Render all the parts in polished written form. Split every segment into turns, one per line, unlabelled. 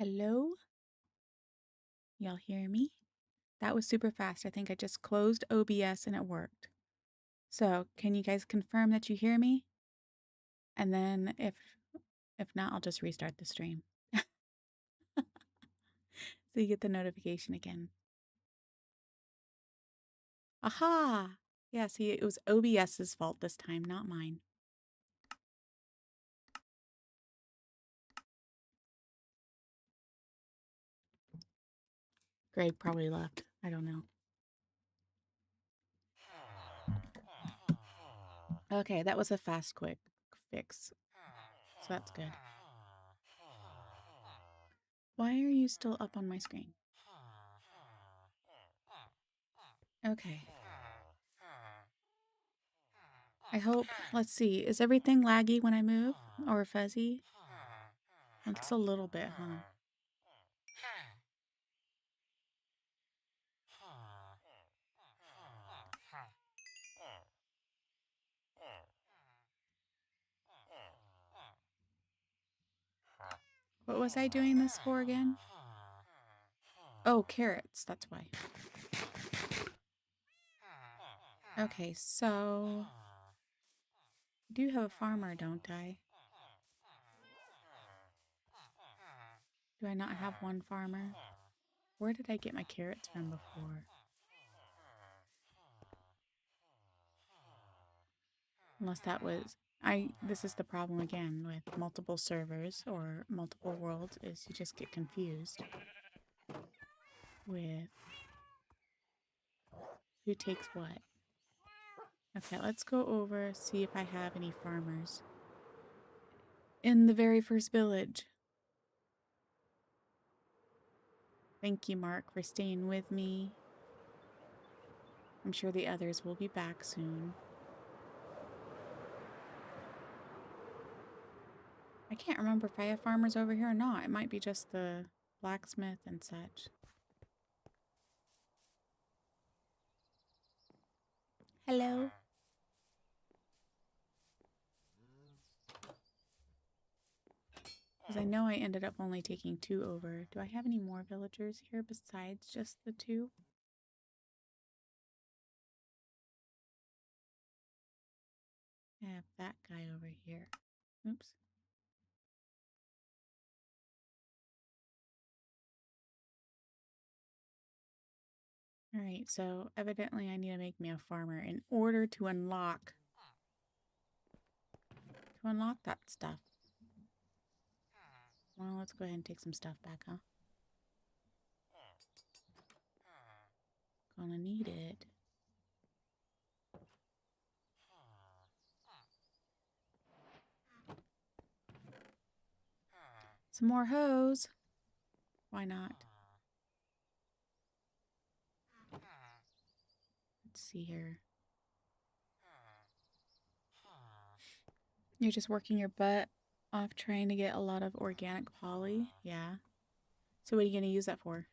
Hello? Y'all hear me? That was super fast. I think I just closed OBS and it worked. So, can you guys confirm that you hear me? And then if not, I'll just restart the stream. So you get the notification again. Aha! Yeah, see, it was OBS's fault this time, not mine. Greg probably left. I don't know. Okay, that was a fast, quick fix. So that's good. Why are you still up on my screen? Okay. I hope, let's see, is everything laggy when I move? Or fuzzy? It's a little bit, huh? What was I doing this for again? Oh, carrots, that's why. Okay, so I do have a farmer, don't I? Do I not have one farmer? Where did I get my carrots from before? Unless that was this is the problem again with multiple servers or multiple worlds, is you just get confused with who takes what. Okay, let's go over, see if I have any farmers in the very first village. Thank you, Mark, for staying with me. I'm sure the others will be back soon. I can't remember if I have farmers over here or not. It might be just the blacksmith and such. Hello. Because I know I ended up only taking 2 over. Do I have any more villagers here besides just the 2? I have that guy over here. Oops. Alright, so evidently I need to make me a farmer in order to unlock that stuff. Well, let's go ahead and take some stuff back, huh? Gonna need it. Some more hose. Why not? Let's see here. You're just working your butt off trying to get a lot of organic poly? Yeah. So what are you going to use that for?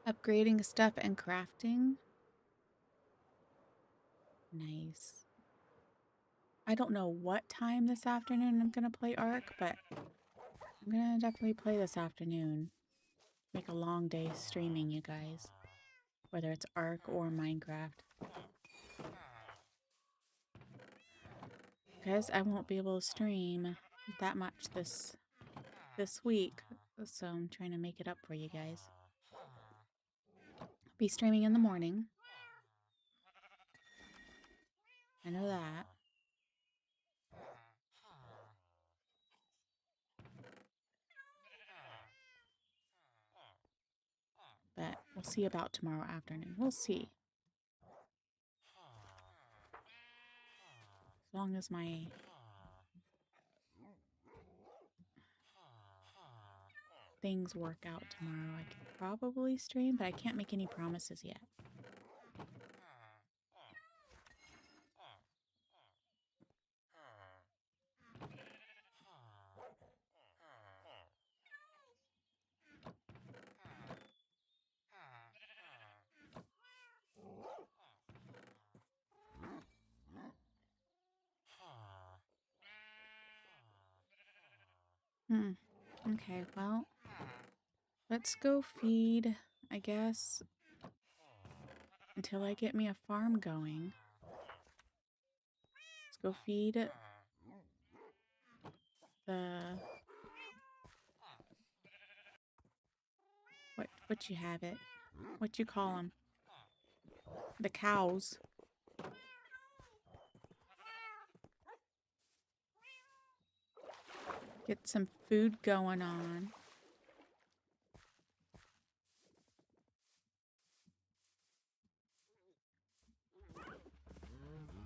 Upgrading stuff and crafting? Nice. I don't know what time this afternoon I'm going to play Ark, but I'm going to definitely play this afternoon. Make a long day streaming, you guys. Whether it's Ark or Minecraft. Because I won't be able to stream that much this week, so I'm trying to make it up for you guys. Be streaming in the morning. I know that. But we'll see about tomorrow afternoon. We'll see. As long as my things work out tomorrow, I can probably stream, but I can't make any promises yet. Okay, well, let's go feed, I guess, until I get me a farm going. Let's go feed the... What you have it? What you call them? The cows. Get some food going on.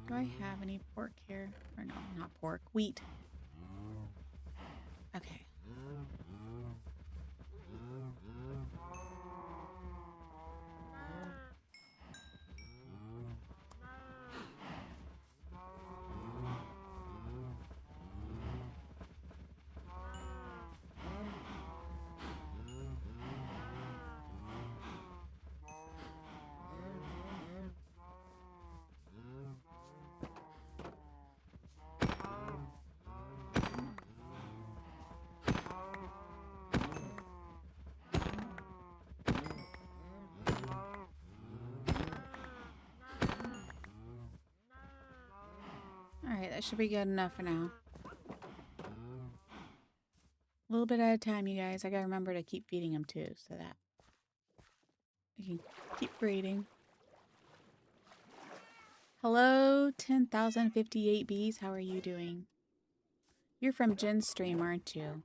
Do I have any pork here? Or no, not pork. Wheat. Okay. Alright, that should be good enough for now. A little bit at a time, you guys. I gotta remember to keep feeding them too, so that I can keep breeding. Hello, 10,058 bees. How are you doing? You're from Jen's stream, aren't you?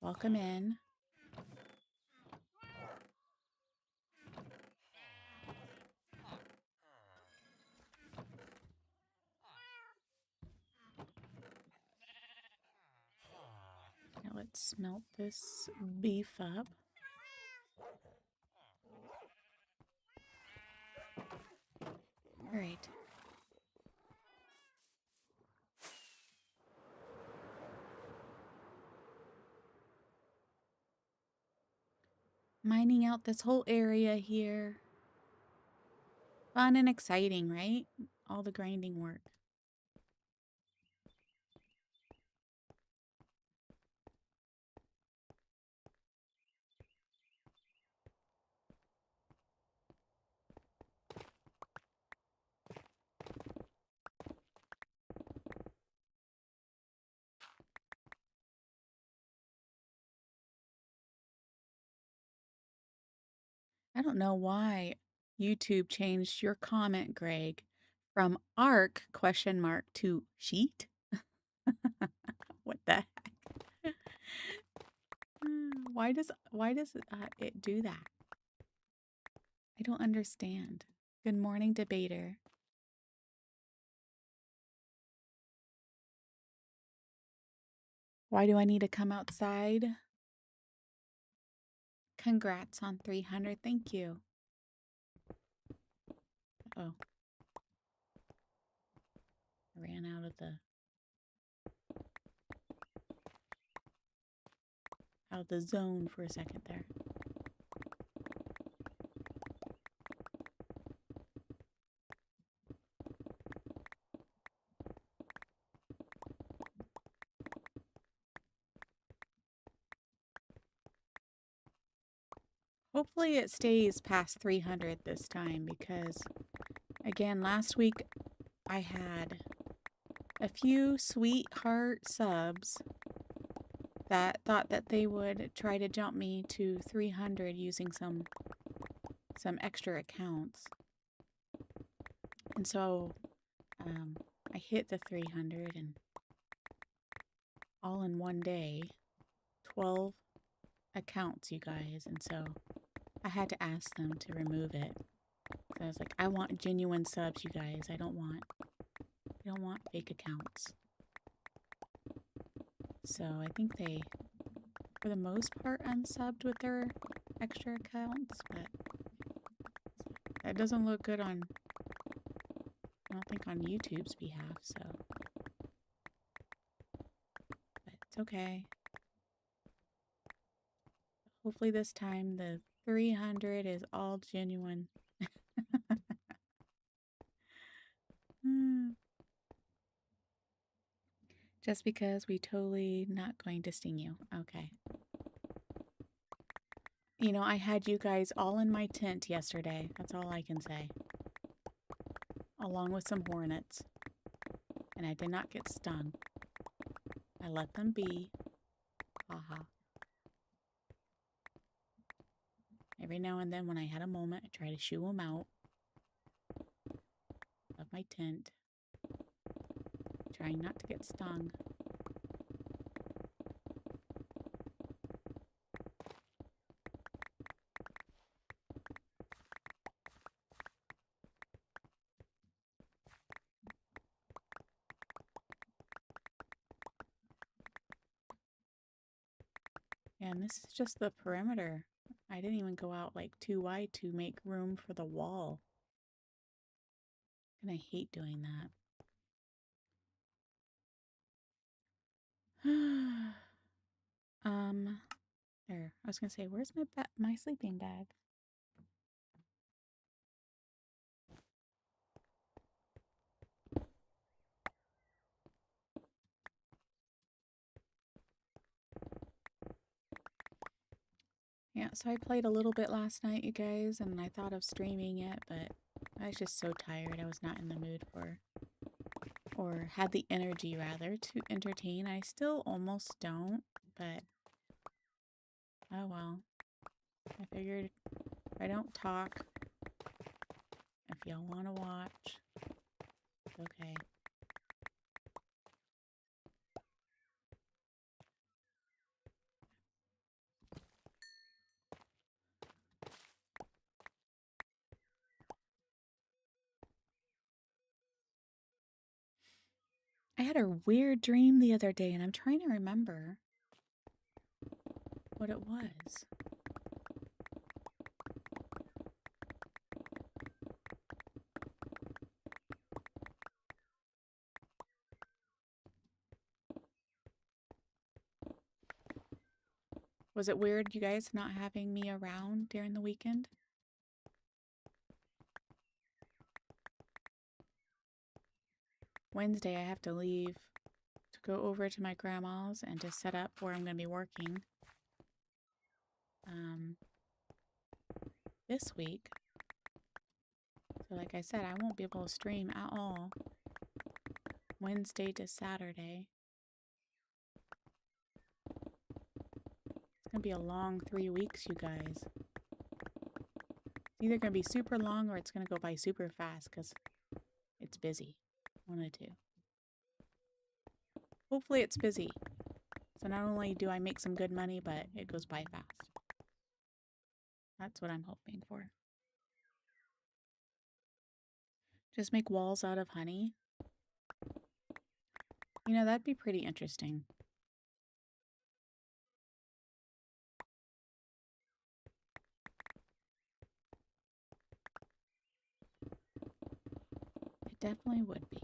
Welcome in. Now let's smelt this beef up. All right. Mining out this whole area here. Fun and exciting, right? All the grinding work. I don't know why YouTube changed your comment, Greg, from ARK ? To sheet. What the heck? Why does it do that? I don't understand. Good morning, debater. Why do I need to come outside? Congrats on 300. Thank you. Oh. I ran out of the zone for a second there. Hopefully it stays past 300 this time because, again, last week I had a few sweetheart subs that thought that they would try to jump me to 300 using some extra accounts. And so I hit the 300 and all in one day, 12 accounts, you guys. And so I had to ask them to remove it. So I was like, I want genuine subs, you guys. I don't want fake accounts. So I think they, for the most part, unsubbed with their extra accounts, but that doesn't look good on, I don't think on YouTube's behalf, so. But it's okay. Hopefully this time the 300 is all genuine. Just because we totally not going to sting you. Okay. You know, I had you guys all in my tent yesterday. That's all I can say. Along with some hornets. And I did not get stung. I let them be. Haha. Every now and then when I had a moment, I try to shoo them out of my tent. Trying not to get stung. And this is just the perimeter. I didn't even go out like too wide to make room for the wall. And I hate doing that. There. I was gonna say, where's my sleeping bag? Yeah, so I played a little bit last night, you guys, and I thought of streaming it, but I was just so tired. I was not in the mood for, or had the energy rather, to entertain. I still almost don't, but oh well. I figured if I don't talk, if y'all want to watch, it's okay. I had a weird dream the other day, and I'm trying to remember what it was. Was it weird, you guys, not having me around during the weekend? Wednesday, I have to leave to go over to my grandma's and to set up where I'm going to be working. This week. So like I said, I won't be able to stream at all. Wednesday to Saturday. It's going to be a long 3 weeks, you guys. It's either going to be super long or it's going to go by super fast because it's busy. One of the two. Hopefully it's busy. So not only do I make some good money, but it goes by fast. That's what I'm hoping for. Just make walls out of honey. You know, that'd be pretty interesting. It definitely would be.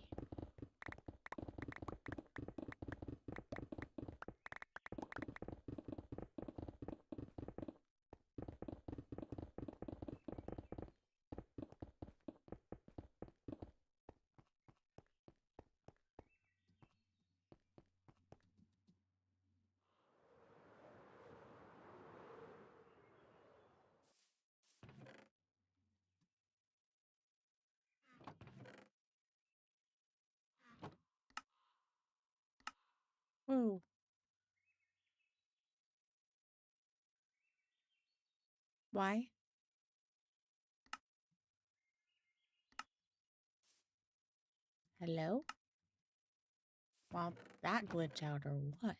Whoa. Why? Hello? Well, that glitch out or what?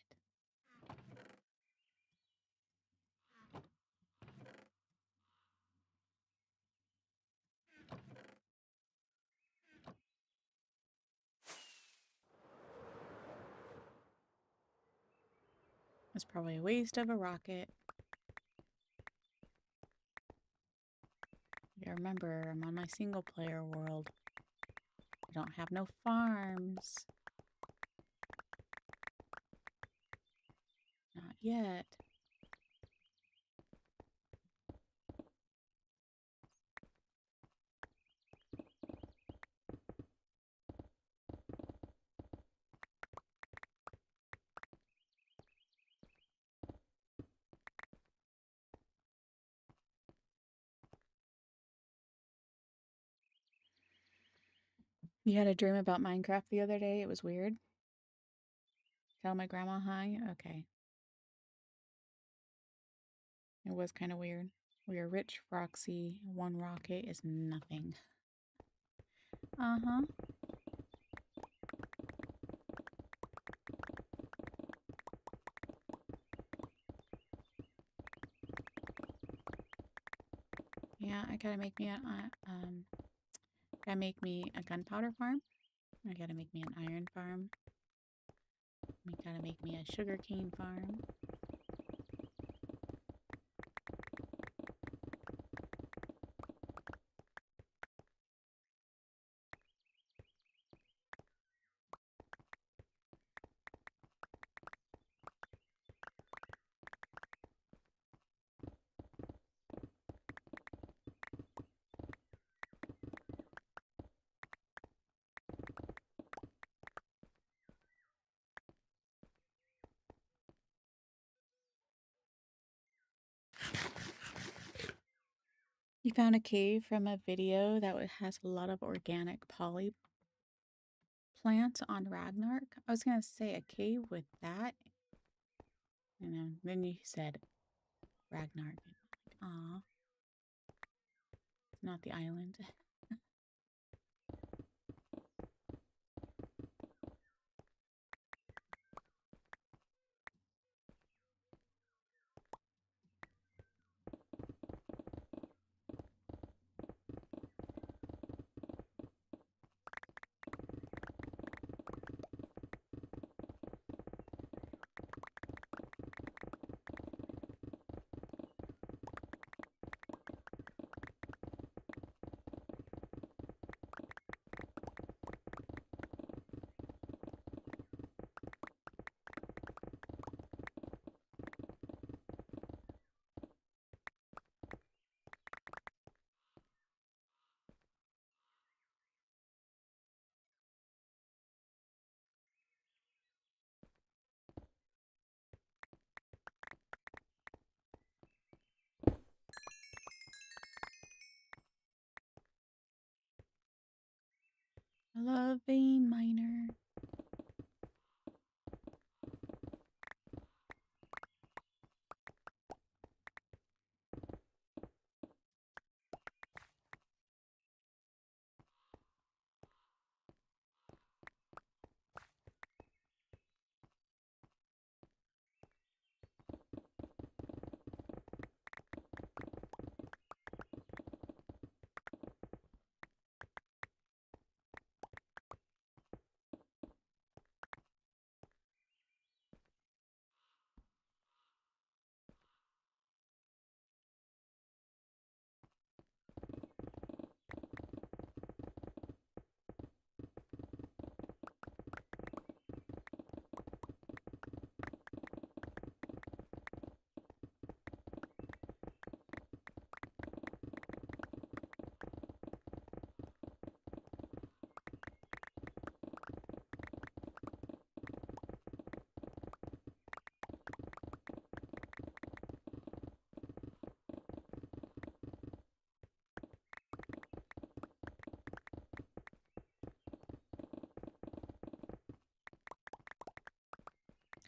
was probably a waste of a rocket. You remember, I'm on my single player world. I don't have no farms. Not yet. You had a dream about Minecraft the other day. It was weird. Tell my grandma hi? Okay. It was kind of weird. We are rich, Roxy. One rocket is nothing. Uh-huh. Yeah, I gotta make me a gunpowder farm. I gotta make me an iron farm. I gotta make me a sugarcane farm. You found a cave from a video that has a lot of organic poly plants on Ragnarok. I was gonna say a cave with that. Then you said Ragnarok. Aw, it's not the island. I love vein miner.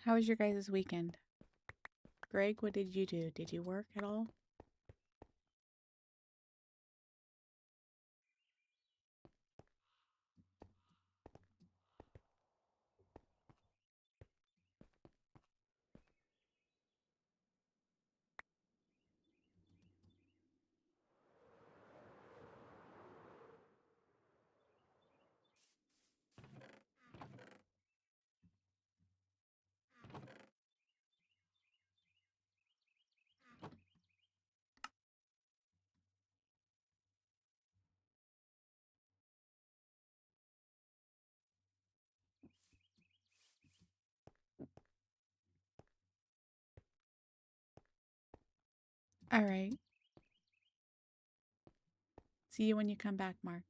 How was your guys' weekend? Greg, what did you do? Did you work at all? All right. See you when you come back, Mark.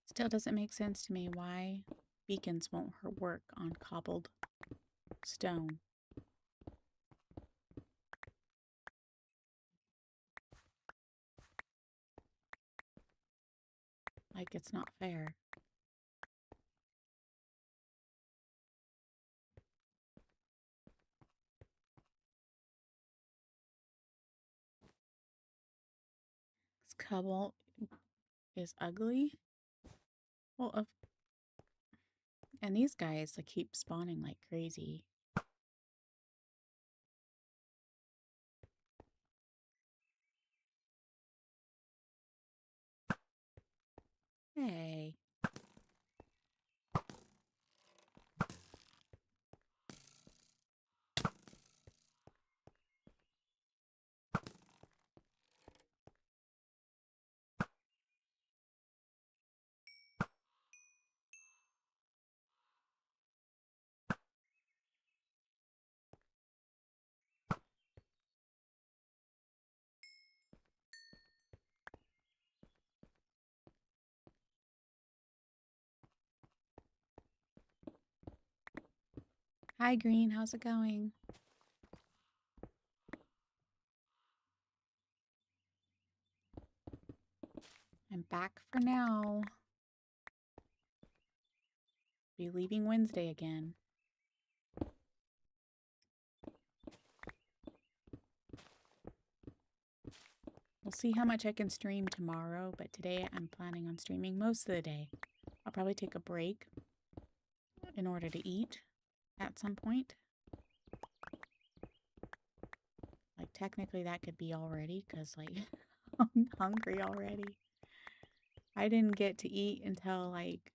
Still doesn't make sense to me why beacons won't work on cobbled stone. Like, it's not fair. This cobble is ugly. Well, and these guys like keep spawning like crazy. Hey. Hi, Green. How's it going? I'm back for now. Be leaving Wednesday again. We'll see how much I can stream tomorrow, but today I'm planning on streaming most of the day. I'll probably take a break in order to eat at some point. Like, technically that could be already, because, like, I'm hungry already. I didn't get to eat until, like,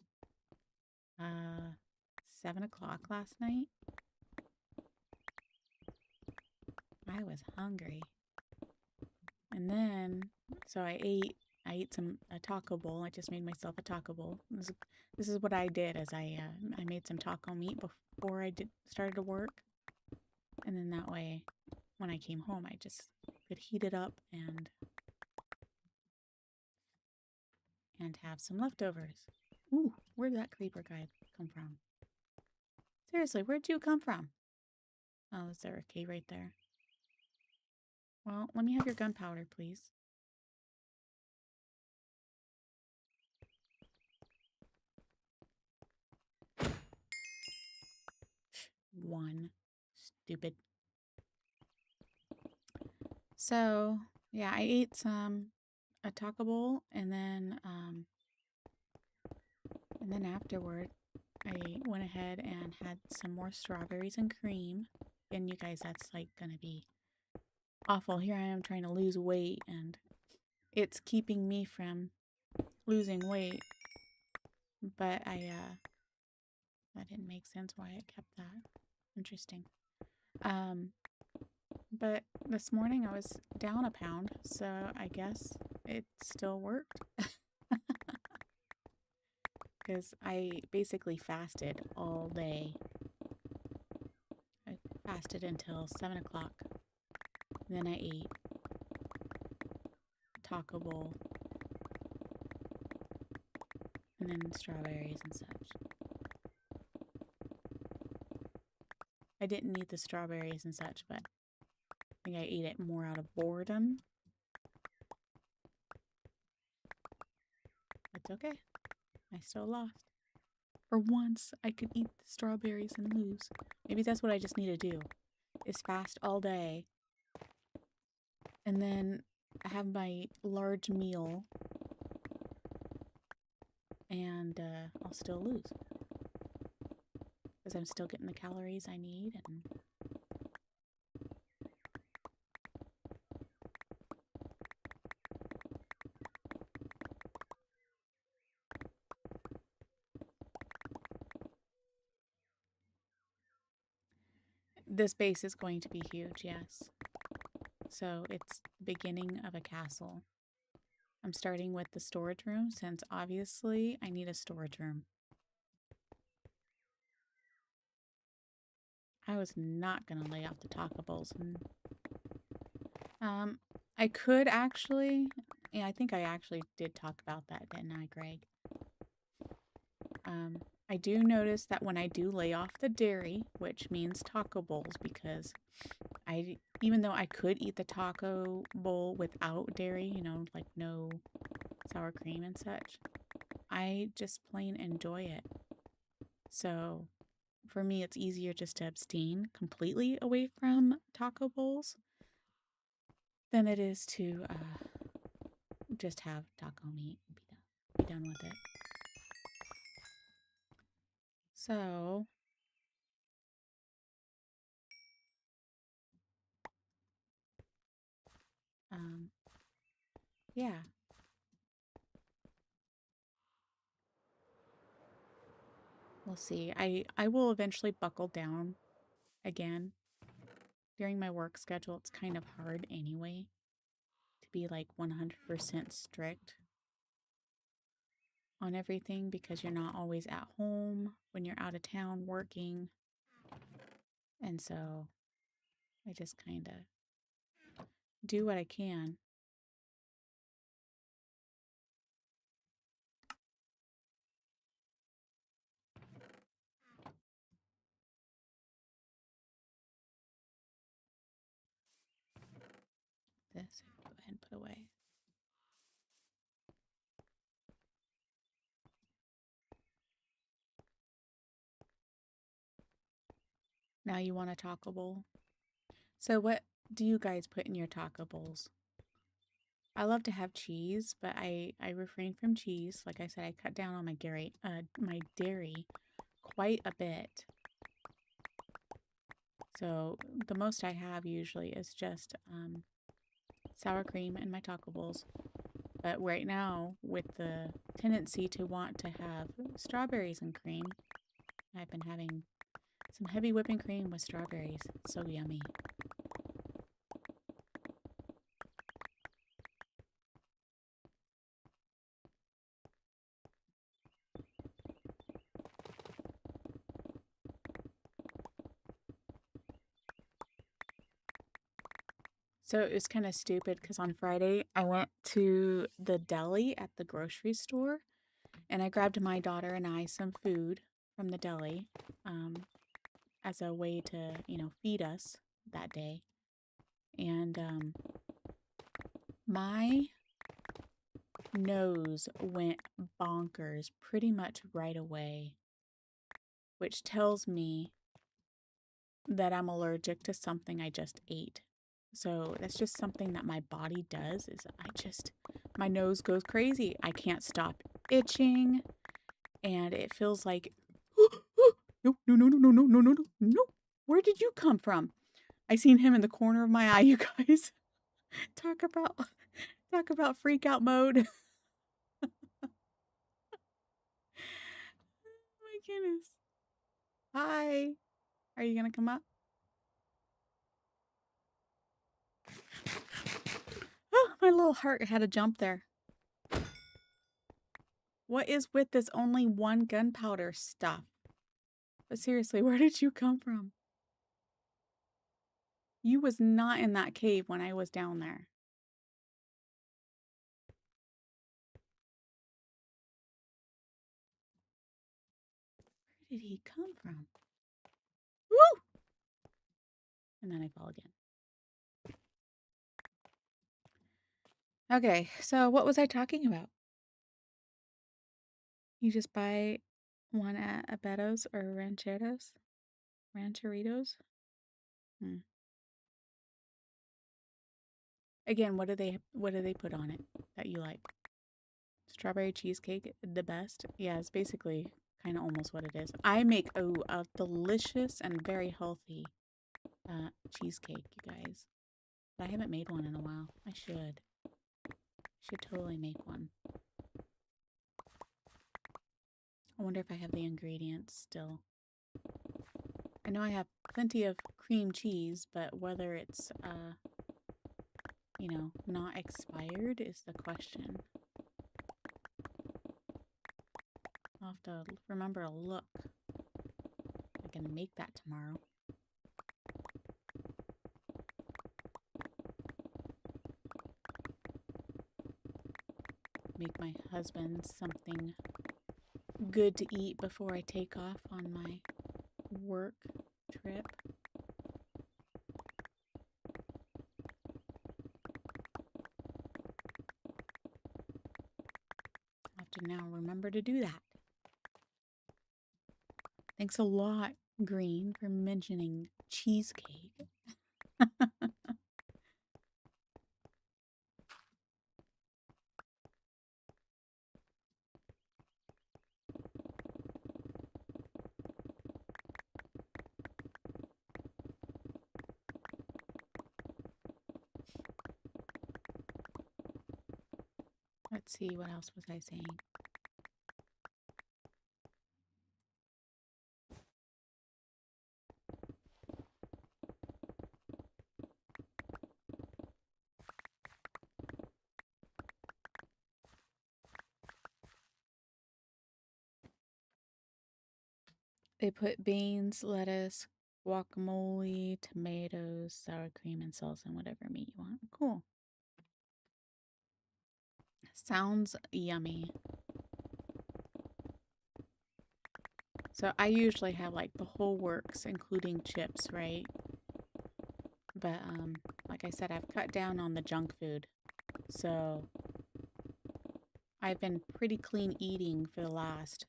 7 o'clock last night. I was hungry. And then, so I ate a taco bowl. I just made myself a taco bowl. This is what I did as I made some taco meat before I started to work. And then that way, when I came home, I just could heat it up and have some leftovers. Ooh, where'd that creeper guy come from? Seriously, where'd you come from? Oh, is there a cave right there? Well, let me have your gunpowder, please. One. Stupid. So, yeah, I ate a taco bowl, and then afterward, I went ahead and had some more strawberries and cream. And you guys, that's like gonna be awful. Here I am trying to lose weight, and it's keeping me from losing weight. But that didn't make sense why I kept that. Interesting. But this morning I was down a pound, so I guess it still worked. Because I basically fasted all day. Fasted until 7 o'clock. Then I ate taco bowl. And then strawberries and such. I didn't eat the strawberries and such, but I think I ate it more out of boredom. It's okay. I still lost. For once, I could eat the strawberries and lose. Maybe that's what I just need to do, is fast all day. And then I have my large meal. And I'll still lose. Because I'm still getting the calories I need. And this base is going to be huge, yes. So it's the beginning of a castle. I'm starting with the storage room since obviously I need a storage room. I was not going to lay off the taco bowls. I could actually, yeah, I think I actually did talk about that, didn't I, Greg? I do notice that when I do lay off the dairy, which means taco bowls, because even though I could eat the taco bowl without dairy, you know, like no sour cream and such, I just plain enjoy it. So for me, it's easier just to abstain completely away from taco bowls than it is to just have taco meat and be done with it. So yeah. We'll see. I will eventually buckle down again. During my work schedule, it's kind of hard anyway to be like 100% strict on everything because you're not always at home when you're out of town working. And so I just kind of do what I can. This, go ahead and put away. Now you want a taco bowl? So what do you guys put in your taco bowls? I love to have cheese, but I refrain from cheese. Like I said, I cut down on my dairy quite a bit. So the most I have usually is just sour cream in my taco bowls. But right now, with the tendency to want to have strawberries and cream, I've been having some heavy whipping cream with strawberries. It's so yummy. So it was kind of stupid because on Friday I went to the deli at the grocery store and I grabbed my daughter and I some food from the deli as a way to, you know, feed us that day. And my nose went bonkers pretty much right away, which tells me that I'm allergic to something I just ate. So that's just something that my body does is my nose goes crazy. I can't stop itching and it feels like, no, no, no, no, no, no, no, no, no, no. Where did you come from? I seen him in the corner of my eye, you guys. Talk about freak out mode. My goodness. Hi. Are you gonna come up? Oh, my little heart had a jump there. What is with this only one gunpowder stuff? But seriously, where did you come from? You was not in that cave when I was down there. Where did he come from? Woo! And then I fall again. Okay, so what was I talking about? You just buy one at Abetos or Rancheritos? Hmm. Again, what do they put on it that you like? Strawberry cheesecake, the best? Yeah, it's basically kind of almost what it is. I make a delicious and very healthy cheesecake, you guys. But I haven't made one in a while. I should. Should totally make one. I wonder if I have the ingredients still. I know I have plenty of cream cheese, but whether it's, you know, not expired is the question. I'll have to remember to look. I can make that tomorrow. Make my husband something good to eat before I take off on my work trip. I'll have to now remember to do that. Thanks a lot, Green, for mentioning cheesecake. Let's see, what else was I saying? They put beans, lettuce, guacamole, tomatoes, sour cream, and salsa, and whatever meat you want. Cool. Sounds yummy. So I usually have like the whole works, including chips, right? But like I said, I've cut down on the junk food. So I've been pretty clean eating for the last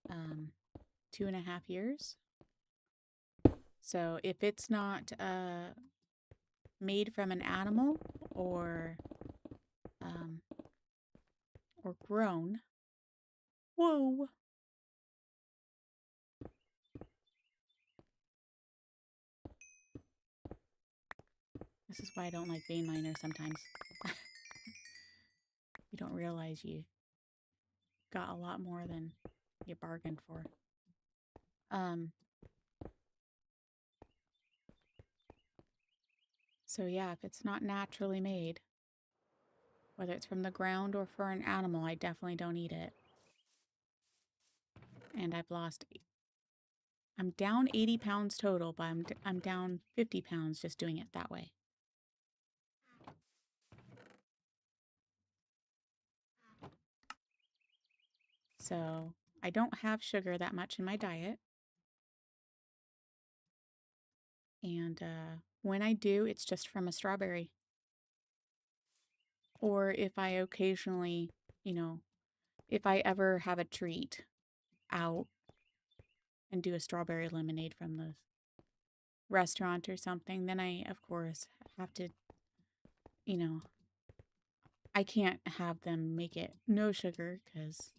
2.5 years. So if it's not made from an animal or grown, whoa. This is why I don't like vein miners sometimes. You don't realize you got a lot more than you bargained for. So yeah, if it's not naturally made, whether it's from the ground or for an animal, I definitely don't eat it. And I'm down 80 pounds total, but I'm down 50 pounds just doing it that way. So I don't have sugar that much in my diet. And when I do, it's just from a strawberry. Or if I occasionally, you know, if I ever have a treat out and do a strawberry lemonade from the restaurant or something, then I, of course, have to, you know, I can't have them make it no sugar because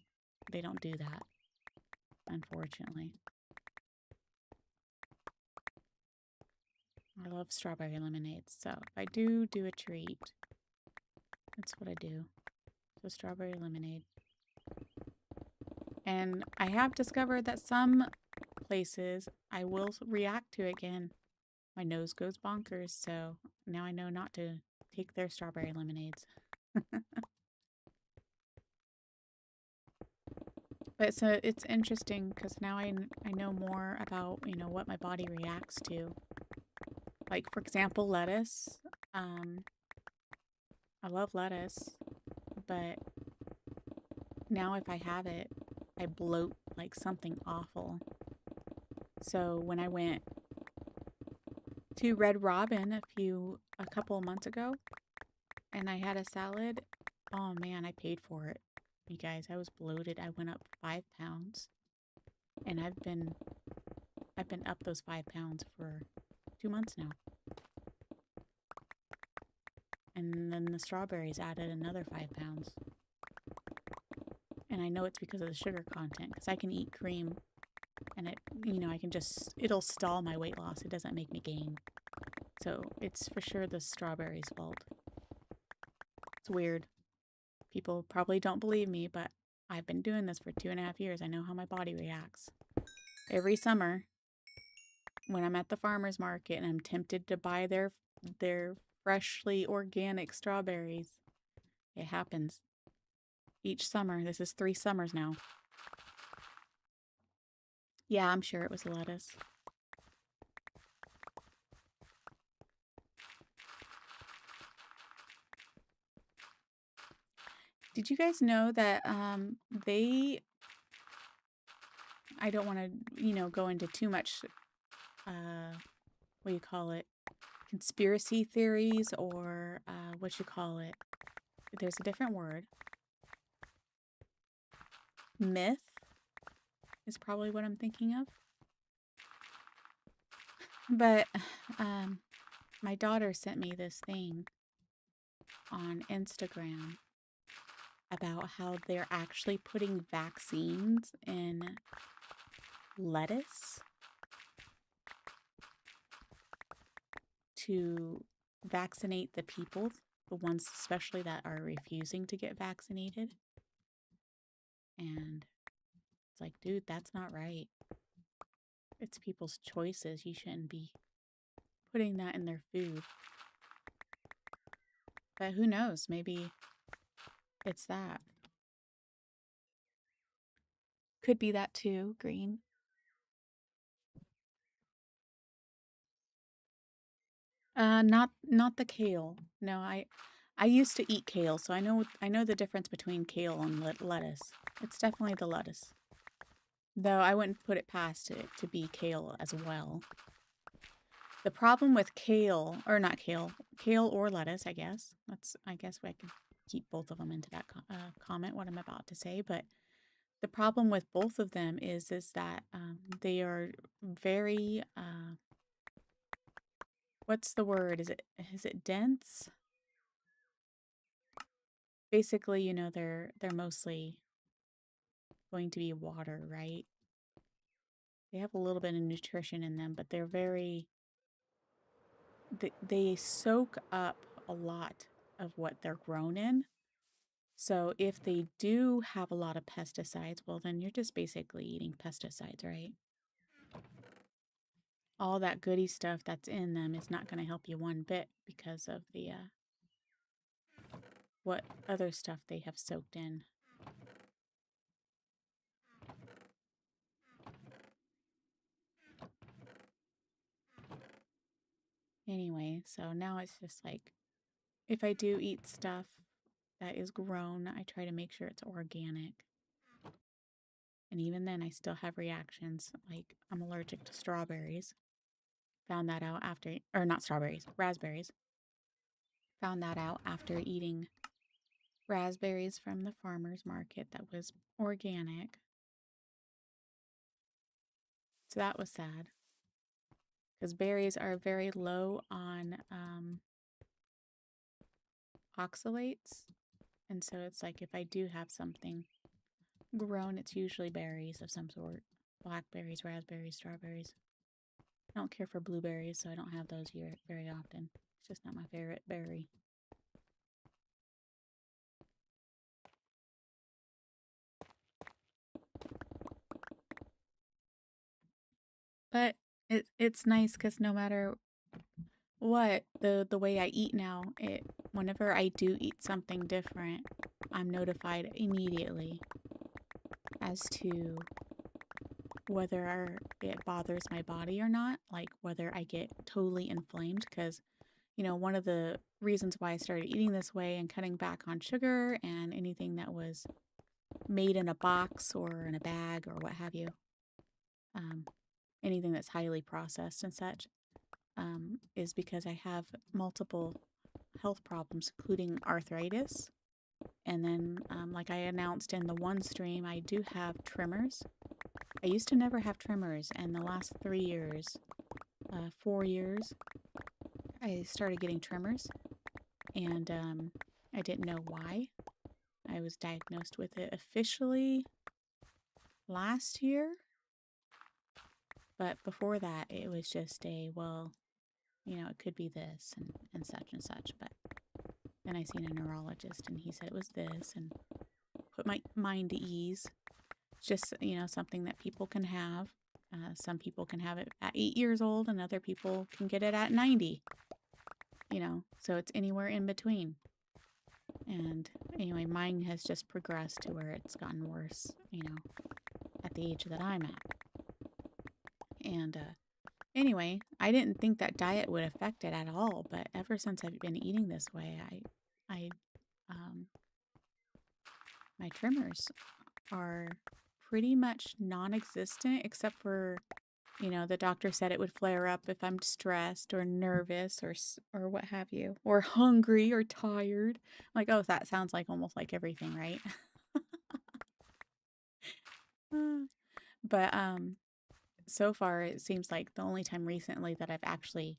they don't do that, unfortunately. I love strawberry lemonades, so if I do a treat, that's what I do. So strawberry lemonade. And I have discovered that some places I will react to it again. My nose goes bonkers, so now I know not to take their strawberry lemonades. But so it's interesting because now I know more about, you know, what my body reacts to. Like, for example, lettuce. I love lettuce, but now if I have it, I bloat like something awful. So when I went to Red Robin a couple of months ago and I had a salad, oh man, I paid for it. You guys, I was bloated. I went up 5 pounds and I've been up those 5 pounds for 2 months now. And then the strawberries added another 5 pounds. And I know it's because of the sugar content, because I can eat cream and I can it'll stall my weight loss. It doesn't make me gain. So it's for sure the strawberries' fault. It's weird. People probably don't believe me, but I've been doing this for 2.5 years. I know how my body reacts. Every summer, when I'm at the farmer's market and I'm tempted to buy their freshly organic strawberries, it happens. Each summer. This is 3 summers now. Yeah, I'm sure it was lettuce. Did you guys know that I don't want to, go into too much, what do you call it? Conspiracy theories or there's a different word. Myth is probably what I'm thinking of. But my daughter sent me this thing on Instagram about how they're actually putting vaccines in lettuce to vaccinate the people, the ones especially that are refusing to get vaccinated. And it's like, dude, that's not right. It's people's choices. You shouldn't be putting that in their food. But who knows? Maybe it's that. Could be that too, Green. Not the kale. No, I used to eat kale, so I know the difference between kale and lettuce. It's definitely the lettuce. Though I wouldn't put it past it to be kale as well. The problem with kale or lettuce, I guess. I guess I can keep both of them into that comment what I'm about to say, but the problem with both of them is that they are very what's the word? Is it dense? Basically, they're mostly going to be water, right? They have a little bit of nutrition in them, but they're they soak up a lot of what they're grown in. So if they do have a lot of pesticides, well, then you're just basically eating pesticides, right? All that goody stuff that's in them is not going to help you one bit because of the what other stuff they have soaked in. Anyway, so now it's just like, if I do eat stuff that is grown, I try to make sure it's organic. And even then, I still have reactions. Like, I'm allergic to strawberries. Found that out after, or not strawberries, raspberries. Found that out after eating raspberries from the farmer's market that was organic. So that was sad. Because berries are very low on oxalates. And so it's like if I do have something grown, it's usually berries of some sort. Blackberries, raspberries, strawberries. I don't care for blueberries, so I don't have those here very often. It's just not my favorite berry. But it's nice because no matter what, the way I eat now, whenever I do eat something different, I'm notified immediately as to whether it bothers my body or not, like whether I get totally inflamed. Because, one of the reasons why I started eating this way and cutting back on sugar and anything that was made in a box or in a bag or what have you, um, anything that's highly processed and such, is because I have multiple health problems, including arthritis. And then, like I announced in the one stream, I do have tremors. I used to never have tremors, and the last 3 years, 4 years, I started getting tremors, and I didn't know why. I was diagnosed with it officially last year, but before that, it was just it could be this and such and such. But then I seen a neurologist, and he said it was this, and put my mind at ease. It's just, something that people can have. Some people can have it at 8 years old, and other people can get it at 90. So it's anywhere in between. And anyway, mine has just progressed to where it's gotten worse, at the age that I'm at. And anyway, I didn't think that diet would affect it at all, but ever since I've been eating this way, my tremors are pretty much non-existent, except for, the doctor said it would flare up if I'm stressed or nervous or what have you, or hungry or tired. Like, oh, that sounds like almost like everything, right? But so far it seems like the only time recently that I've actually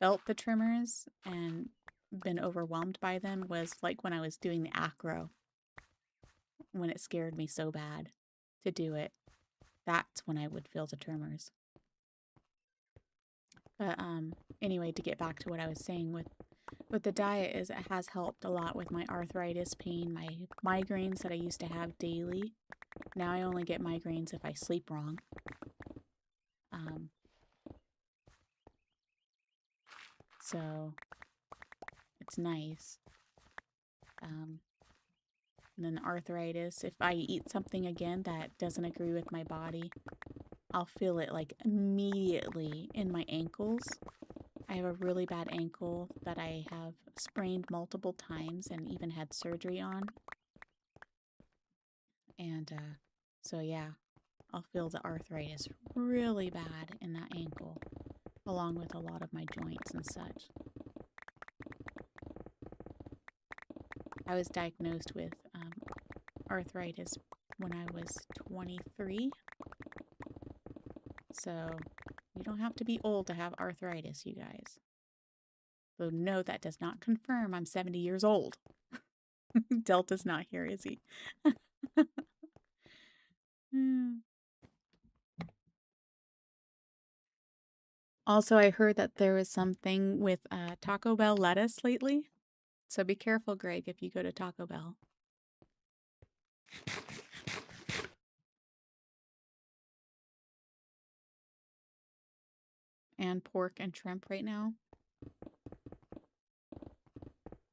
felt the tremors and been overwhelmed by them was like when I was doing the acro, when it scared me so bad to do it. That's when I would feel the tremors. But anyway, to get back to what I was saying with the diet, is it has helped a lot with my arthritis pain, my migraines that I used to have daily. Now I only get migraines if I sleep wrong. So it's nice. And then the arthritis, if I eat something again that doesn't agree with my body, I'll feel it like immediately in my ankles. I have a really bad ankle that I have sprained multiple times and even had surgery on. And so yeah, I'll feel the arthritis really bad in that ankle, along with a lot of my joints and such. I was diagnosed with arthritis when I was 23. So you don't have to be old to have arthritis, you guys. So no, that does not confirm I'm 70 years old. Delta's not here, is he? Also, I heard that there was something with Taco Bell lettuce lately. So be careful, Greg, if you go to Taco Bell. And pork and shrimp right now.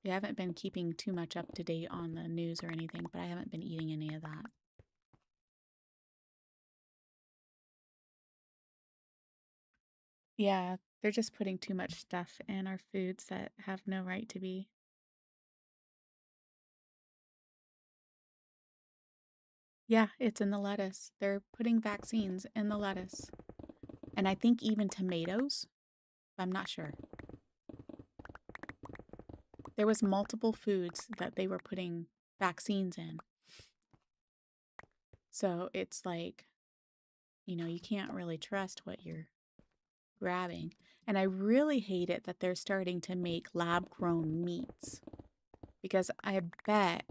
I haven't been keeping too much up to date on the news or anything, but I haven't been eating any of that. Yeah, they're just putting too much stuff in our foods that have no right to be. Yeah, it's in the lettuce. They're putting vaccines in the lettuce. And I think even tomatoes. I'm not sure. There was multiple foods that they were putting vaccines in. So it's like, you can't really trust what you're grabbing. And I really hate it that they're starting to make lab-grown meats. Because I bet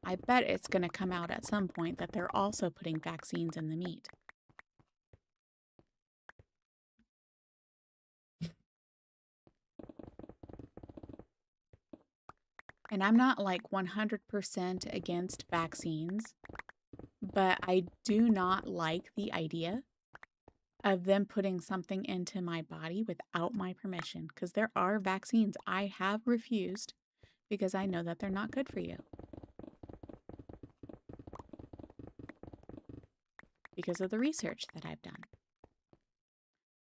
it's going to come out at some point that they're also putting vaccines in the meat. And I'm not like 100% against vaccines, but I do not like the idea of them putting something into my body without my permission, because there are vaccines I have refused because I know that they're not good for you. because of the research that I've done.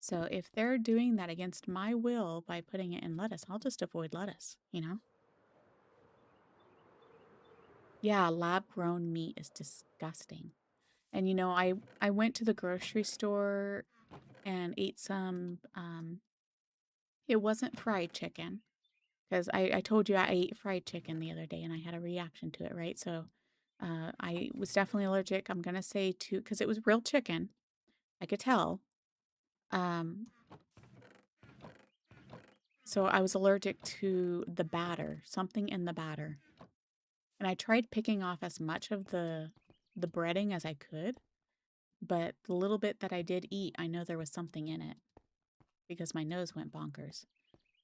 So if they're doing that against my will by putting it in lettuce, I'll just avoid lettuce, you know? Yeah, lab-grown meat is disgusting. And you know, I went to the grocery store and ate some, it wasn't fried chicken, because I told you I ate fried chicken the other day and I had a reaction to it, right? So I was definitely allergic. I'm gonna say to, because it was real chicken. I could tell. Um, so I was allergic to the batter, something in the batter. And I tried picking off as much of the breading as I could, but the little bit that I did eat, I know there was something in it because my nose went bonkers.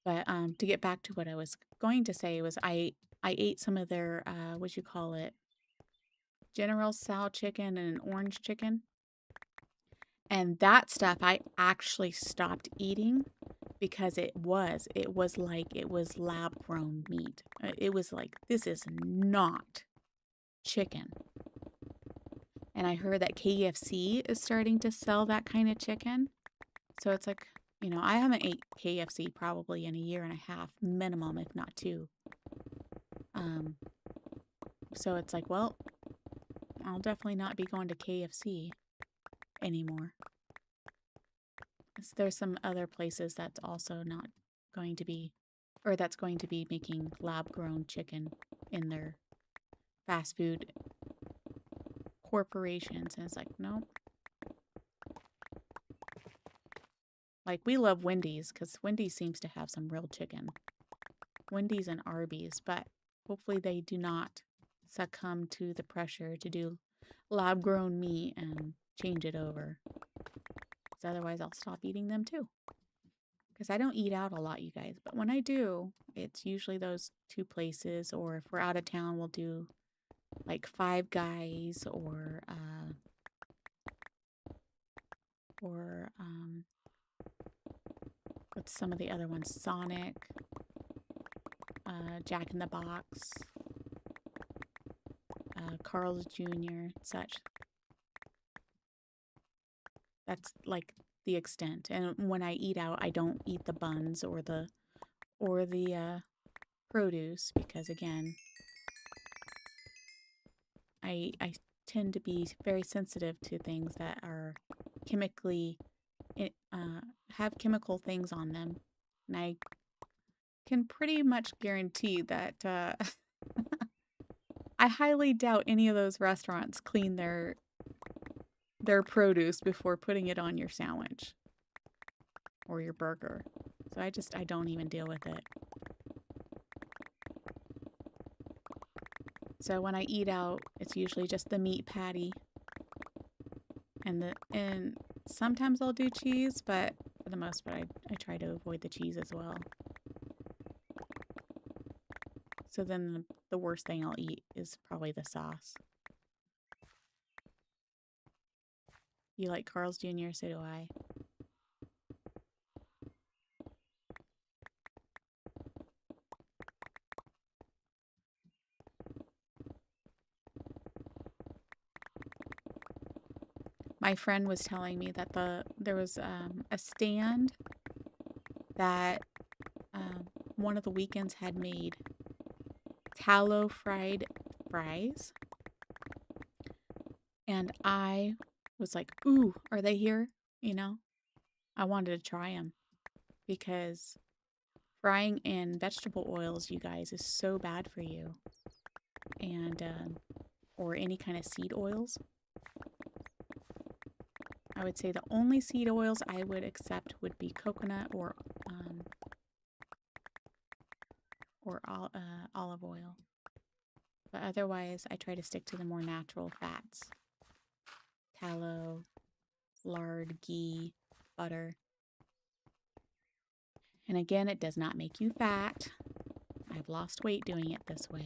But to get back to what I was going to say was I ate some of their what you call it, General Tso chicken and an orange chicken. And that stuff I actually stopped eating because it was like it was lab grown meat. It was like, this is not chicken. And I heard that KFC is starting to sell that kind of chicken. So it's like, you know, I haven't ate KFC probably in a year and a half minimum, if not two. So it's like, well, I'll definitely not be going to KFC anymore. There's some other places that's also not going to be, or that's going to be making lab-grown chicken in their fast food corporations. And it's like, nope. Like, we love Wendy's because Wendy's seems to have some real chicken. Wendy's and Arby's, but hopefully they do not succumb to the pressure to do lab-grown meat and change it over. Because otherwise I'll stop eating them too. Because I don't eat out a lot, you guys. But when I do, it's usually those two places. Or if we're out of town, we'll do like Five Guys or what's some of the other ones? Sonic, Jack in the Box, Carl's Jr., such. That's like the extent. And when I eat out, I don't eat the buns or the produce because, again, I tend to be very sensitive to things that are chemically have chemical things on them, and I can pretty much guarantee that I highly doubt any of those restaurants clean their produce before putting it on your sandwich or your burger. So I don't even deal with it. So when I eat out, it's usually just the meat patty and sometimes I'll do cheese, but for the most part I try to avoid the cheese as well. So then the worst thing I'll eat is probably the sauce. You like Carl's Jr., so do I. My friend was telling me that there was a stand that one of the weekends had made tallow fried fries. And I was like, ooh, are they here? You know, I wanted to try them because frying in vegetable oils, you guys, is so bad for you. And, or any kind of seed oils. I would say the only seed oils I would accept would be coconut or olive oil. But otherwise, I try to stick to the more natural fats. Tallow, lard, ghee, butter. And again, it does not make you fat. I've lost weight doing it this way.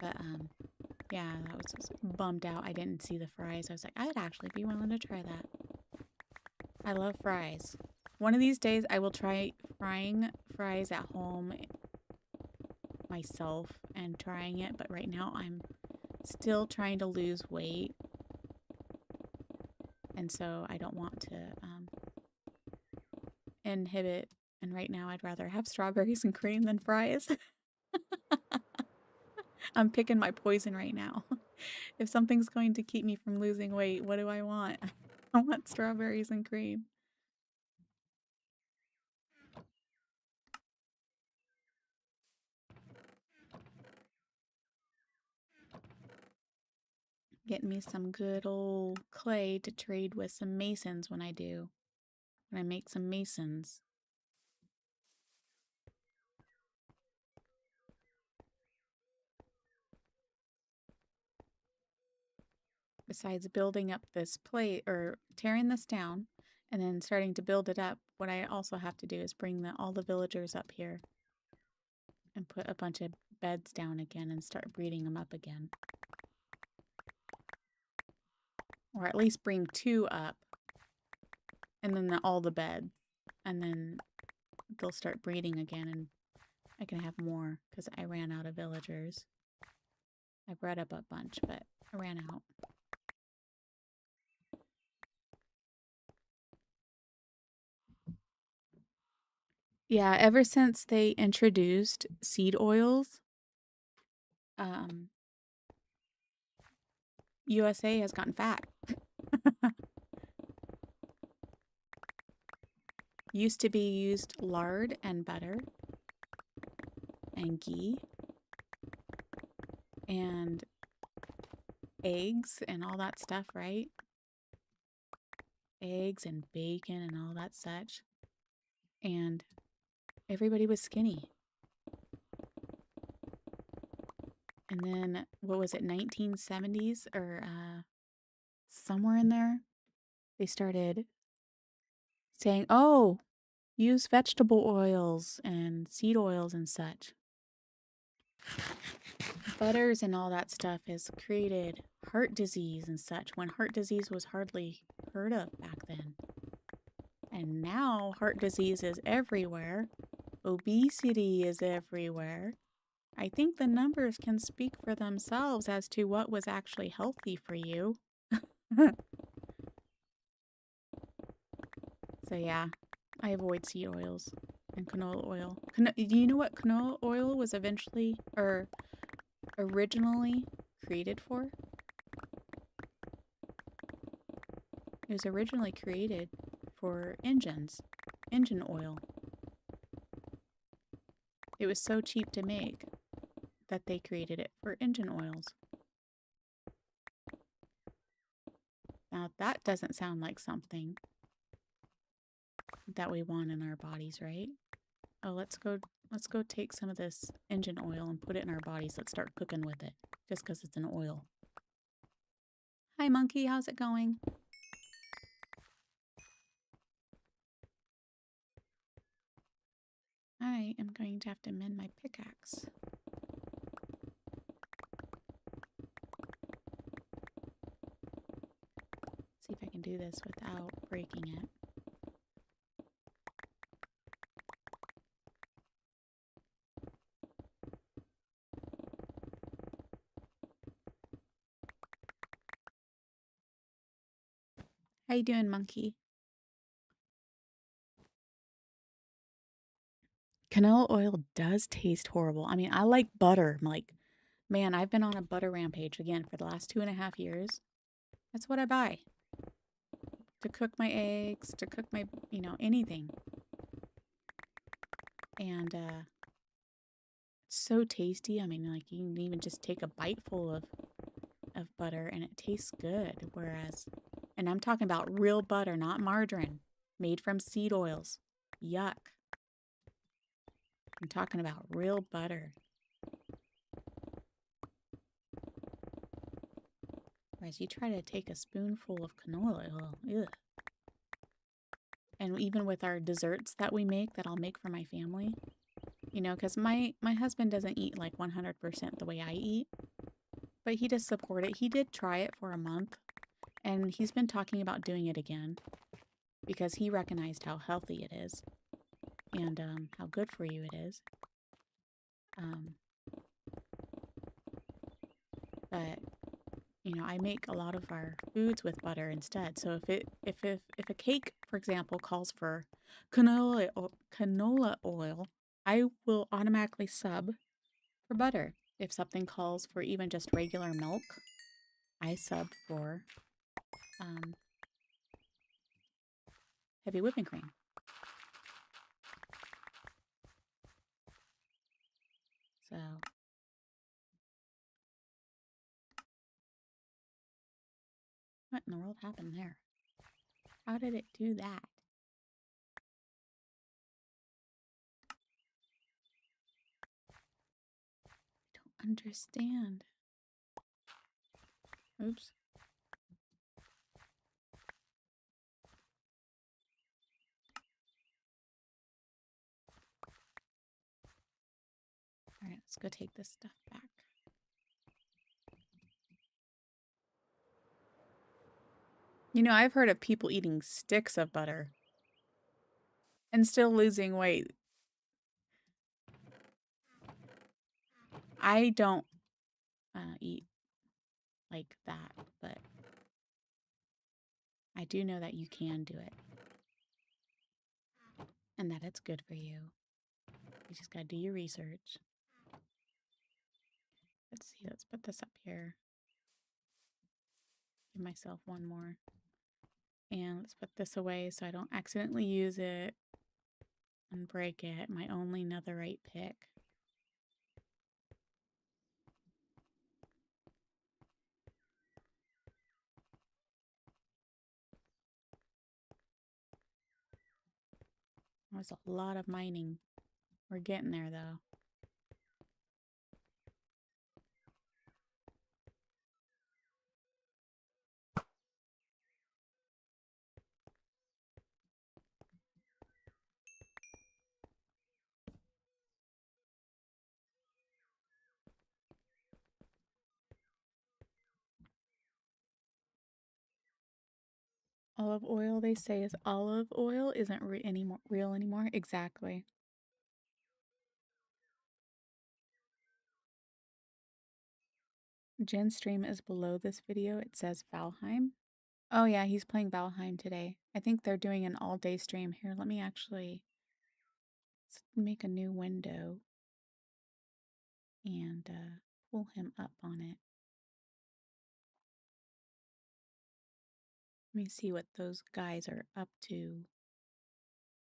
But yeah, I was just bummed out I didn't see the fries. I was like, I'd actually be willing to try that. I love fries. One of these days I will try frying fries at home myself and trying it, but right now I'm still trying to lose weight. And so I don't want to inhibit. And right now I'd rather have strawberries and cream than fries. I'm picking my poison right now. If something's going to keep me from losing weight, what do I want? I want strawberries and cream. Getting me some good old clay to trade with some masons when I make some masons. Besides building up this plate or tearing this down and then starting to build it up, what I also have to do is bring all the villagers up here and put a bunch of beds down again and start breeding them up again. Or at least bring 2 up and then all the beds, and then they'll start breeding again and I can have more because I ran out of villagers. I bred up a bunch, but I ran out. Yeah, ever since they introduced seed oils, USA has gotten fat. Used to be used lard and butter and ghee and eggs and all that stuff, right? Eggs and bacon and all that such. And everybody was skinny. And then, what was it, 1970s or somewhere in there, they started saying, oh, use vegetable oils and seed oils and such. Butters and all that stuff has created heart disease and such when heart disease was hardly heard of back then. And now heart disease is everywhere. Obesity is everywhere. I think the numbers can speak for themselves as to what was actually healthy for you. So yeah, I avoid seed oils and canola oil. Do you know what canola oil was eventually or originally created for? It was originally created for engines, engine oil. It was so cheap to make that they created it for engine oils. Now that doesn't sound like something that we want in our bodies, right? Oh, let's go take some of this engine oil and put it in our bodies. Let's start cooking with it just because it's an oil. Hi, monkey. How's it going? I am going to have to mend my pickaxe. See if I can do this without breaking it. How you doing, monkey? Canola oil does taste horrible. I mean, I like butter. Like, man, I've been on a butter rampage again for the last 2.5 years. That's what I buy. To cook my eggs, to cook my, anything. And it's so tasty. I mean, like, you can even just take a bite full of butter and it tastes good. Whereas, and I'm talking about real butter, not margarine, made from seed oils. Yuck. I'm talking about real butter. Whereas you try to take a spoonful of canola oil, ugh. And even with our desserts that we make, that I'll make for my family, because my husband doesn't eat like 100% the way I eat, but he does support it. He did try it for a month, and he's been talking about doing it again because he recognized how healthy it is and how good for you it is. But you know, I make a lot of our foods with butter instead. So if a cake, for example, calls for canola oil, I will automatically sub for butter. If something calls for even just regular milk, I sub for heavy whipping cream. So what in the world happened there? How did it do that? I don't understand. Oops. All right, let's go take this stuff back. You know, I've heard of people eating sticks of butter and still losing weight. I don't eat like that, but I do know that you can do it and that it's good for you. You just gotta do your research. Let's see, let's put this up here. Give myself one more. And let's put this away so I don't accidentally use it and break it. My only netherite pick. There's a lot of mining. We're getting there though. Olive oil, they say, is olive oil isn't real anymore. Exactly. Jen's stream is below this video. It says Valheim. Oh yeah, he's playing Valheim today. I think they're doing an all-day stream. Here, let me actually make a new window and pull him up on it. Let me see what those guys are up to.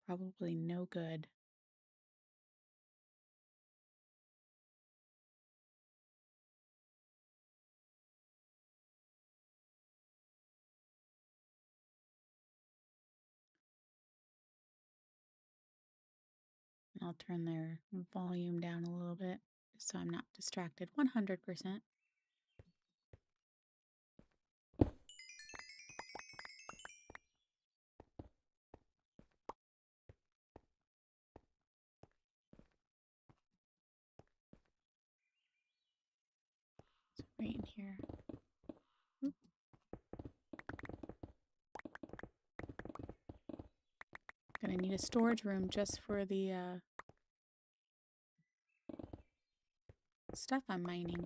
Probably no good. I'll turn their volume down a little bit so I'm not distracted 100%. It's right in here. Oop. Gonna need a storage room just for the stuff I'm mining.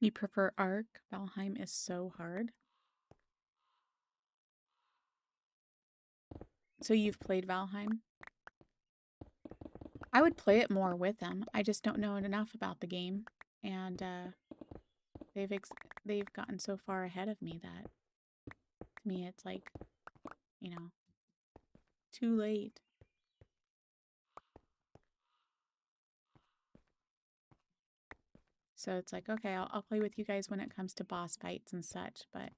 You prefer Ark? Valheim is so hard. So you've played Valheim? I would play it more with them. I just don't know enough about the game, and they've gotten so far ahead of me that to me it's like, you know, too late. So it's like, okay, I'll play with you guys when it comes to boss fights and such, but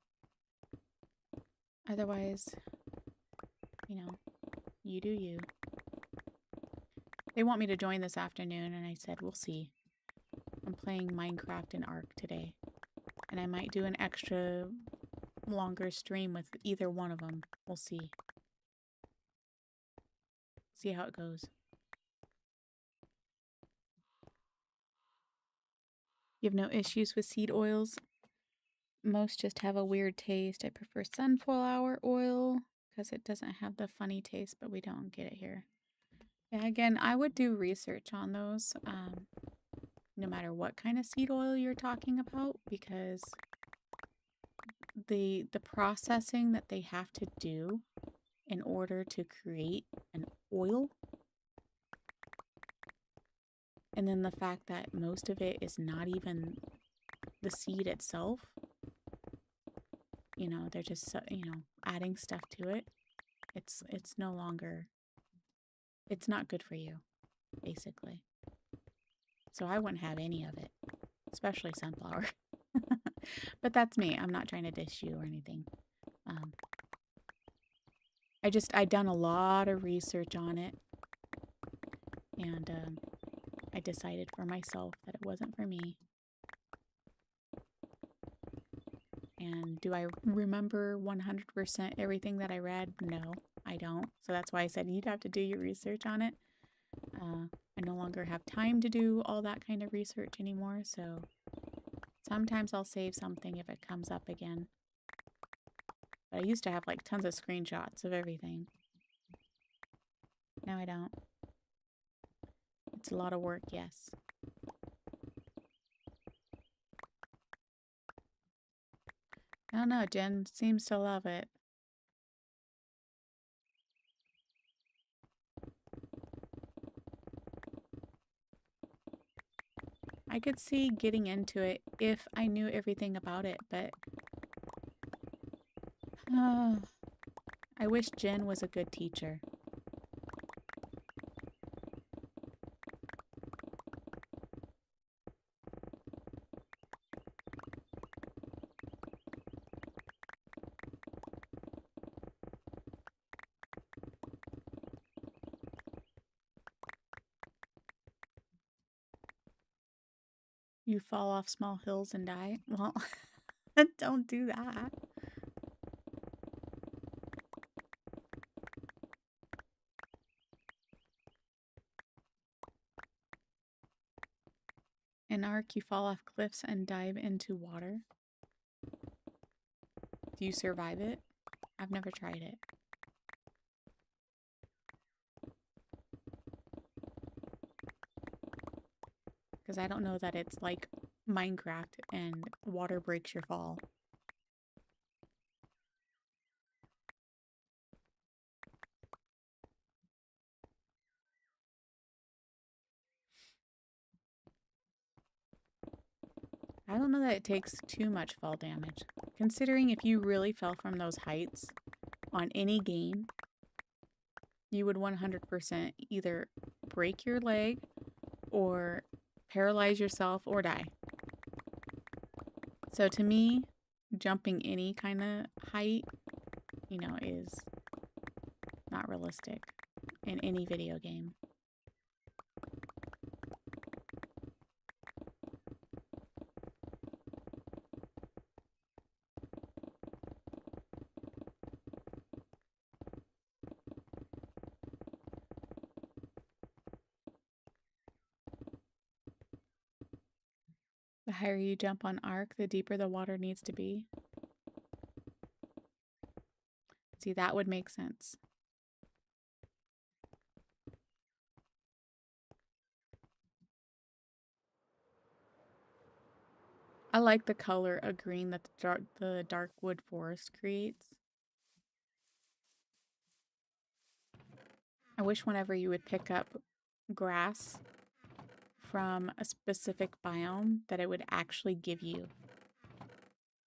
otherwise, you know, you do you. They want me to join this afternoon, and I said, we'll see. I'm playing Minecraft and Ark today, and I might do an extra longer stream with either one of them. We'll see. See how it goes. You have no issues with seed oils? most just have a weird taste. I prefer sunflower oil because it doesn't have the funny taste, but we don't get it here. Yeah, again, I would do research on those, no matter what kind of seed oil you're talking about, because the processing that they have to do in order to create an oil, and then the fact that most of it is not even the seed itself, you know, they're just, you know, adding stuff to it. It's no longer, it's not good for you, basically. So I wouldn't have any of it, especially sunflower. But that's me. I'm not trying to dish you or anything. I'd done a lot of research on it, and I decided for myself that it wasn't for me. And do I remember 100% everything that I read? No, I don't. So that's why I said you'd have to do your research on it. I no longer have time to do all that kind of research anymore, so sometimes I'll save something if it comes up again. But I used to have like tons of screenshots of everything. Now I don't. It's a lot of work, yes. I don't know, Jen seems to love it. I could see getting into it if I knew everything about it, but I wish Jen was a good teacher. You fall off small hills and die? Well, don't do that. In Ark, you fall off cliffs and dive into water. Do you survive it? I've never tried it. Because I don't know that it's like Minecraft and water breaks your fall. I don't know that it takes too much fall damage. Considering if you really fell from those heights on any game, you would 100% either break your leg or paralyze yourself or die. So to me, jumping any kind of height, you know, is not realistic in any video game. The higher you jump on Ark, the deeper the water needs to be. See, that would make sense. I like the color of green that the dark wood forest creates. I wish whenever you would pick up grass from a specific biome that it would actually give you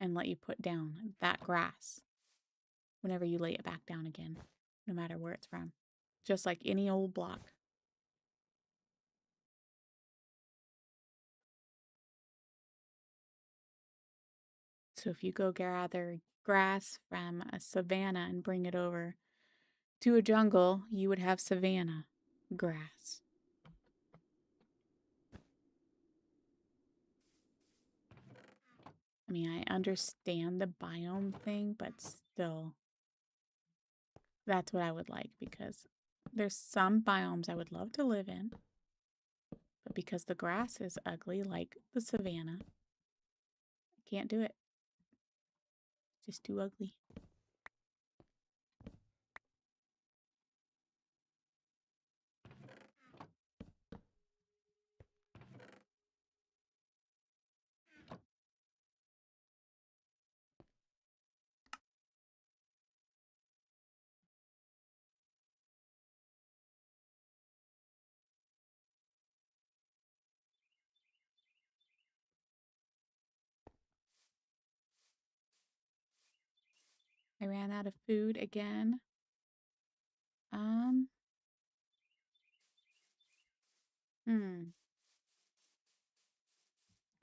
and let you put down that grass whenever you lay it back down again, no matter where it's from. Just like any old block. So if you go gather grass from a savanna and bring it over to a jungle, you would have savanna grass. I mean, I understand the biome thing, but still, that's what I would like because there's some biomes I would love to live in, but because the grass is ugly, like the savanna, I can't do it. Just too ugly. I ran out of food again.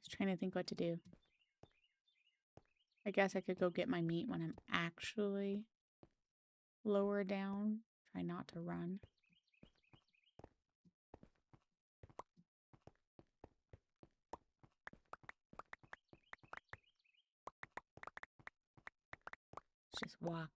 Just trying to think what to do. I guess I could go get my meat when I'm actually lower down. Try not to run. Let's just walk.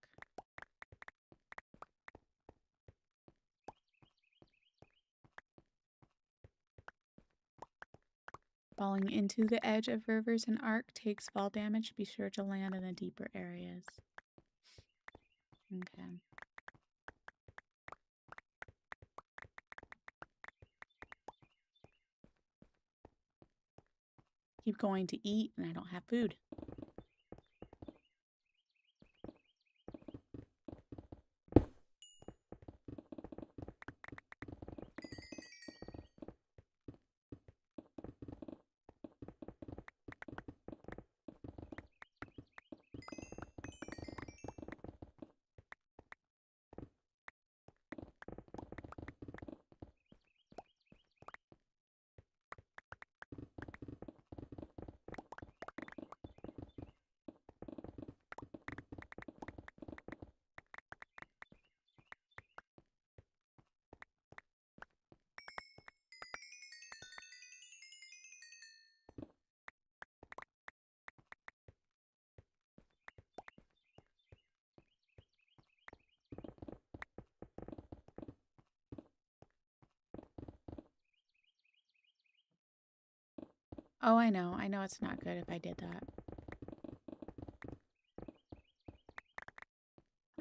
Falling into the edge of rivers and arc takes fall damage. Be sure to land in the deeper areas. Okay. Keep going to eat and I don't have food. Oh, I know. I know it's not good if I did that.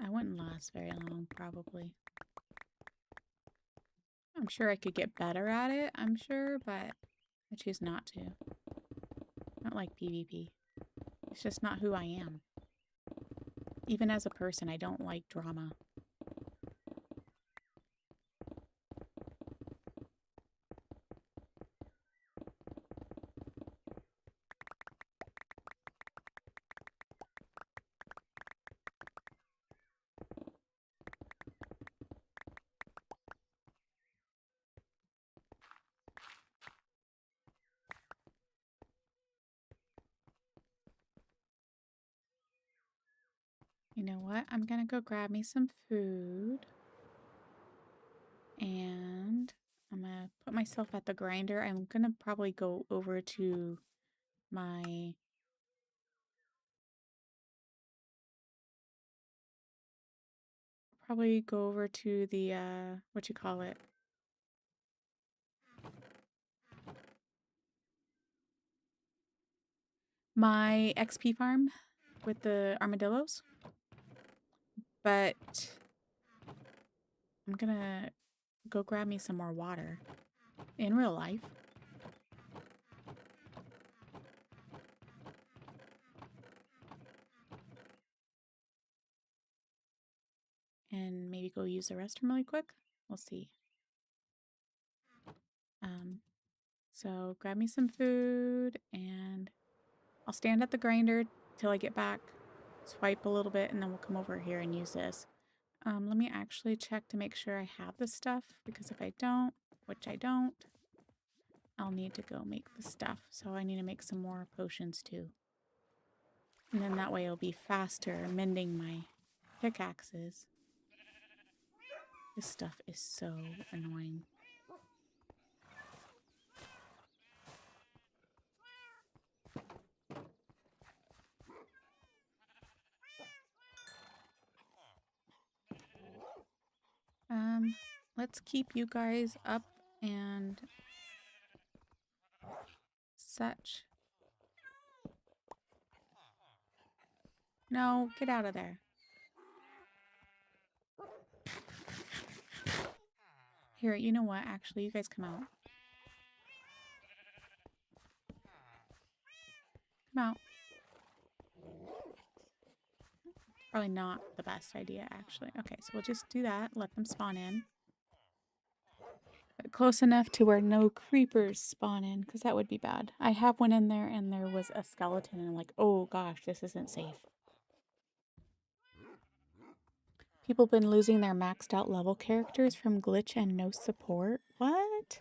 I wouldn't last very long, probably. I'm sure I could get better at it, I'm sure, but I choose not to. I don't like PvP. It's just not who I am. Even as a person, I don't like drama. You know what? I'm gonna go grab me some food. And I'm gonna put myself at the grinder. I'm gonna probably go over to my... Probably go over to the, what you call it? My XP farm with the armadillos. But I'm gonna go grab me some more water in real life. And maybe go use the restroom really quick. We'll see. So grab me some food and I'll stand at the grinder till I get back, swipe a little bit, and then we'll come over here and use this. Let me actually check to make sure I have the stuff, because if I don't, which I don't, I'll need to go make the stuff. So I need to make some more potions too. And then that way it'll be faster mending my pickaxes. This stuff is so annoying. Let's keep you guys up and such. No, get out of there. Here, you know what? Actually, you guys come out. Come out. Probably not the best idea, actually. Okay, so we'll just do that. Let them spawn in. But close enough to where no creepers spawn in, because that would be bad. I have one in there, and there was a skeleton, and I'm like, oh gosh, this isn't safe. People been losing their maxed out level characters from glitch and no support? What?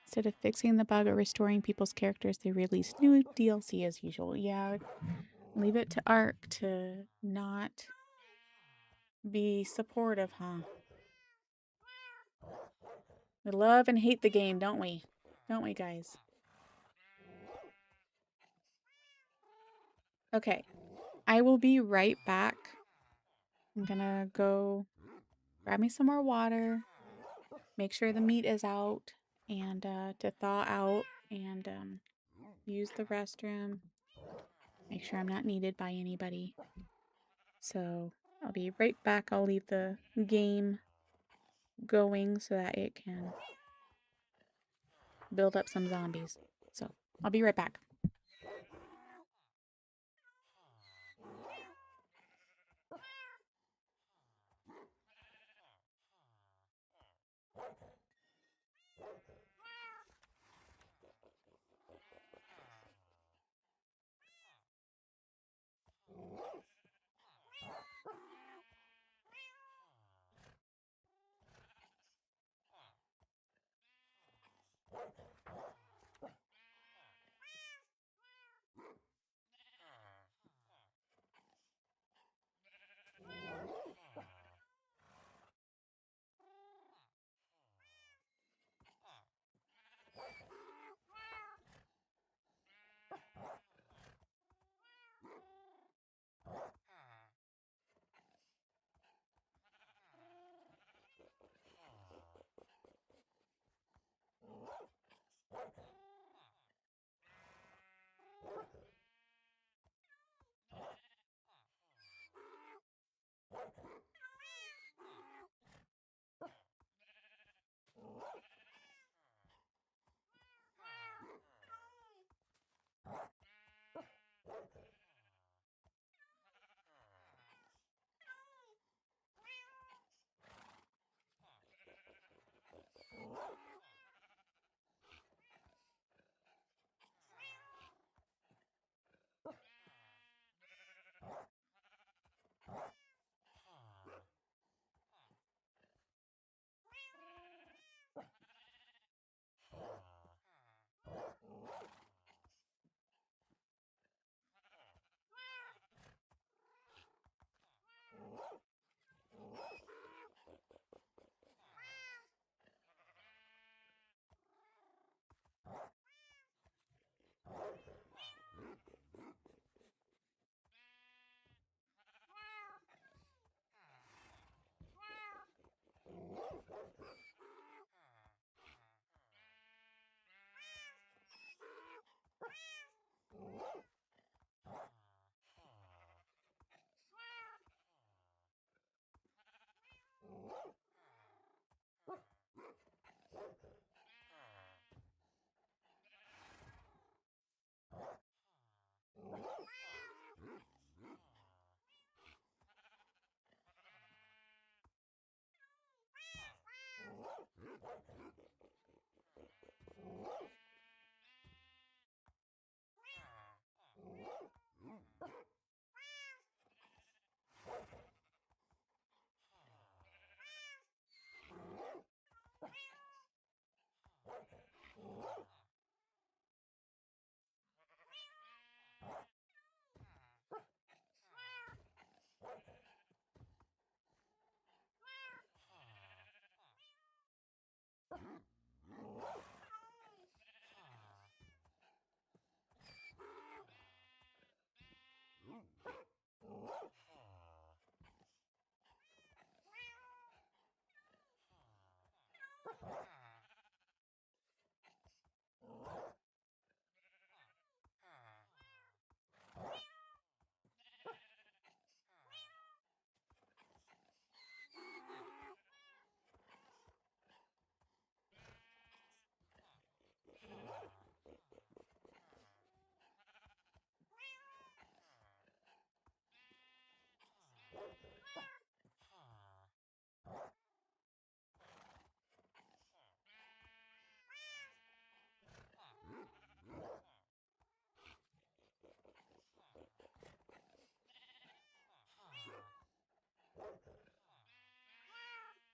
Instead of fixing the bug or restoring people's characters, they release new DLC as usual. Yeah, leave it to Ark to not be supportive, huh? We love and hate the game, don't we? Don't we, guys? Okay, I will be right back. I'm gonna go grab me some more water, make sure the meat is out, and to thaw out, and use the restroom, make sure I'm not needed by anybody. So I'll be right back. I'll leave the game going so that it can build up some zombies. So I'll be right back.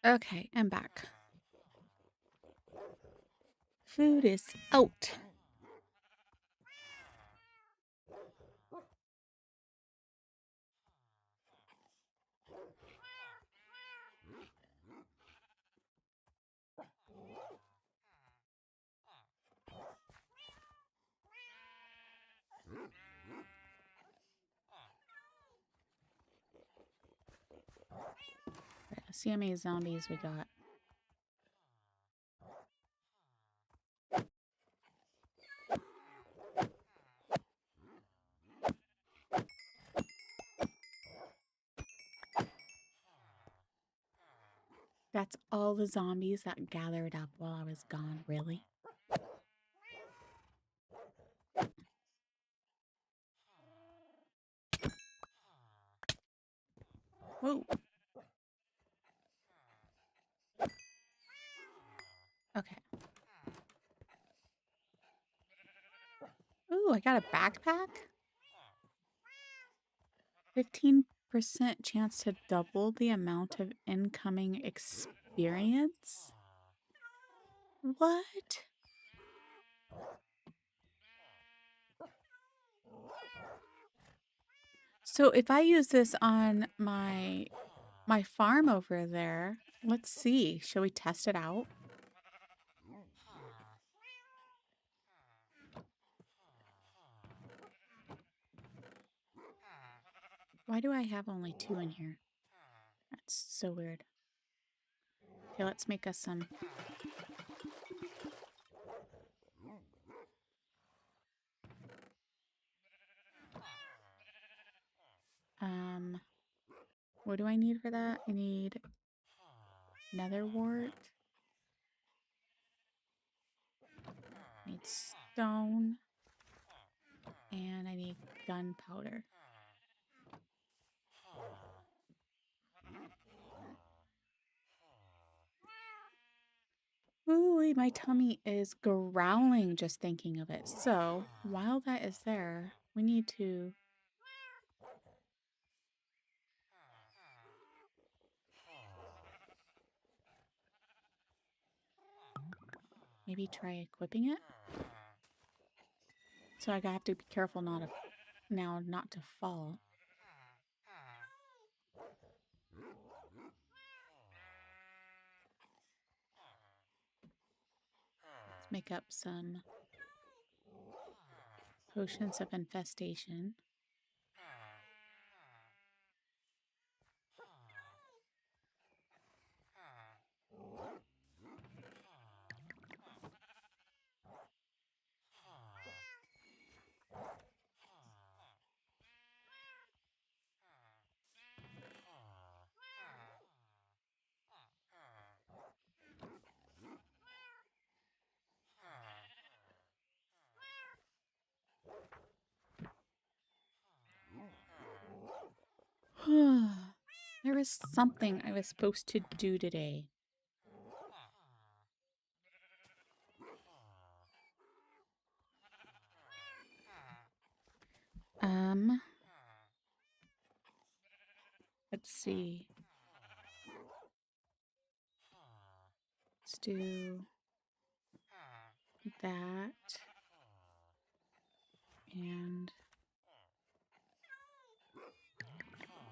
Okay, I'm back. Food is out. Right, let's see how many zombies we got. That's all the zombies that gathered up while I was gone, really? Whoa. Okay. Ooh, I got a backpack? 15% chance to double the amount of incoming experience? What? So if I use this on my farm over there, let's see. Shall we test it out? Why do I have only 2 in here? That's so weird. Okay, let's make us some. What do I need for that? I need nether wart. I need stone. And I need gunpowder. Ooh, my tummy is growling just thinking of it. So, while that is there, we need to maybe try equipping it. So I have to be careful not to fall. Let's make up some potions of infestation. There was something I was supposed to do today. Let's see. Let's do that. And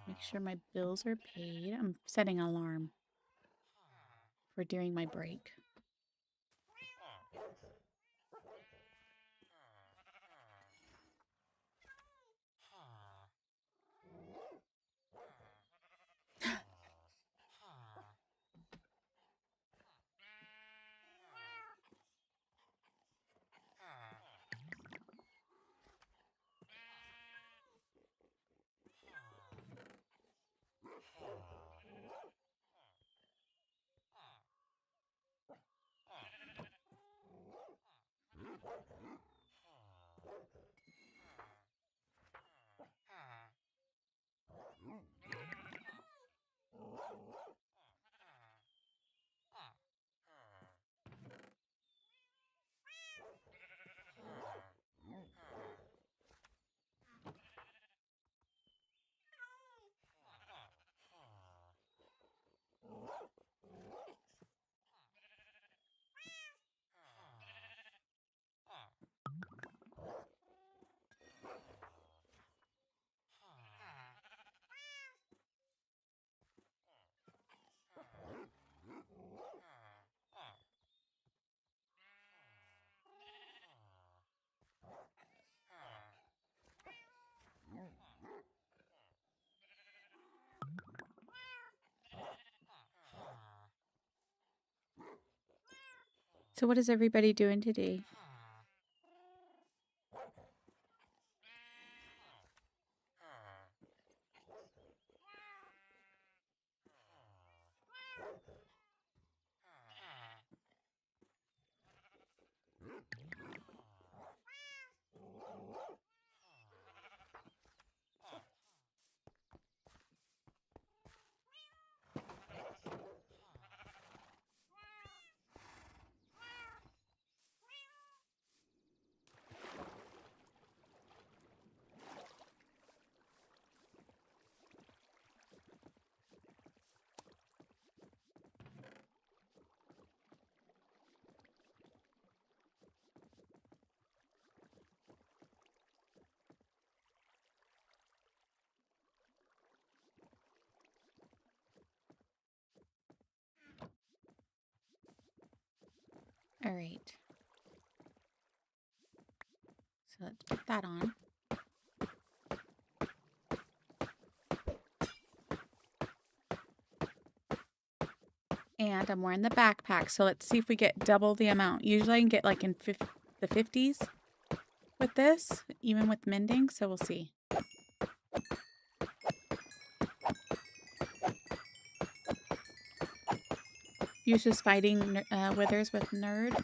make sure my bills are paid. I'm setting an alarm for during my break. So what is everybody doing today? All right. So let's put that on. And I'm wearing the backpack, so let's see if we get double the amount. Usually I can get like in the 50s with this, even with mending, so we'll see. Yusha's fighting Withers with Nerd.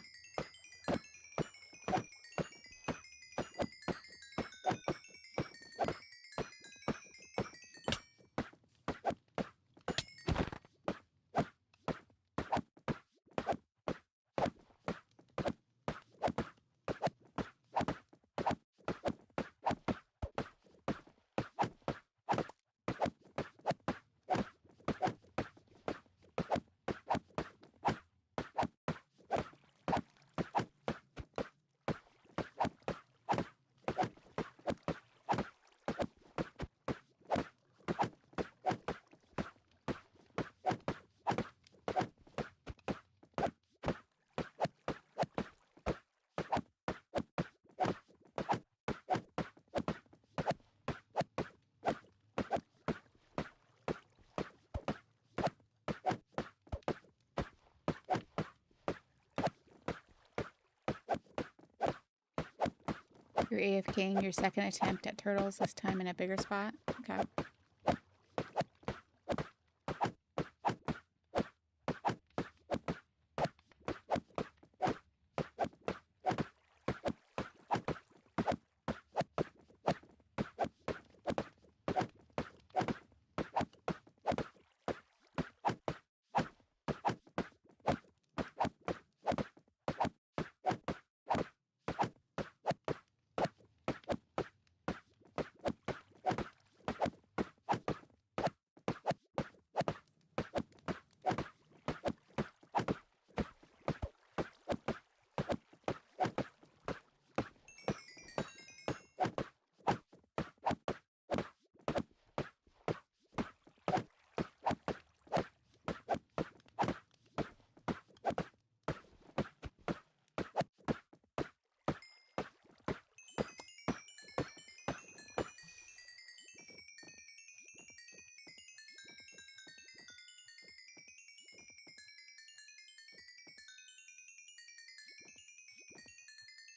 You're AFKing your second attempt at turtles, this time in a bigger spot. Okay.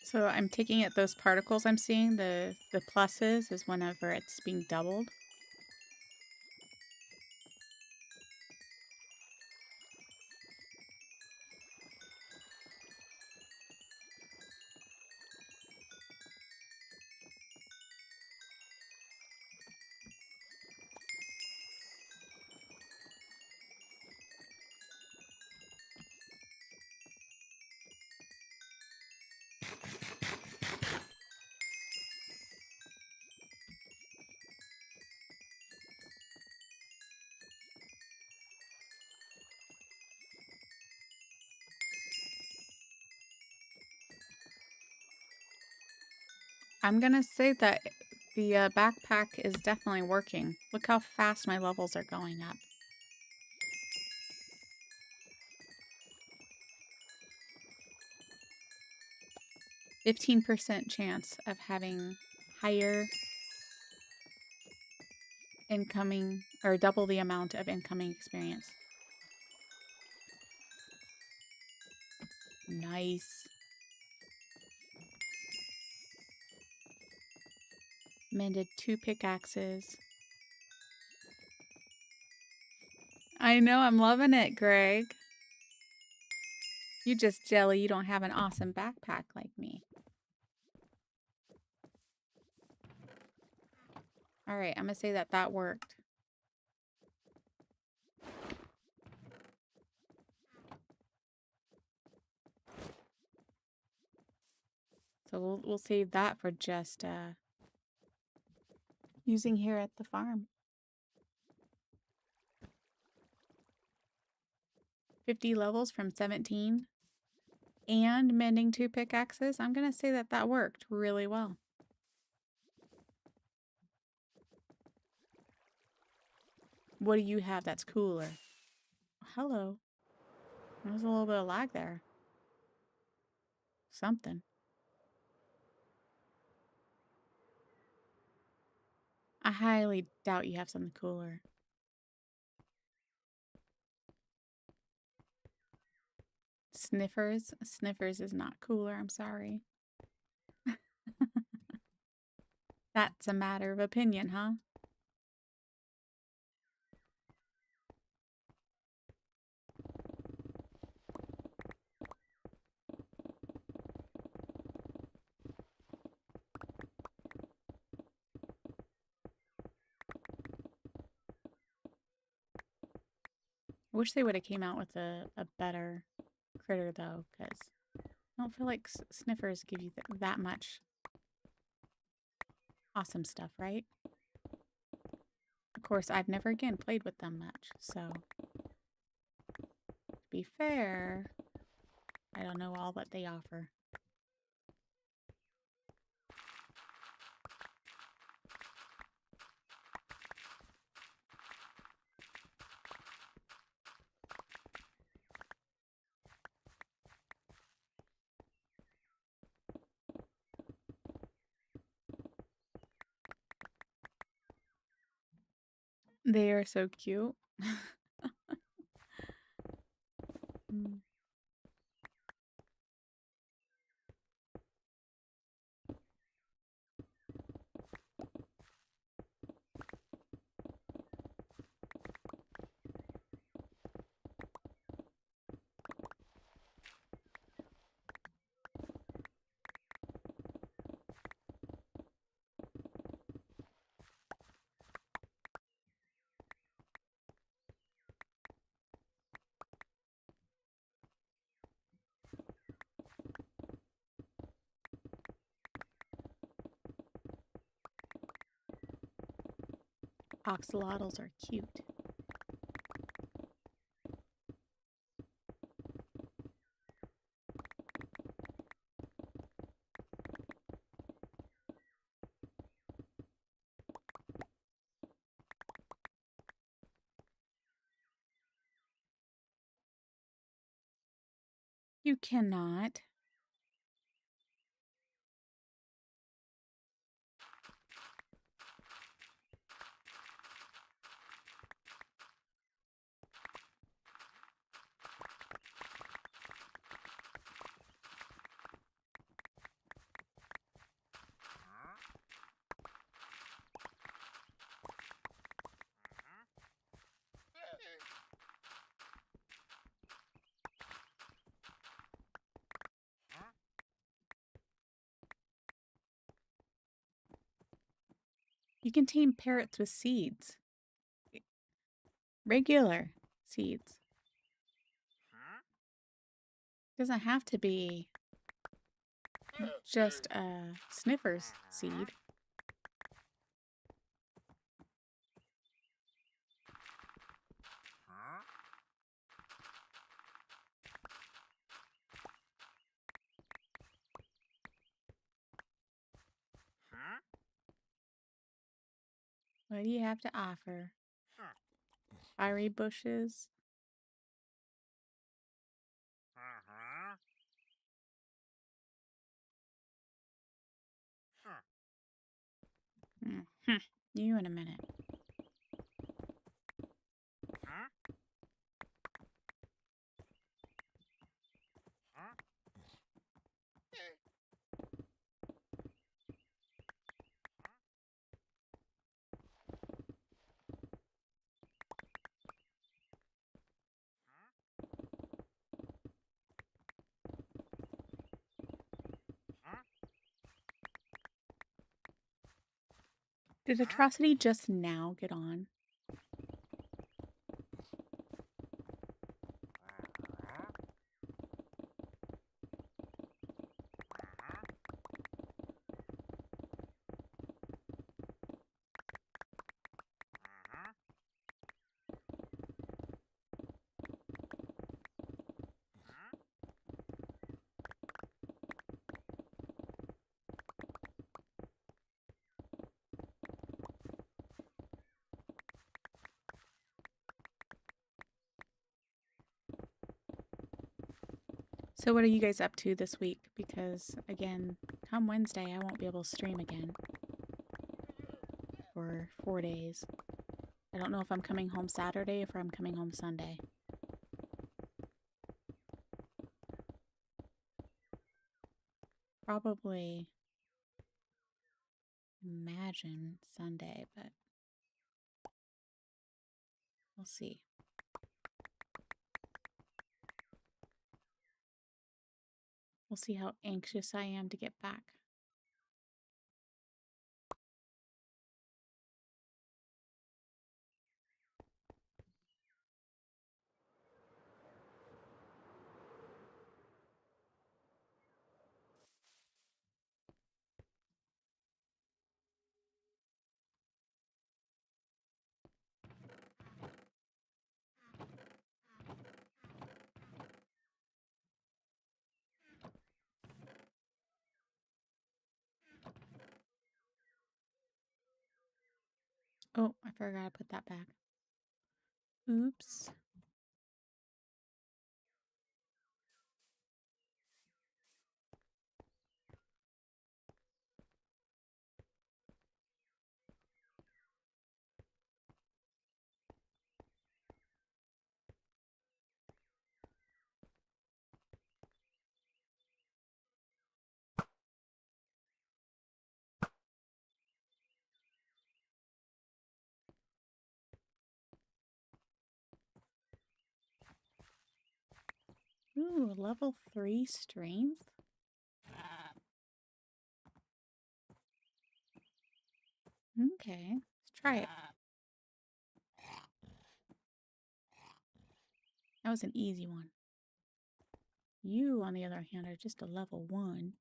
So I'm taking it those particles I'm seeing, the pluses is whenever it's being doubled. I'm gonna say that the backpack is definitely working. Look how fast my levels are going up. %15 chance of having higher incoming or double the amount of incoming experience. Nice. Mended 2 pickaxes. I know, I'm loving it, Greg. You just jelly you don't have an awesome backpack like me. All right, I'm gonna say that that worked. So we'll save that for just using here at the farm. 50 levels from 17 and mending 2 pickaxes. I'm gonna say that that worked really well. What do you have that's cooler? Hello. There's a little bit of lag there. Something. I highly doubt you have something cooler. Sniffers? Sniffers is not cooler, I'm sorry. That's a matter of opinion, huh? I wish they would have came out with a better critter, though, because I don't feel like sniffers give you that much awesome stuff, right? Of course, I've never again played with them much, so to be fair, I don't know all that they offer. They are so cute. Mm. Axolotls are cute. You cannot. You can tame parrots with seeds. Regular seeds. Doesn't have to be just a sniffer's seed. What do you have to offer? Fiery bushes? You in a minute. Did Atrocity just now get on? So what are you guys up to this week? Because, again, come Wednesday, I won't be able to stream again for 4 days. I don't know if I'm coming home Saturday or if I'm coming home Sunday. Probably imagine Sunday, but we'll see. We'll see how anxious I am to get back. Oh, I forgot to put that back. Oops. Ooh, level 3 strength? Okay, let's try it. That was an easy one. You, on the other hand, are just a level 1.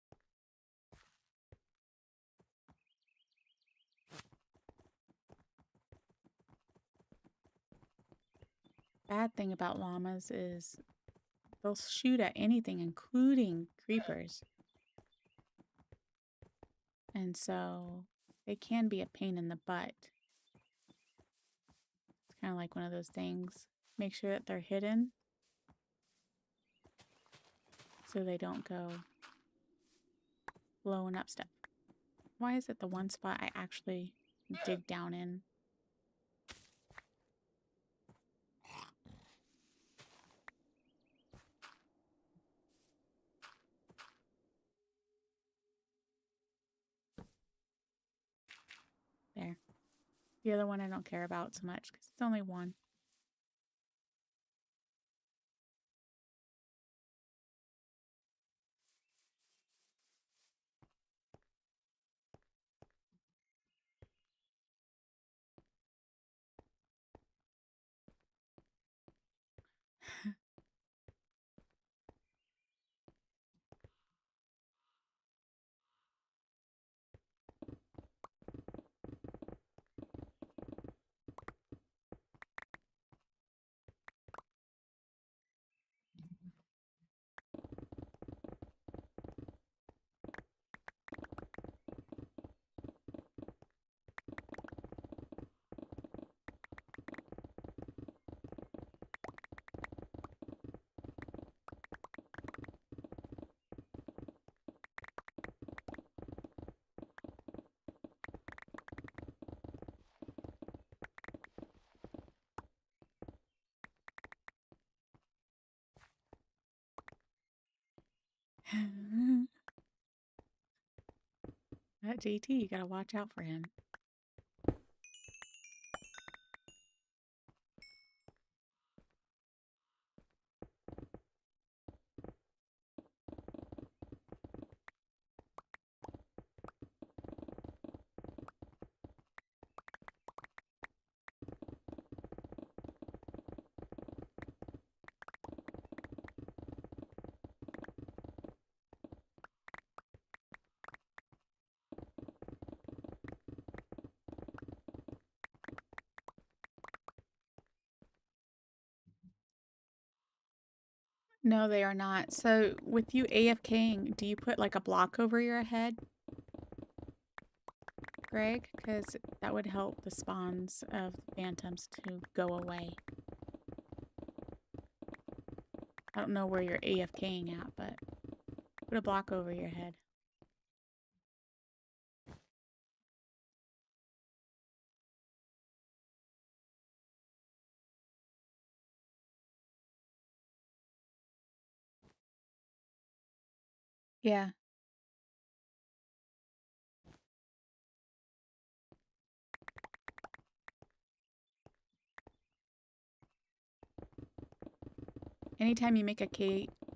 Bad thing about llamas is they'll shoot at anything, including creepers. And so they can be a pain in the butt. It's kind of like one of those things. Make sure that they're hidden so they don't go blowing up stuff. Why is it the one spot I actually dig down in? There. The other one I don't care about so much because it's only one. That JT, you gotta watch out for him. No, they are not. So with you AFKing, do you put like a block over your head, Greg? Because that would help the spawns of phantoms to go away. I don't know where you're AFKing at, but put a block over your head. Yeah. Anytime you make a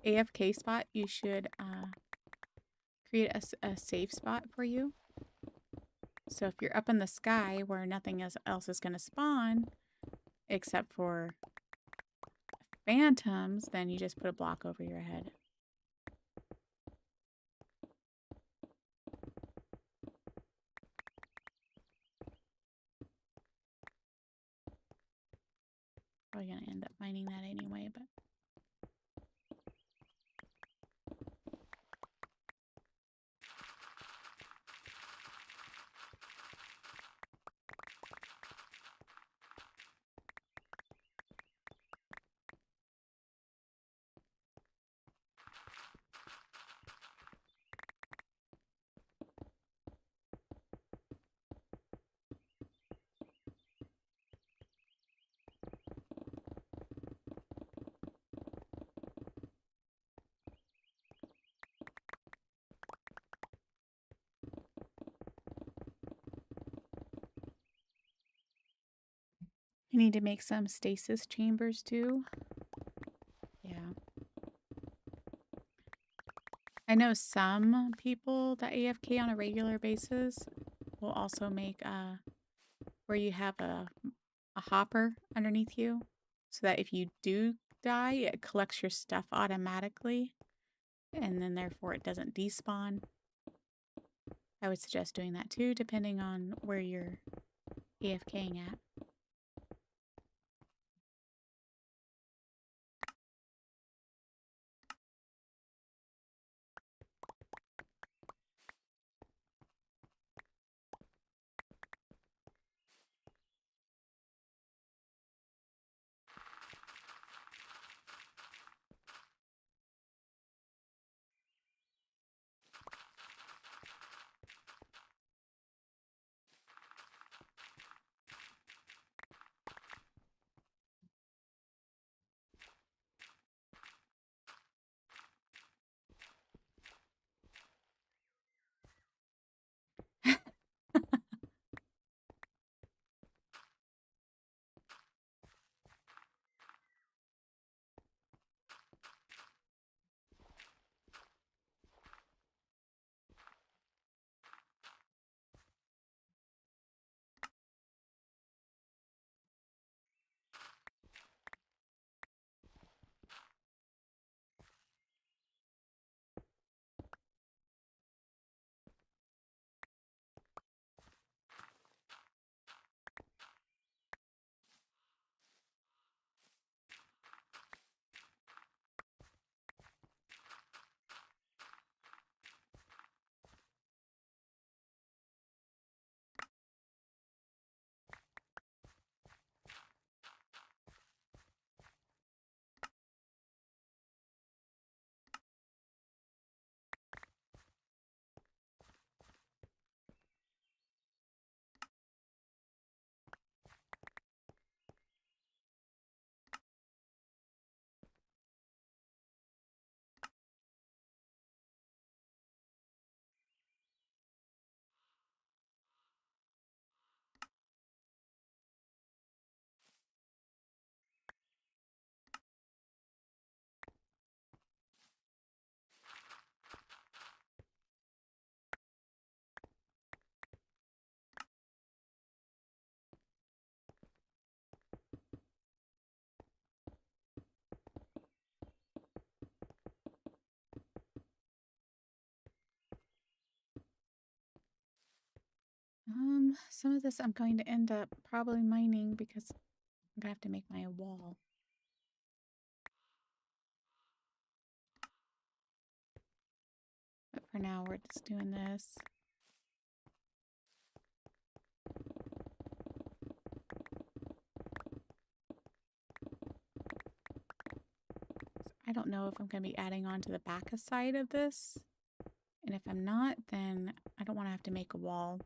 AFK spot, you should create a safe spot for you. So if you're up in the sky where nothing else is going to spawn, except for phantoms, then you just put a block over your head. Probably going to end up finding that anyway, but... You need to make some stasis chambers too. Yeah. I know some people that AFK on a regular basis will also make where you have a hopper underneath you so that if you do die, it collects your stuff automatically and then therefore it doesn't despawn. I would suggest doing that too, depending on where you're AFKing at. Some of this I'm going to end up probably mining because I'm gonna have to make my wall. For now, we're just doing this. I don't know if I'm going to be adding on to the back side of this. And if I'm not, then I don't want to have to make a wall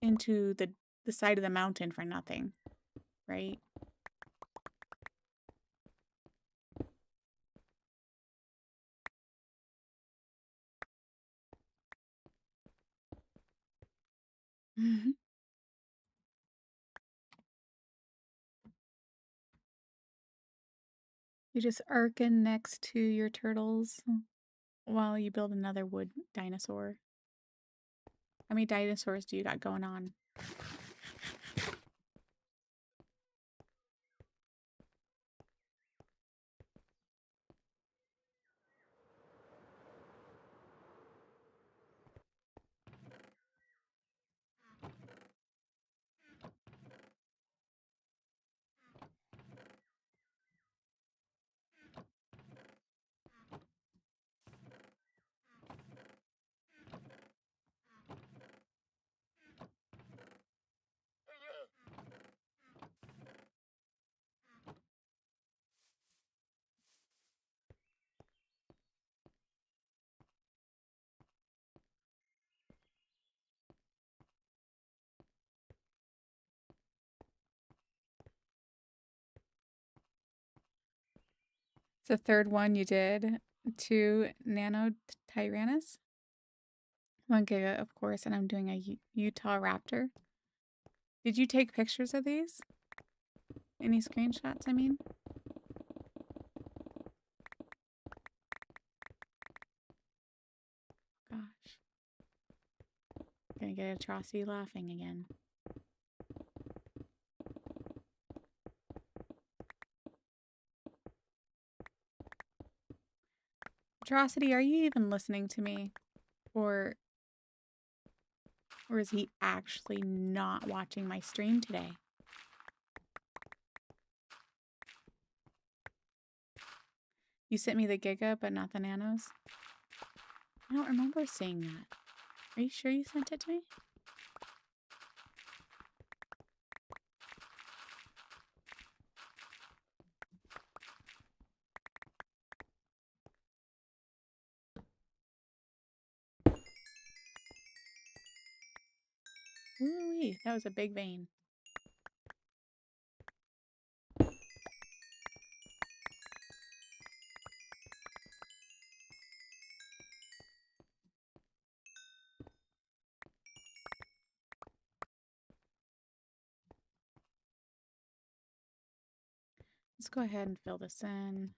into the side of the mountain for nothing, right? You just arcing next to your turtles while you build another wood dinosaur. How many dinosaurs do you got going on? The third one you did, 2 Nano Tyrannus, 1 Giga, of course, and I'm doing a Utah Raptor. Did you take pictures of these? Any screenshots, I mean? Gosh. Gonna get Atrocity laughing again. Atrocity, are you even listening to me? Or is he actually not watching my stream today? You sent me the Giga, but not the Nanos? I don't remember seeing that. Are you sure you sent it to me? Ooh-wee, that was a big vein. Let's go ahead and fill this in.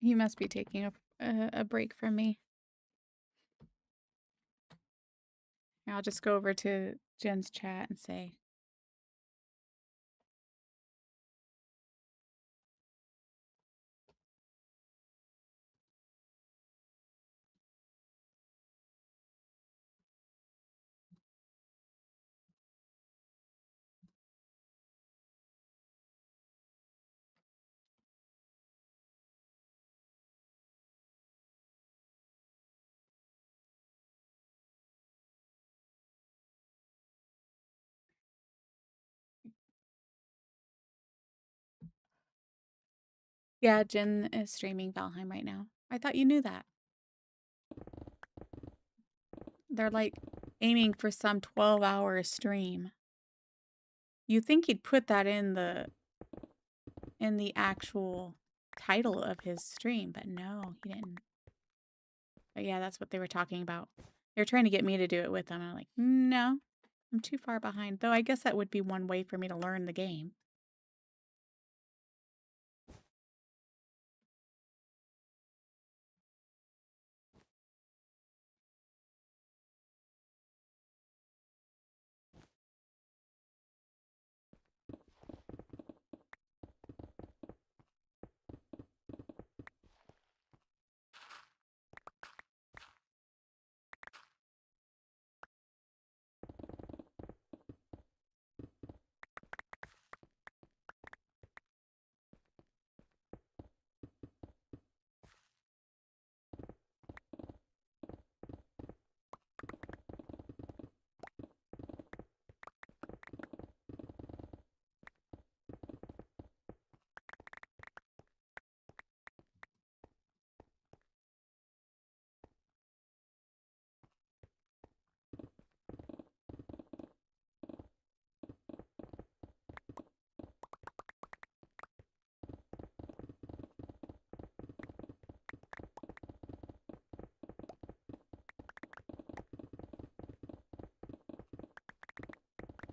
He must be taking a break from me. I'll just go over to Jen's chat and say, Yeah, Jen is streaming Valheim right now. I thought you knew that. They're like aiming for some 12-hour stream. You think he'd put that in the actual title of his stream, but no, he didn't. But yeah, that's what they were talking about. They were trying to get me to do it with them. I'm like, no, I'm too far behind. Though I guess that would be one way for me to learn the game.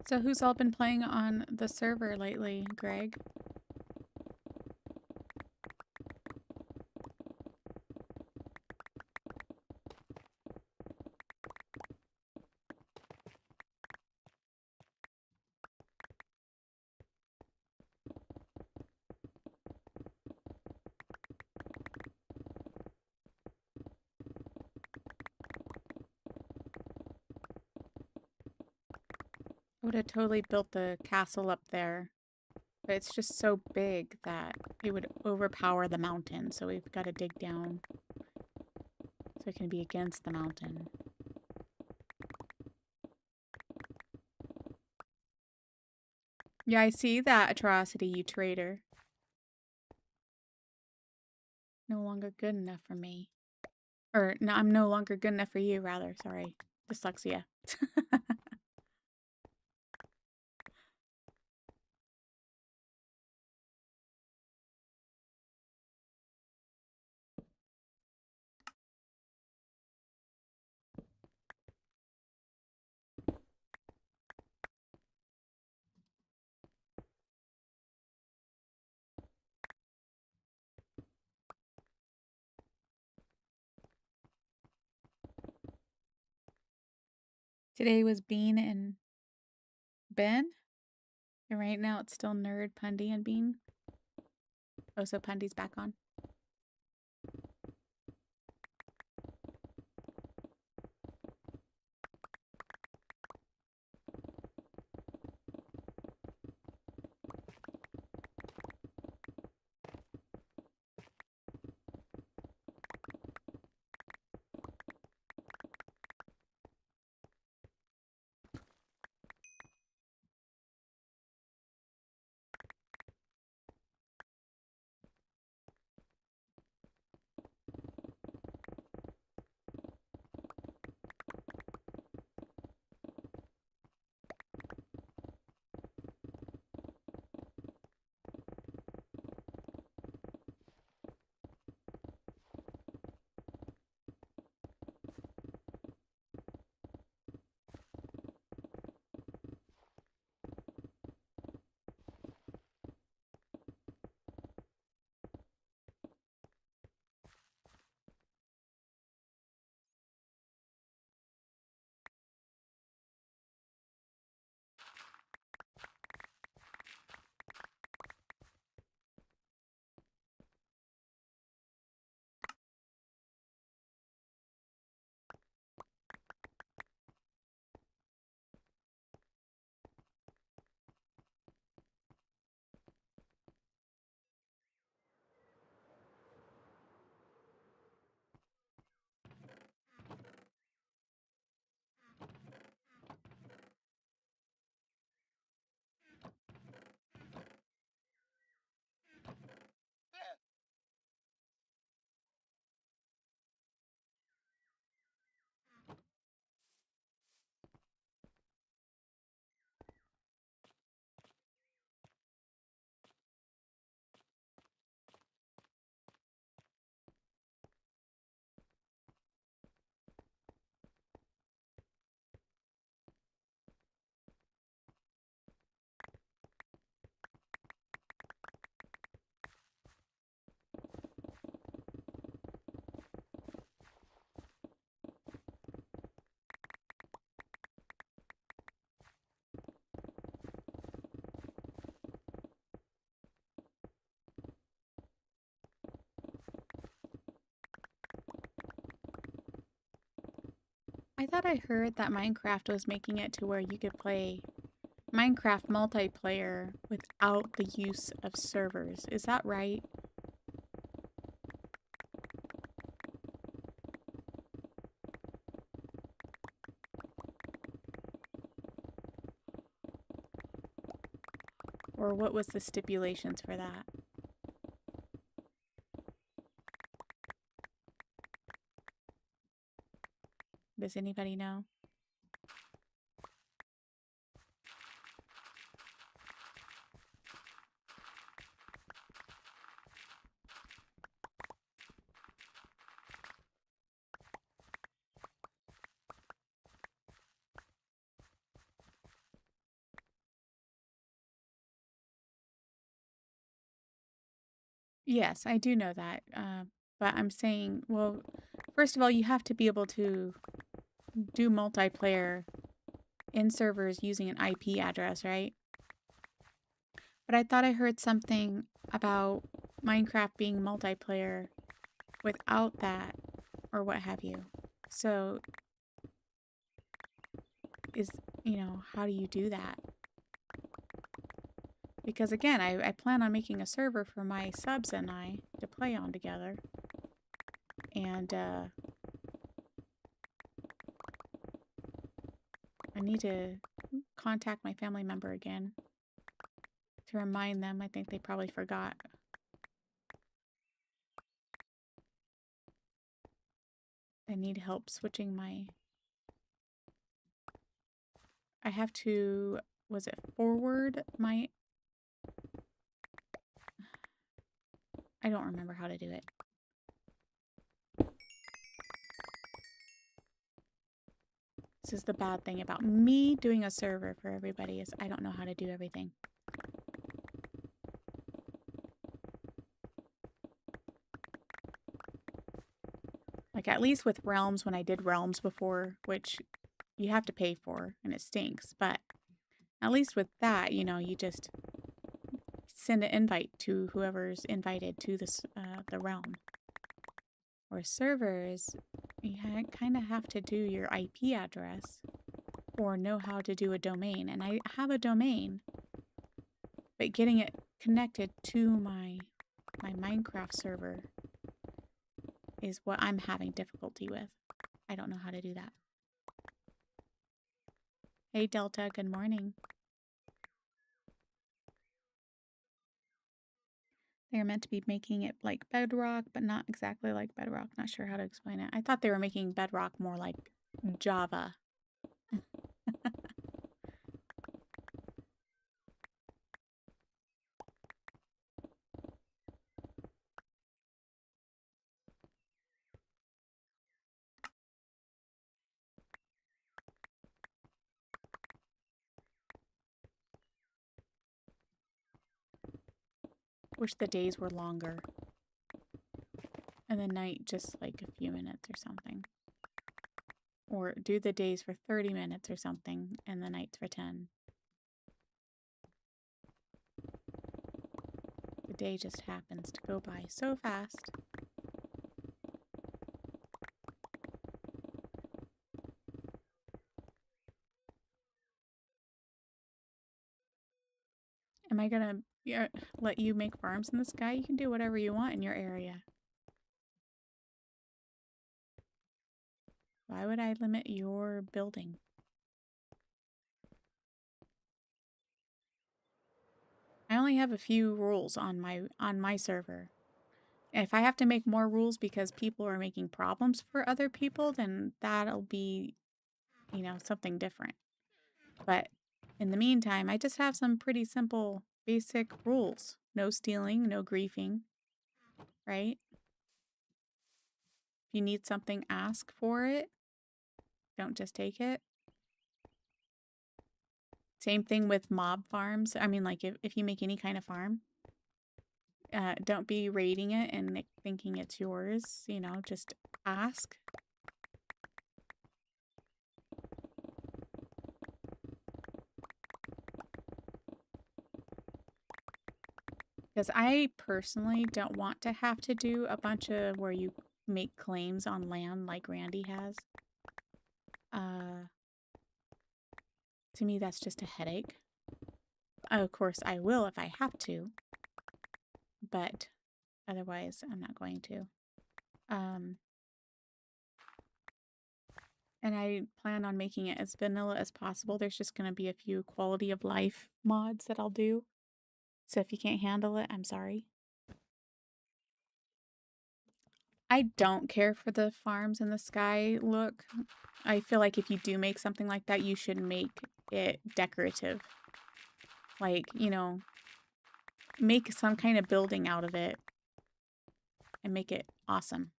So who's all been playing on the server lately, Greg? I would have totally built the castle up there. But it's just so big that it would overpower the mountain. So we've got to dig down so it can be against the mountain. Yeah, I see that, Atrocity, you traitor. No longer good enough for me. Or, no, I'm no longer good enough for you, rather. Sorry. Dyslexia. Today was Bean and Ben. And right now it's still Nerd, Pundy, and Bean. Oh, so Pundy's back on. I thought I heard that Minecraft was making it to where you could play Minecraft multiplayer without the use of servers. Is that right? Or what was the stipulations for that? Does anybody know? Yes, I do know that. But I'm saying, well, first of all, you have to be able to do multiplayer in servers using an IP address, right? But I thought I heard something about Minecraft being multiplayer without that, or what have you. So, how do you do that? Because again, I plan on making a server for my subs and I to play on together. And, I need to contact my family member again to remind them. I think they probably forgot. I need help switching my... I have to... Was it forward my... I don't remember how to do it. This is the bad thing about me doing a server for everybody is I don't know how to do everything. Like, at least with Realms, when I did Realms before, which you have to pay for, and it stinks, but at least with that, you just send an invite to whoever's invited to this, the realm. Or servers, you kind of have to do your IP address or know how to do a domain. And I have a domain, but getting it connected to my Minecraft server is what I'm having difficulty with. I don't know how to do that. Hey Delta, good morning. They're meant to be making it like Bedrock, but not exactly like Bedrock. Not sure how to explain it. I thought they were making Bedrock more like Java. Wish the days were longer. And the night just like a few minutes or something. Or do the days for 30 minutes or something, and the nights for 10. The day just happens to go by so fast. Am I gonna let you make farms in the sky? You can do whatever you want in your area. Why would I limit your building? I only have a few rules on my server. If I have to make more rules because people are making problems for other people, then that'll be, something different. But in the meantime, I just have some pretty simple, basic rules. No stealing, no griefing, right? If you need something, ask for it. Don't just take it. Same thing with mob farms. I mean, like, if you make any kind of farm, don't be raiding it and thinking it's yours. Just ask. Because I personally don't want to have to do a bunch of where you make claims on land like Randy has. To me, that's just a headache. Of course, I will if I have to, but otherwise, I'm not going to. And I plan on making it as vanilla as possible. There's just going to be a few quality of life mods that I'll do. So if you can't handle it, I'm sorry. I don't care for the farms in the sky look. I feel like if you do make something like that, you should make it decorative. Like, you know, make some kind of building out of it and make it awesome.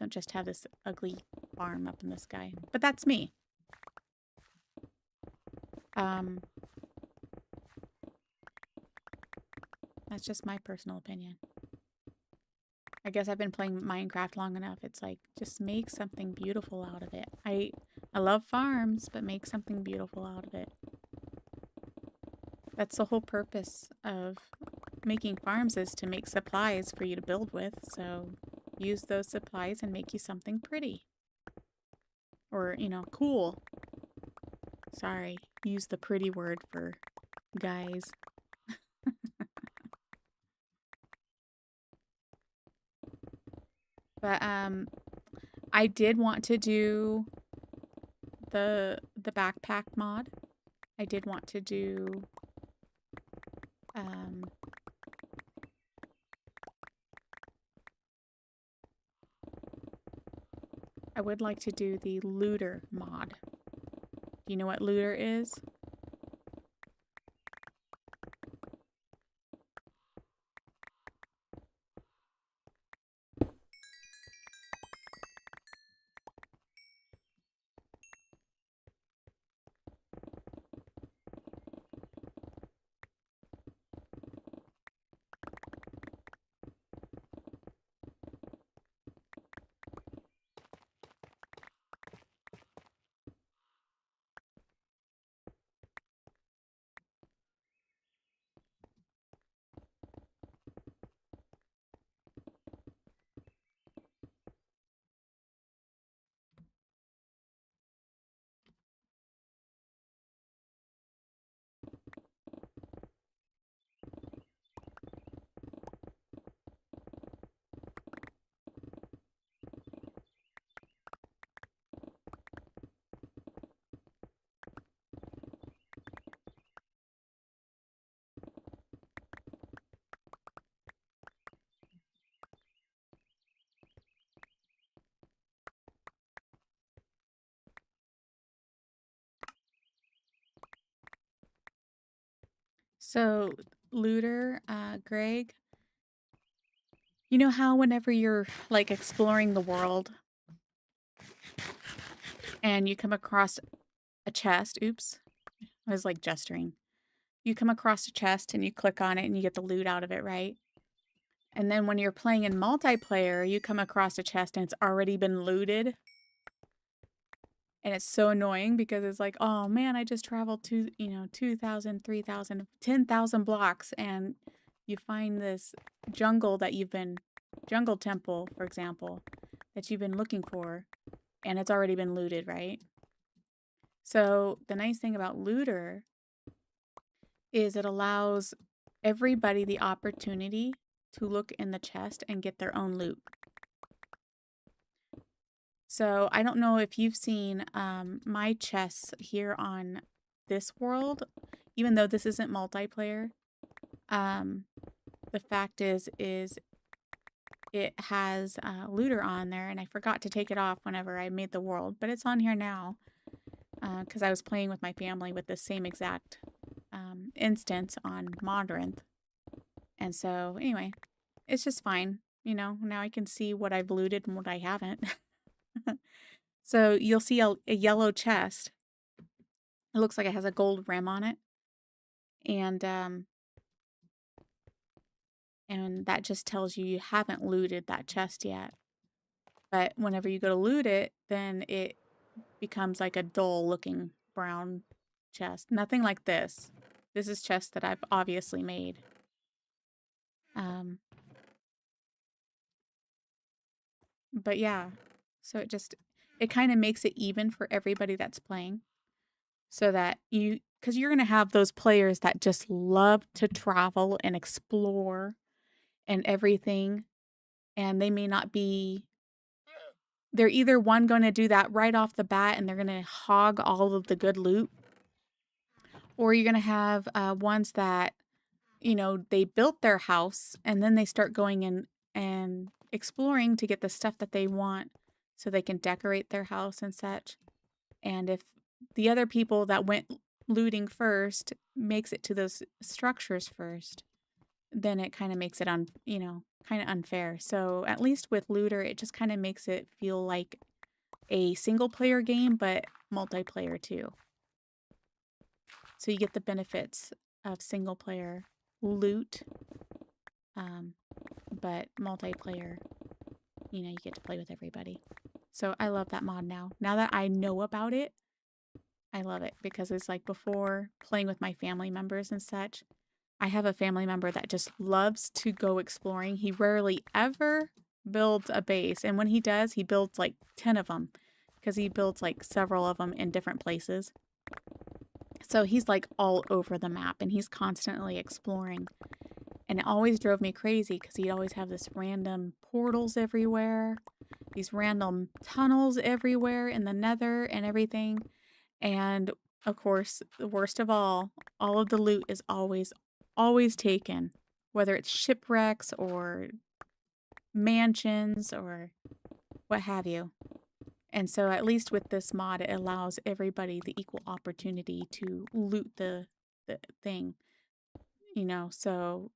Don't just have this ugly farm up in the sky. But that's me. That's just my personal opinion. I guess I've been playing Minecraft long enough. It's like, just make something beautiful out of it. I love farms, but make something beautiful out of it. That's the whole purpose of making farms, is to make supplies for you to build with. So use those supplies and make you something pretty. Or, you know, cool. Sorry, use the pretty word for guys. But I did want to do the backpack mod. I did want to do I would like to do the looter mod. Do you know what looter is? So, looter, Greg, you know how whenever you're like exploring the world and you come across a chest, oops, I was like gesturing. You come across a chest and you click on it and you get the loot out of it, right? And then when you're playing in multiplayer, you come across a chest and it's already been looted. And it's so annoying because it's like, oh man, I just traveled 2,000, 3,000, 10,000 blocks and you find this jungle temple, for example, that you've been looking for and it's already been looted, right? So the nice thing about looter is it allows everybody the opportunity to look in the chest and get their own loot. So I don't know if you've seen my chests here on this world, even though this isn't multiplayer. The fact is it has looter on there, and I forgot to take it off whenever I made the world, but it's on here now because I was playing with my family with the same exact instance on Modrinth. And so anyway, it's just fine. You know, now I can see what I've looted and what I haven't. So you'll see a yellow chest. It looks like it has a gold rim on it. And that just tells you haven't looted that chest yet. But whenever you go to loot it, then it becomes like a dull looking brown chest. Nothing like this. This is chest that I've obviously made. But yeah, so it kind of makes it even for everybody that's playing. so that because you're going to have those players that just love to travel and explore and everything, and they may not be, they're either one going to do that right off the bat and they're going to hog all of the good loot, or you're going to have ones that, they built their house and then they start going in and exploring to get the stuff that they want so they can decorate their house and such. And if the other people that went looting first makes it to those structures first, then it kind of makes it kind of unfair. So at least with Looter, it just kind of makes it feel like a single player game, but multiplayer too. So you get the benefits of single player loot, but multiplayer, you get to play with everybody. So I love that mod now. Now that I know about it, I love it because it's like before playing with my family members and such. I have a family member that just loves to go exploring. He rarely ever builds a base. And when he does, he builds like 10 of them because he builds like several of them in different places. So he's like all over the map and he's constantly exploring. And it always drove me crazy because he'd always have this random portals everywhere, these random tunnels everywhere in the nether and everything. And of course, the worst of all of the loot is always taken, whether it's shipwrecks or mansions or what have you. And so at least with this mod, it allows everybody the equal opportunity to loot the thing, so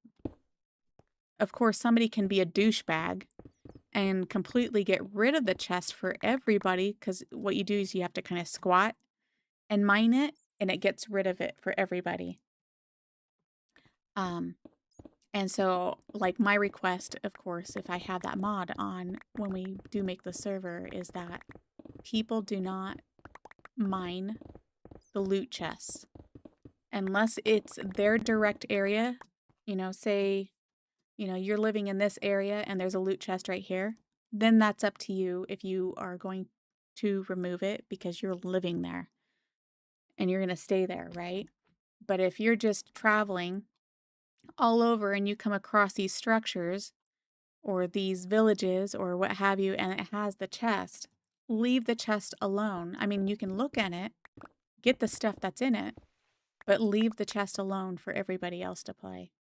of course somebody can be a douchebag and completely get rid of the chest for everybody, because what you do is you have to kind of squat and mine it, and it gets rid of it for everybody. And so, like, my request, of course, if I have that mod on when we do make the server, is that people do not mine the loot chests unless it's their direct area. Say, you're living in this area and there's a loot chest right here, then that's up to you if you are going to remove it because you're living there and you're going to stay there, right? But if you're just traveling all over and you come across these structures or these villages or what have you, and it has the chest, leave the chest alone. I mean, you can look at it, get the stuff that's in it, but leave the chest alone for everybody else to play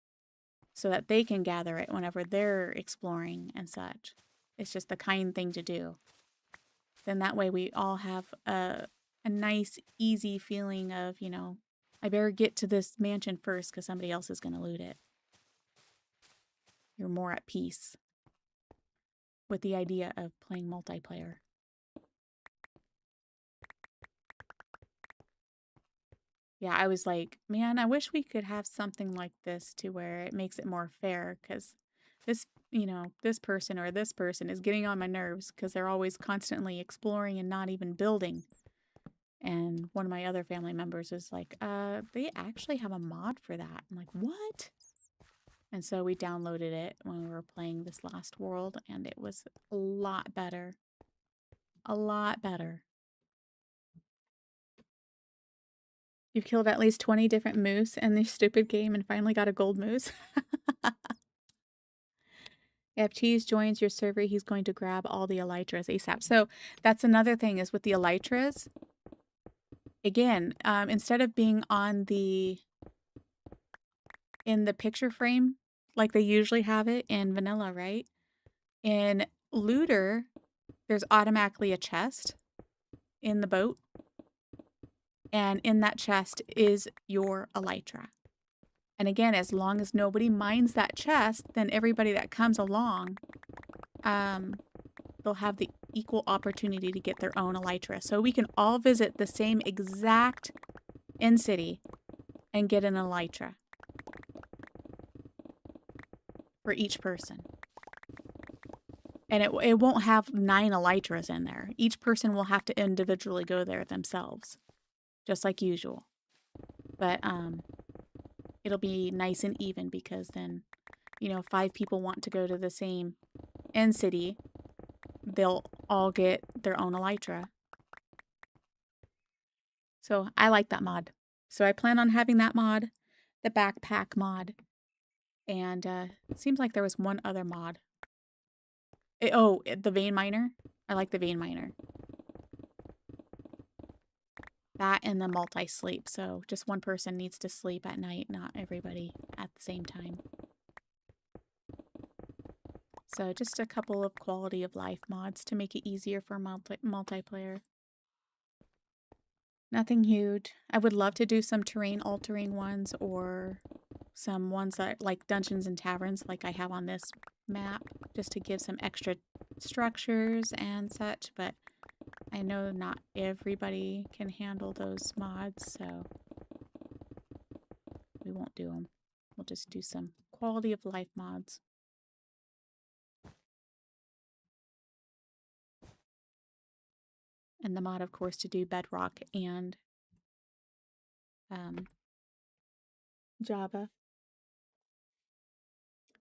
so that they can gather it whenever they're exploring and such. It's just the kind thing to do. Then that way we all have a nice, easy feeling of, I better get to this mansion first because somebody else is going to loot it. You're more at peace with the idea of playing multiplayer. Yeah, I was like, man, I wish we could have something like this to where it makes it more fair, because this, this person or this person is getting on my nerves because they're always constantly exploring and not even building. And one of my other family members is like, they actually have a mod for that. I'm like, what? And so we downloaded it when we were playing this last world, and it was a lot better. A lot better. You've killed at least 20 different moose in this stupid game and finally got a gold moose. If Cheese joins your server, he's going to grab all the elytras ASAP. So that's another thing is with the elytras. Again, instead of being on in the picture frame like they usually have it in vanilla, right? In Looter, there's automatically a chest in the boat. And in that chest is your elytra. And again, as long as nobody mines that chest, then everybody that comes along, they'll have the equal opportunity to get their own elytra. So we can all visit the same exact end city and get an elytra for each person. And it won't have 9 elytras in there. Each person will have to individually go there themselves, just like usual. But it'll be nice and even because then, 5 people want to go to the same end city, they'll all get their own elytra. So I like that mod. So I plan on having that mod, the backpack mod, and it seems like there was one other mod. The vein miner. I like the vein miner. That and the multi-sleep. So just one person needs to sleep at night, not everybody at the same time. So just a couple of quality of life mods to make it easier for multiplayer. Nothing huge. I would love to do some terrain altering ones or some ones that like dungeons and taverns like I have on this map, just to give some extra structures and such, but I know not everybody can handle those mods, so we won't do them. We'll just do some quality of life mods. And the mod, of course, to do Bedrock and Java.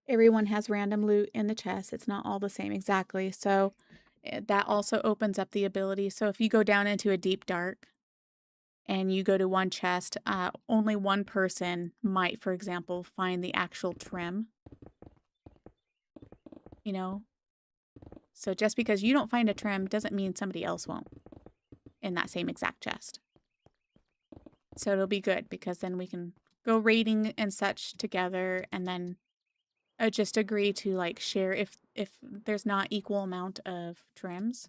Everyone has random loot in the chest. It's not all the same exactly. So that also opens up the ability. So if you go down into a deep dark and you go to one chest, only one person might, for example, find the actual trim. You know? So just because you don't find a trim doesn't mean somebody else won't in that same exact chest. So it'll be good because then we can go raiding and such together, and then just agree to like share if there's not equal amount of trims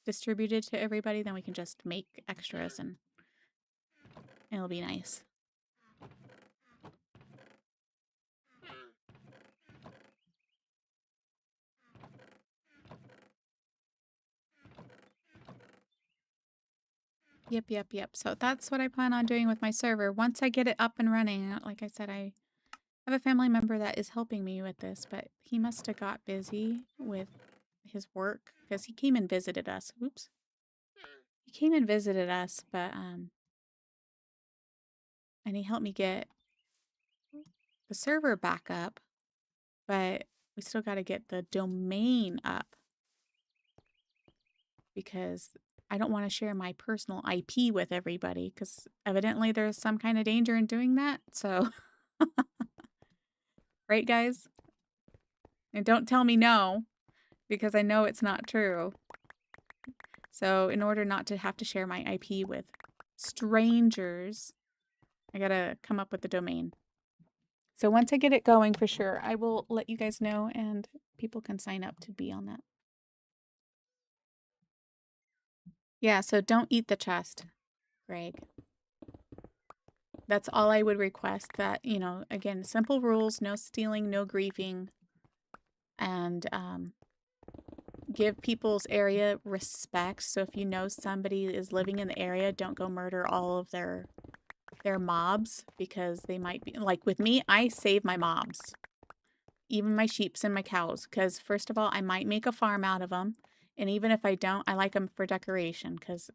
distributed to everybody, then we can just make extras and it'll be nice. Yep. So that's what I plan on doing with my server. Once I get it up and running, like I said, I have a family member that is helping me with this, but he must have got busy with his work because he came and visited us. Oops. He came and visited us, but and he helped me get the server back up, but we still got to get the domain up because I don't want to share my personal IP with everybody because evidently there's some kind of danger in doing that. So, right, guys? And don't tell me no because I know it's not true. So, in order not to have to share my IP with strangers, I gotta come up with the domain. So, once I get it going for sure, I will let you guys know and people can sign up to be on that. Yeah, so don't eat the chest, Greg. That's all I would request. That, you know, again, simple rules, no stealing, no griefing, and give people's area respect. So if you know somebody is living in the area, don't go murder all of their mobs because they might be like with me. I save my mobs, even my sheeps and my cows, because first of all, I might make a farm out of them, and even if I don't, I like them for decoration because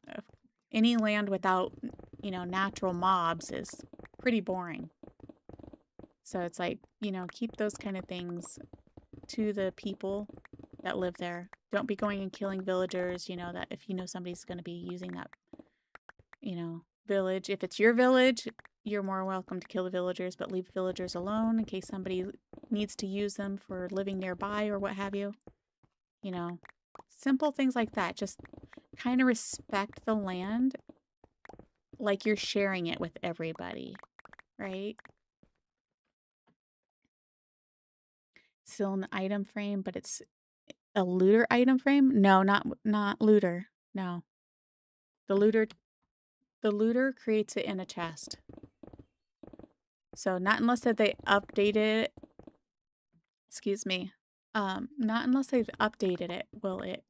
any land without, you know, natural mobs is pretty boring. So it's like, you know, keep those kind of things to the people that live there. Don't be going and killing villagers, you know, that if you know somebody's going to be using that, you know, village. If it's your village, you're more welcome to kill the villagers, but leave villagers alone in case somebody needs to use them for living nearby or what have you. You know, simple things like that. Just kind of respect the land like you're sharing it with everybody, right? Still in the item frame, but it's a looter item frame? No, not looter. No. The looter creates it in a chest. So not unless that they updated it. Excuse me. Not unless they've updated it will it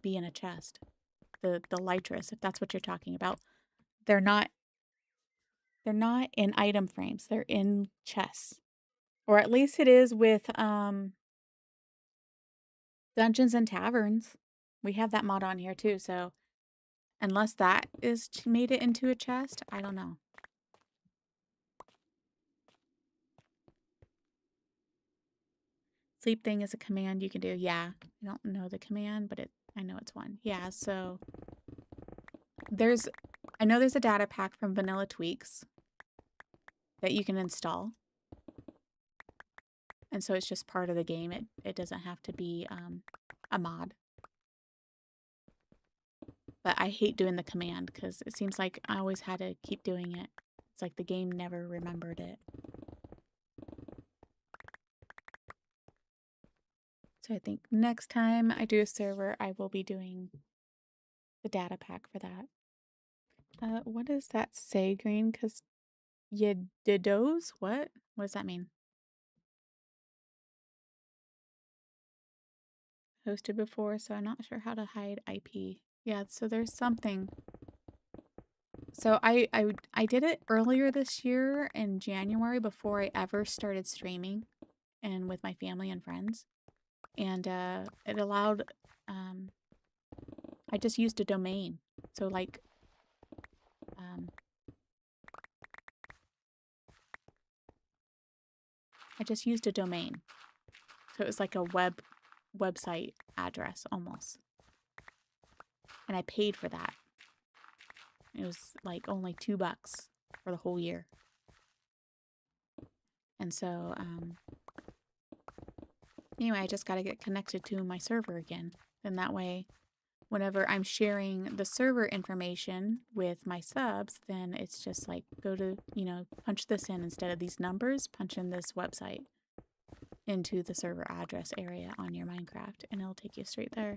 be in a chest. The Lytris, if that's what you're talking about. They're not in item frames. They're in chests. Or at least it is with Dungeons and Taverns. We have that mod on here too, so unless that is made it into a chest, I don't know. Sleep thing is a command you can do. Yeah, I don't know the command, but I know it's one. Yeah, so there's I know there's a data pack from Vanilla Tweaks that you can install. And so it's just part of the game. It doesn't have to be a mod. But I hate doing the command because it seems like I always had to keep doing it. It's like the game never remembered it. So I think next time I do a server, I will be doing the data pack for that. What does that say, Green? Because you didos? What? What does that mean? Hosted before, so I'm not sure how to hide IP. Yeah, so there's something. So I did it earlier this year in January before I ever started streaming and with my family and friends. And it allowed, I just used a domain. So like, I just used a domain. So it was like a website address almost. And I paid for that. It was like only $2 for the whole year. And so, anyway, I just got to get connected to my server again. Then that way, whenever I'm sharing the server information with my subs, then it's just like go to, punch this in instead of these numbers, punch in this website into the server address area on your Minecraft, and it'll take you straight there.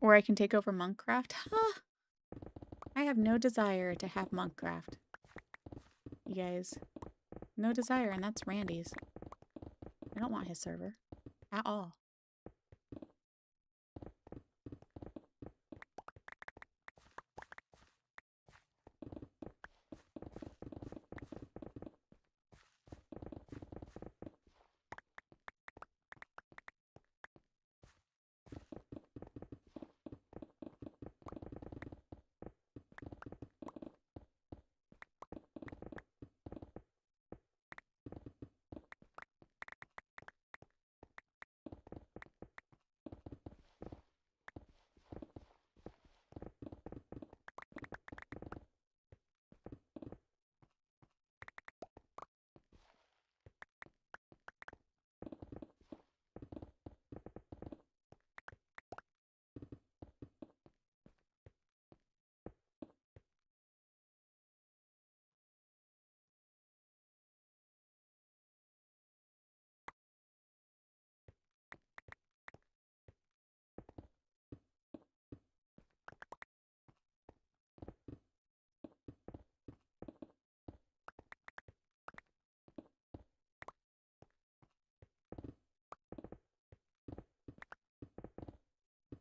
Or I can take over Monkcraft. I have no desire to have Monkcraft. You guys, no desire, and that's Randy's. I don't want his server at all.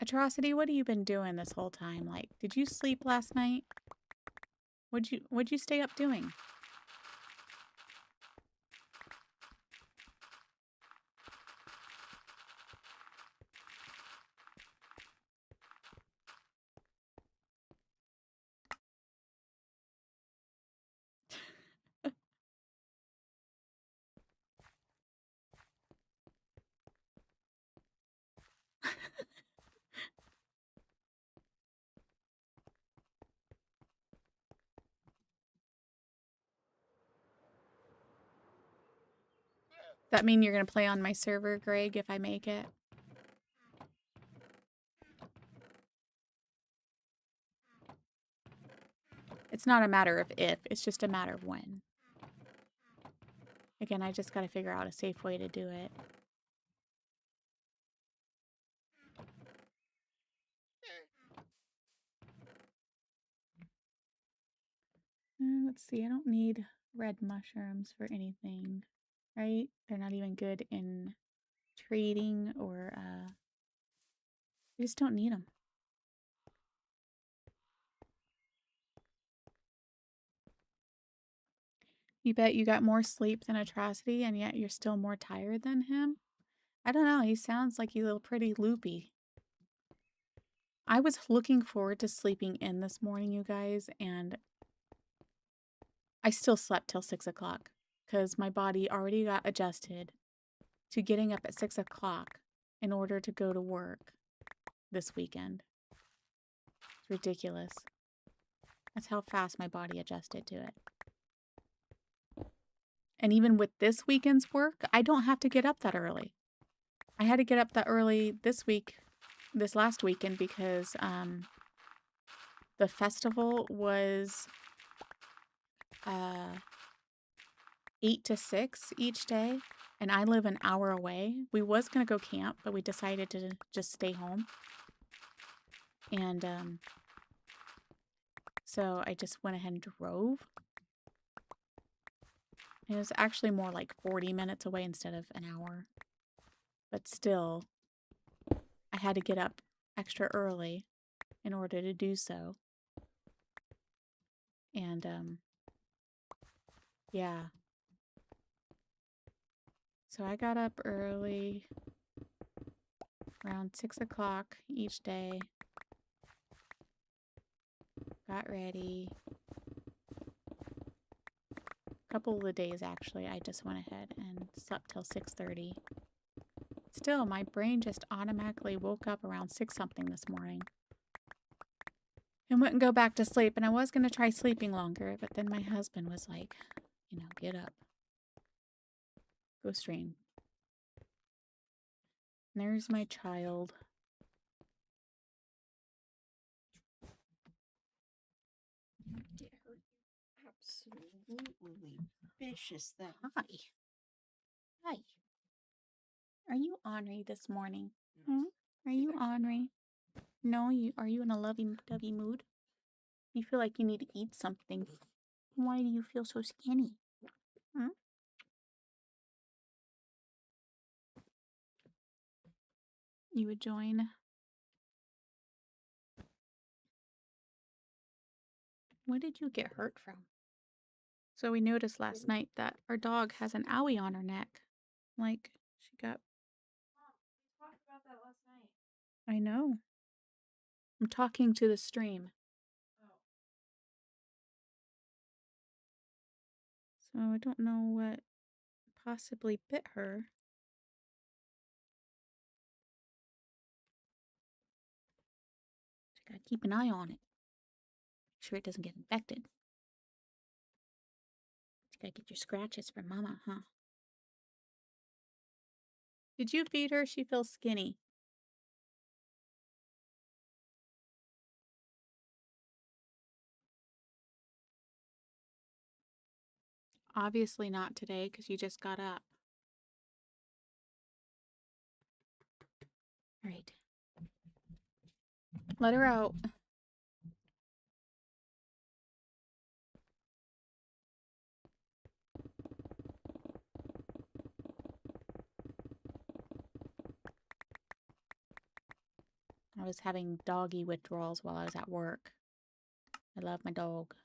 Atrocity, what have you been doing this whole time? Like, did you sleep last night? What'd you stay up doing? Does that mean you're going to play on my server, Greg, if I make it? It's not a matter of if, it's just a matter of when. Again, I just got to figure out a safe way to do it. Let's see, I don't need red mushrooms for anything, right? They're not even good in trading or, I just don't need them. You bet you got more sleep than Atrocity, and yet you're still more tired than him? I don't know, he sounds like he's a little pretty loopy. I was looking forward to sleeping in this morning, you guys, and I still slept till 6 o'clock because my body already got adjusted to getting up at 6 o'clock in order to go to work this weekend. It's ridiculous. That's how fast my body adjusted to it. And even with this weekend's work, I don't have to get up that early. I had to get up that early this last weekend, because the festival was 8 to 6 each day, and I live an hour away. We was going to go camp, but we decided to just stay home. And so I just went ahead and drove. It was actually more like 40 minutes away instead of an hour. But still, I had to get up extra early in order to do so. And yeah. So I got up early, around 6 o'clock each day. Got ready. A couple of the days, actually, I just went ahead and slept till 6:30. Still, my brain just automatically woke up around 6 something this morning. And wouldn't go back to sleep. And I was going to try sleeping longer, but then my husband was like, get up. Go stream. And there's my child.
Absolutely vicious that.
Hi. Hi. Are you ornery this morning? Hmm? Are you ornery? No, are you in a lovey-dovey mood? You feel like you need to eat something. Why do you feel so skinny? Hmm? You would join. What did you get hurt from? So we noticed last night that our dog has an owie on her neck. Like, she got...
Mom, we talked about that last night.
I know. I'm talking to the stream.
Oh.
So I don't know what possibly bit her. Gotta keep an eye on it. Make sure it doesn't get infected. You gotta get your scratches from Mama, huh? Did you feed her? She feels skinny. Obviously not today, because you just got up. All right. Let her out. I was having doggy withdrawals while I was at work. I love my dog.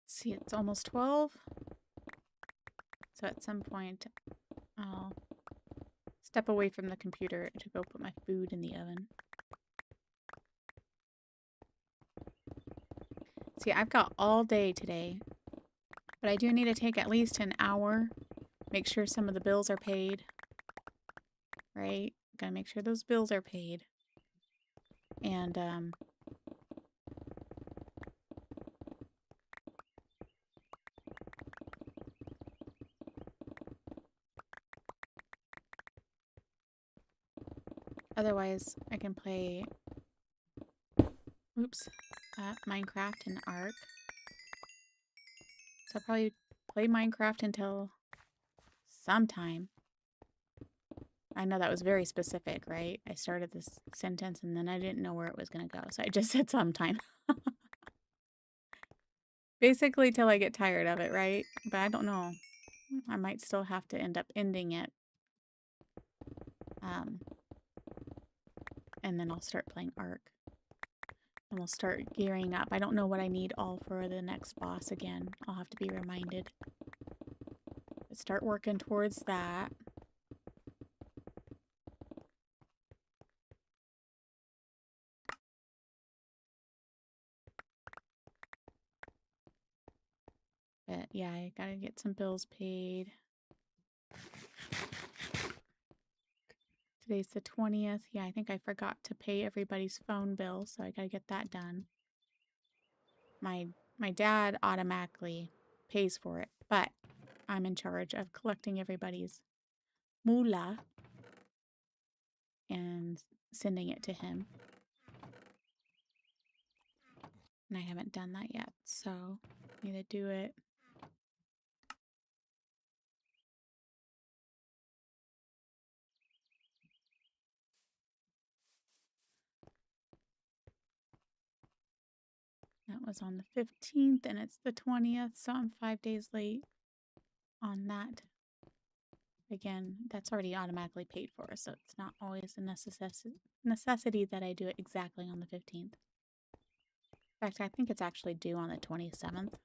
See, it's almost 12. So at some point, I'll step away from the computer to go put my food in the oven. See, I've got all day today, but I do need to take at least an hour, make sure some of the bills are paid, right? Gotta make sure those bills are paid. And, otherwise, I can play, Minecraft and Ark. So I'll probably play Minecraft until sometime. I know that was very specific, right? I started this sentence and then I didn't know where it was going to go. So I just said sometime. Basically till I get tired of it, right? But I don't know. I might still have to end up ending it. And then I'll start playing Ark. And we'll start gearing up. I don't know what I need all for the next boss again. I'll have to be reminded. But start working towards that. But yeah, I gotta get some bills paid. Today's the 20th. Yeah, I think I forgot to pay everybody's phone bill, so I gotta get that done. My dad automatically pays for it, but I'm in charge of collecting everybody's moolah and sending it to him. And I haven't done that yet, so I need to do it. That was on the 15th and it's the 20th, so I'm 5 days late on that. Again, that's already automatically paid for, so it's not always a necessity that I do it exactly on the 15th. In fact, I think it's actually due on the 27th.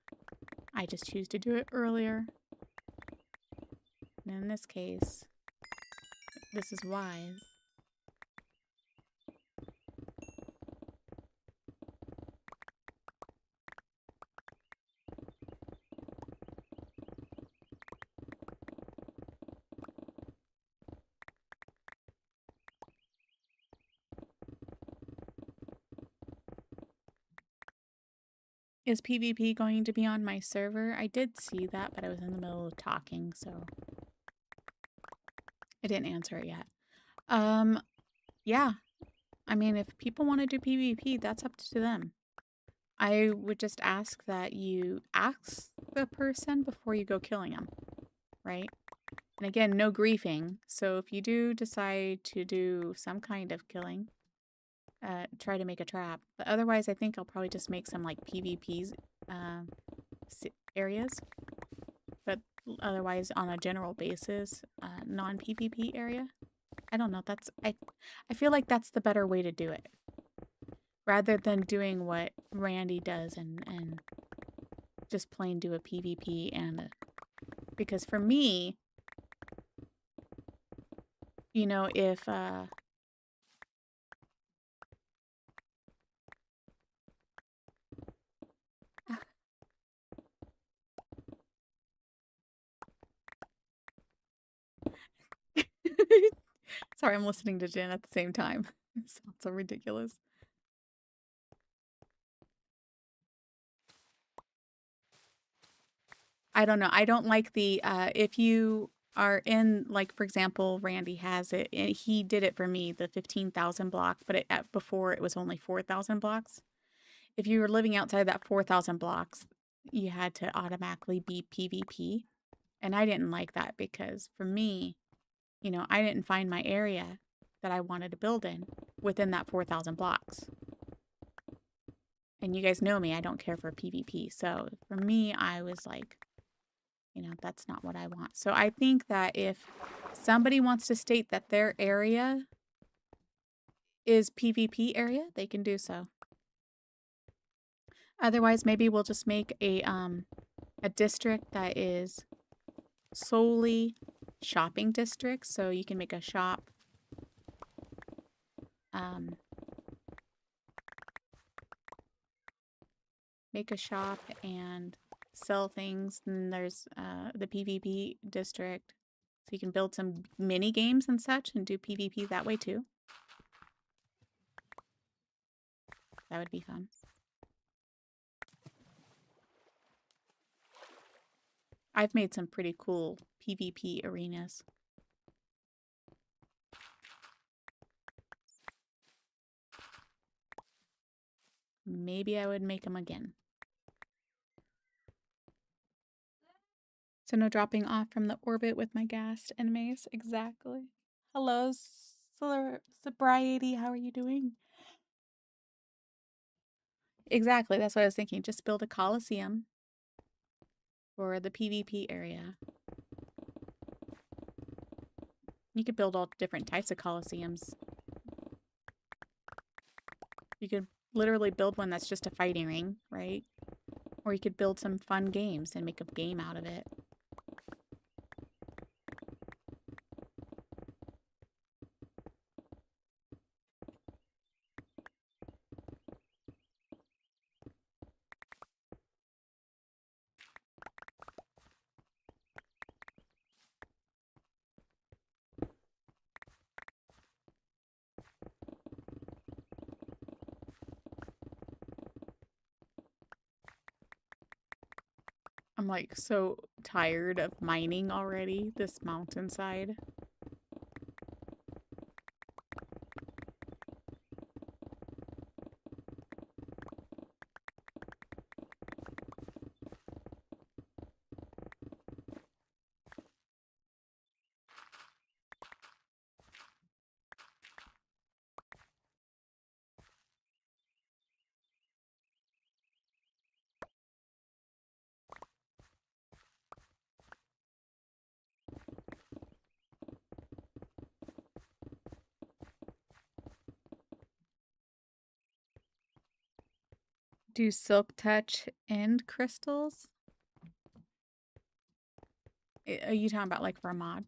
I just choose to do it earlier. And in this case, this is wise. Is PvP going to be on my server? I did see that, but I was in the middle of talking, so I didn't answer it yet. Yeah. I mean, if people want to do PvP, that's up to them. I would just ask that you ask the person before you go killing them, right? And again, no griefing. So if you do decide to do some kind of killing, try to make a trap. But otherwise, I think I'll probably just make some like PvP areas. But otherwise, on a general basis, non-PvP area. I don't know. I feel like that's the better way to do it, rather than doing what Randy does and just plain do a PvP because for me, you know, if sorry, I'm listening to Jen at the same time. It sounds so ridiculous. I don't know. I don't like the if you are in, like, for example, Randy has it. He did it for me, the 15,000 block, but before it was only 4,000 blocks. If you were living outside that 4,000 blocks, you had to automatically be PvP. And I didn't like that because for me, you know, I didn't find my area that I wanted to build in within that 4,000 blocks. And you guys know me, I don't care for PvP. So for me, I was like, you know, that's not what I want. So I think that if somebody wants to state that their area is PvP area, they can do so. Otherwise, maybe we'll just make a district that is solely shopping district. So you can make a shop. Make a shop and sell things. And there's the PvP district. So you can build some mini games and such and do PvP that way too. That would be fun. I've made some pretty cool PvP arenas. Maybe I would make them again. So no dropping off from the orbit with my ghast and mace. Exactly. Hello, Sobriety. How are you doing? Exactly. That's what I was thinking. Just build a coliseum for the PvP area. You could build all different types of coliseums. You could literally build one that's just a fighting ring, right? Or you could build some fun games and make a game out of it. I'm like so tired of mining already, this mountainside. Do silk touch and crystals? Are you talking about like for a mod?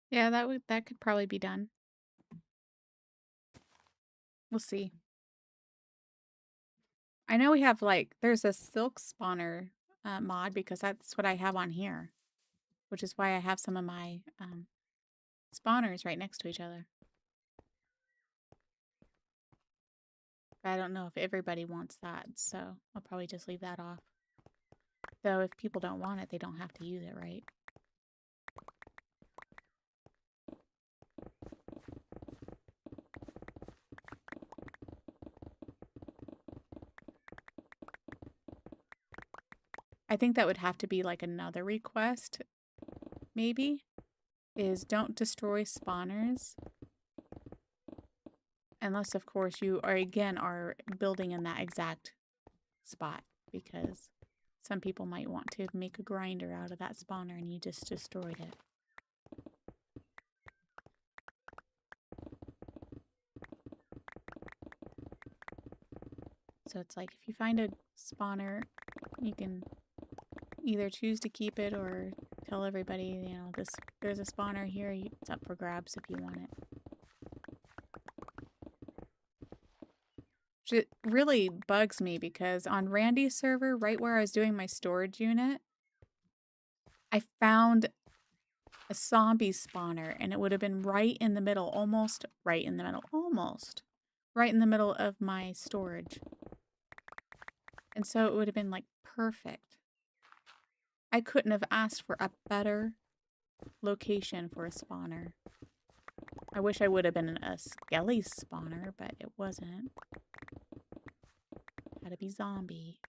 Yeah, that could probably be done. We'll see. I know we have like there's a silk spawner mod because that's what I have on here, which is why I have some of my spawners right next to each other. But I don't know if everybody wants that, so I'll probably just leave that off. Though if people don't want it, they don't have to use it, right? I think that would have to be like another request, maybe, is don't destroy spawners. Unless, of course, you are, again, are building in that exact spot, because some people might want to make a grinder out of that spawner and you just destroyed it. So it's like, if you find a spawner, you can either choose to keep it or tell everybody, you know, there's a spawner here, it's up for grabs if you want it. It really bugs me because on Randy's server, right where I was doing my storage unit, I found a zombie spawner and it would have been right in the middle, almost right in the middle of my storage. And so it would have been like perfect. I couldn't have asked for a better location for a spawner. I wish I would have been a skelly spawner, but it wasn't. Had to be zombie.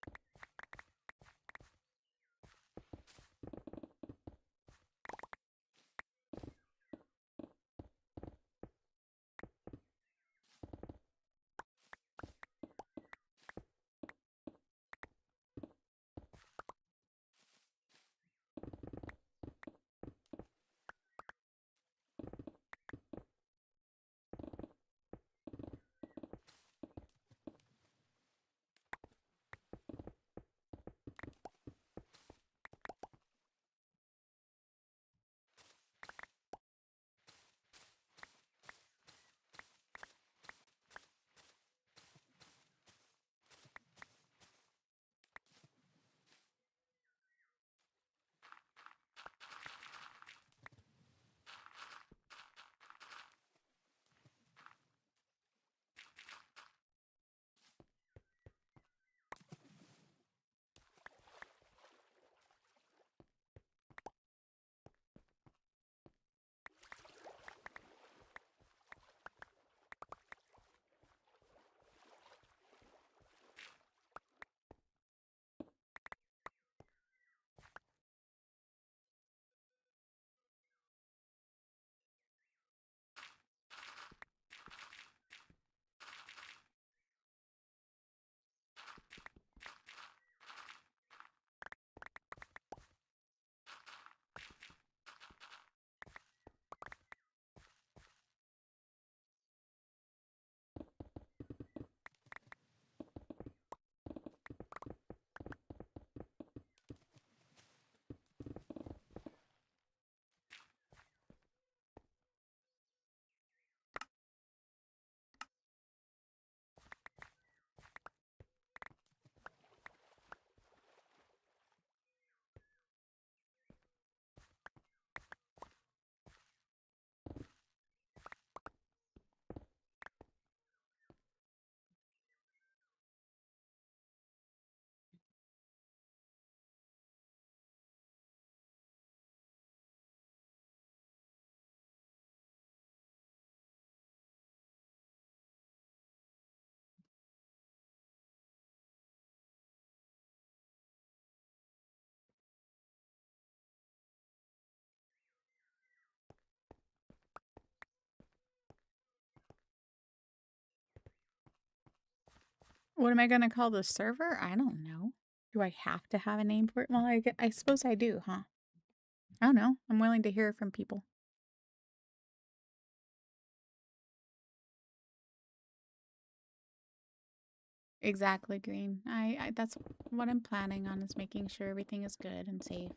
What am I gonna call the server? I don't know. Do I have to have a name for it? Well, I suppose I do, huh? I don't know. I'm willing to hear from people. Exactly, Green. I that's what I'm planning on, is making sure everything is good and safe.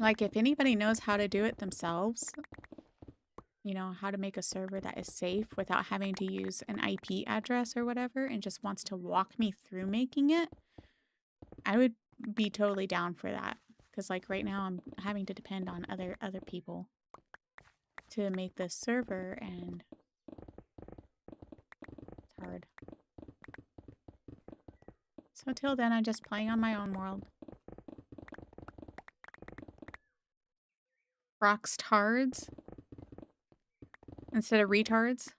Like, if anybody knows how to do it themselves, you know, how to make a server that is safe without having to use an IP address or whatever, and just wants to walk me through making it, I would be totally down for that. Because, like, right now I'm having to depend on other people to make this server, and it's hard. So till then, I'm just playing on my own world. Rockstards instead of retards.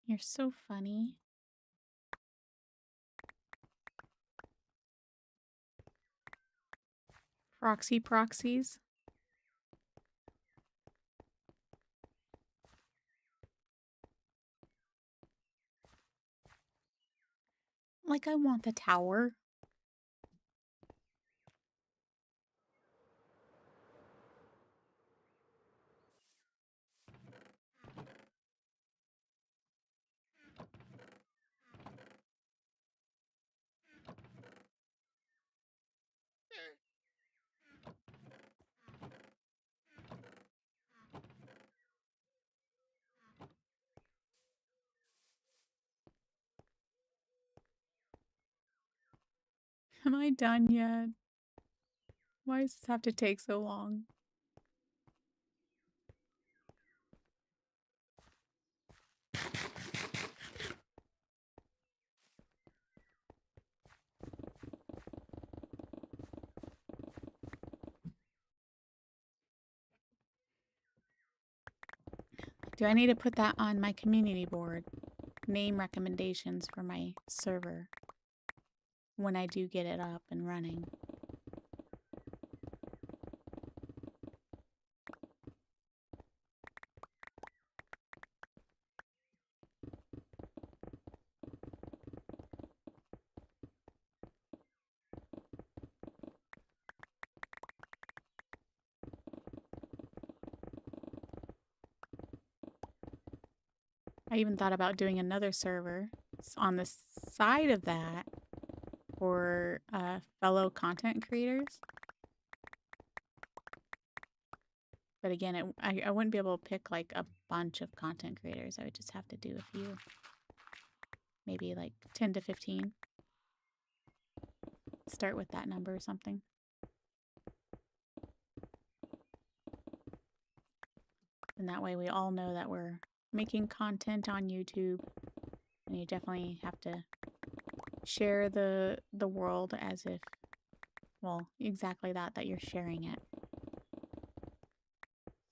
You're so funny. Proxy proxies. Like, I want the tower. Am I done yet? Why does this have to take so long? Do I need to put that on my community board? Name recommendations for my server when I do get it up and running. I even thought about doing another server on the side of that for fellow content creators. But again, I wouldn't be able to pick like a bunch of content creators. I would just have to do a few. Maybe like 10 to 15. Start with that number or something. And that way we all know that we're making content on YouTube. And you definitely have to share the world as if, well, exactly that you're sharing it.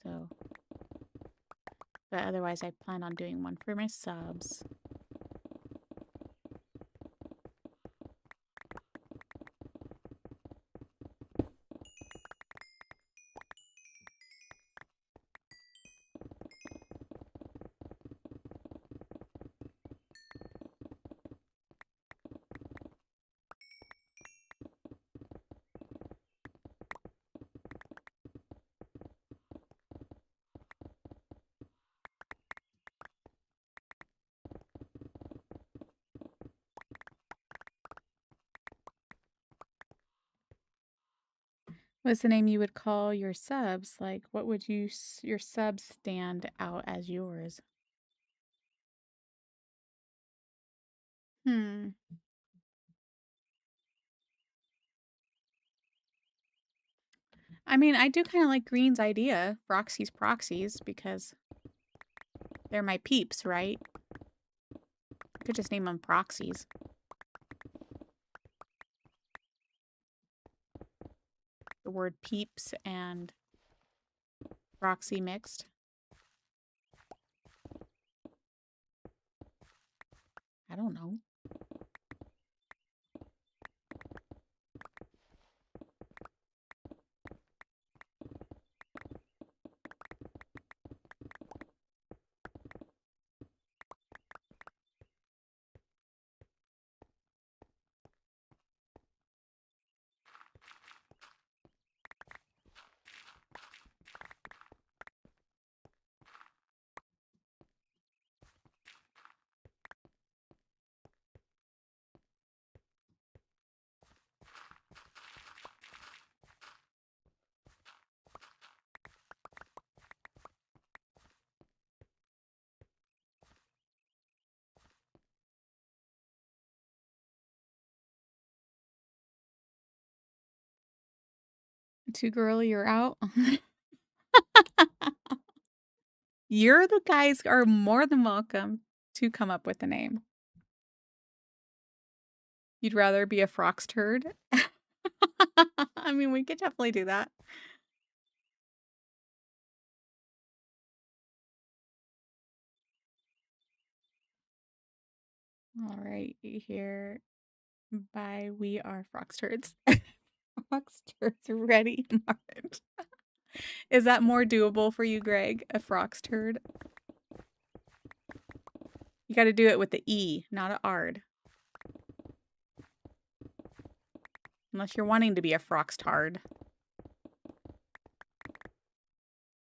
So, but otherwise I plan on doing one for my subs. What's the name you would call your subs? Like, what would your subs stand out as yours? I mean, I do kind of like Green's idea, Roxy's Proxies, because they're my peeps, right? I could just name them Proxies. The word peeps and Roxy mixed. I don't know. Too girly, you're out. You're the guys are more than welcome to come up with a name. You'd rather be a frox turd? I mean, we could definitely do that. All right, here. Bye. We are frox turds. Frox turds ready, March. Is that more doable for you, Greg? A frox turd? You got to do it with the E, not a ard. Unless you're wanting to be a frox tard.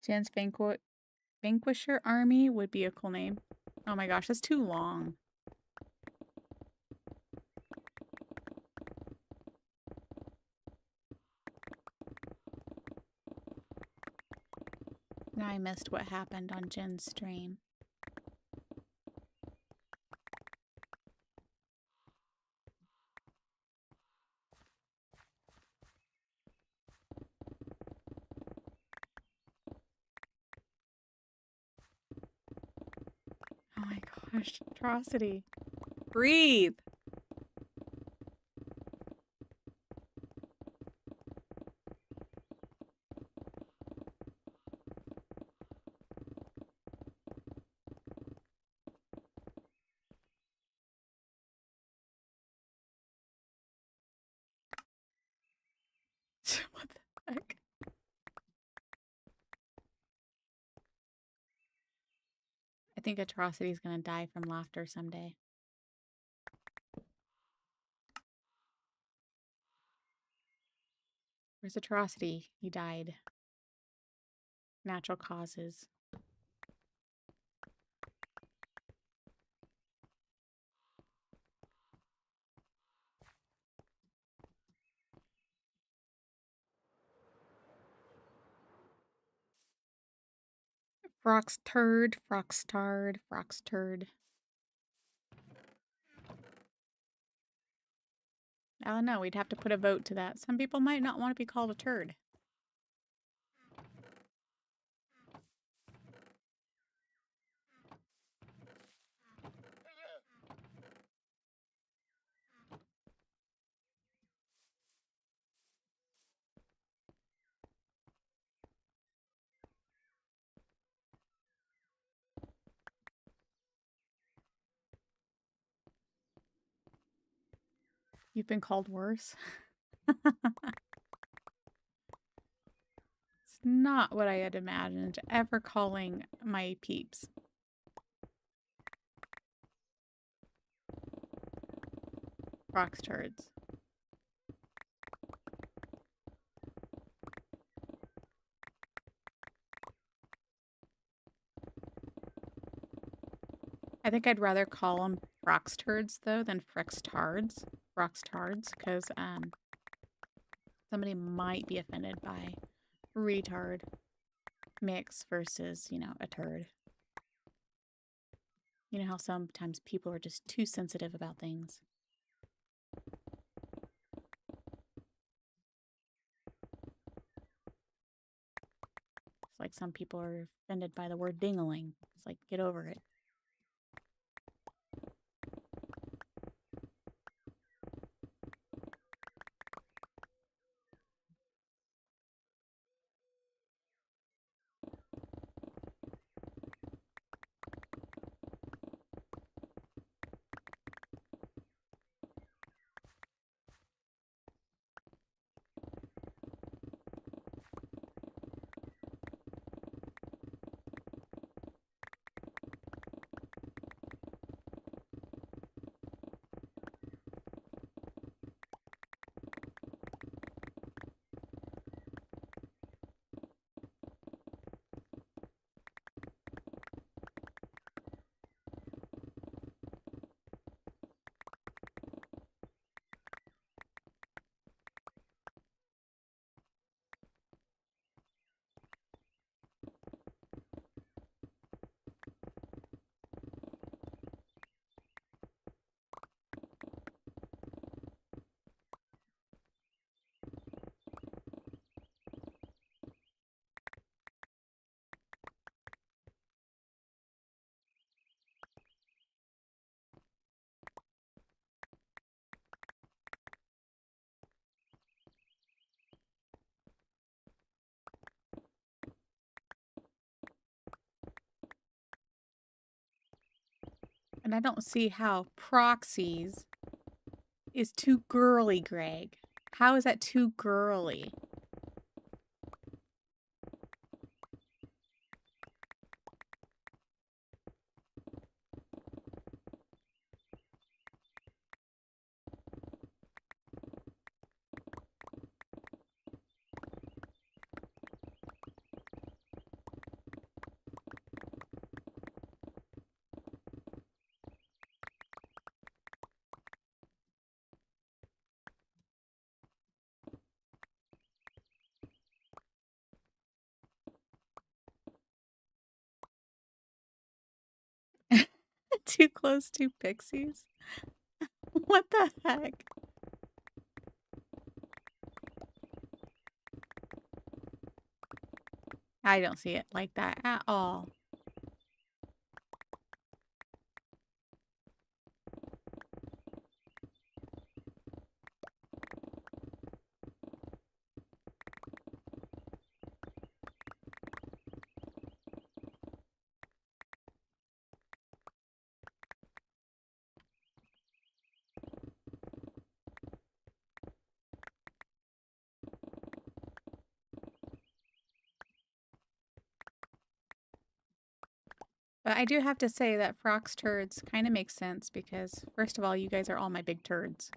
Jan's Vanquisher Army would be a cool name. Oh my gosh, that's too long. Now I missed what happened on Jen's stream. Oh my gosh, atrocity. Breathe. What the heck? I think Atrocity is going to die from laughter someday. Where's Atrocity? He died. Natural causes. Frox turd, frox tard, frox turd. I don't know. We'd have to put a vote to that. Some people might not want to be called a turd. You've been called worse. It's not what I had imagined ever calling my peeps. Frox turds. I think I'd rather call them frox turds though than frox tards, because somebody might be offended by retard mix versus, you know, a turd. You know how sometimes people are just too sensitive about things. It's like some people are offended by the word dingaling. It's like, get over it. And I don't see how proxies is too girly, Greg. How is that too girly? Too close to pixies? What the heck? I don't see it like that at all. But I do have to say that Frock's turds kind of makes sense because, first of all, you guys are all my big turds.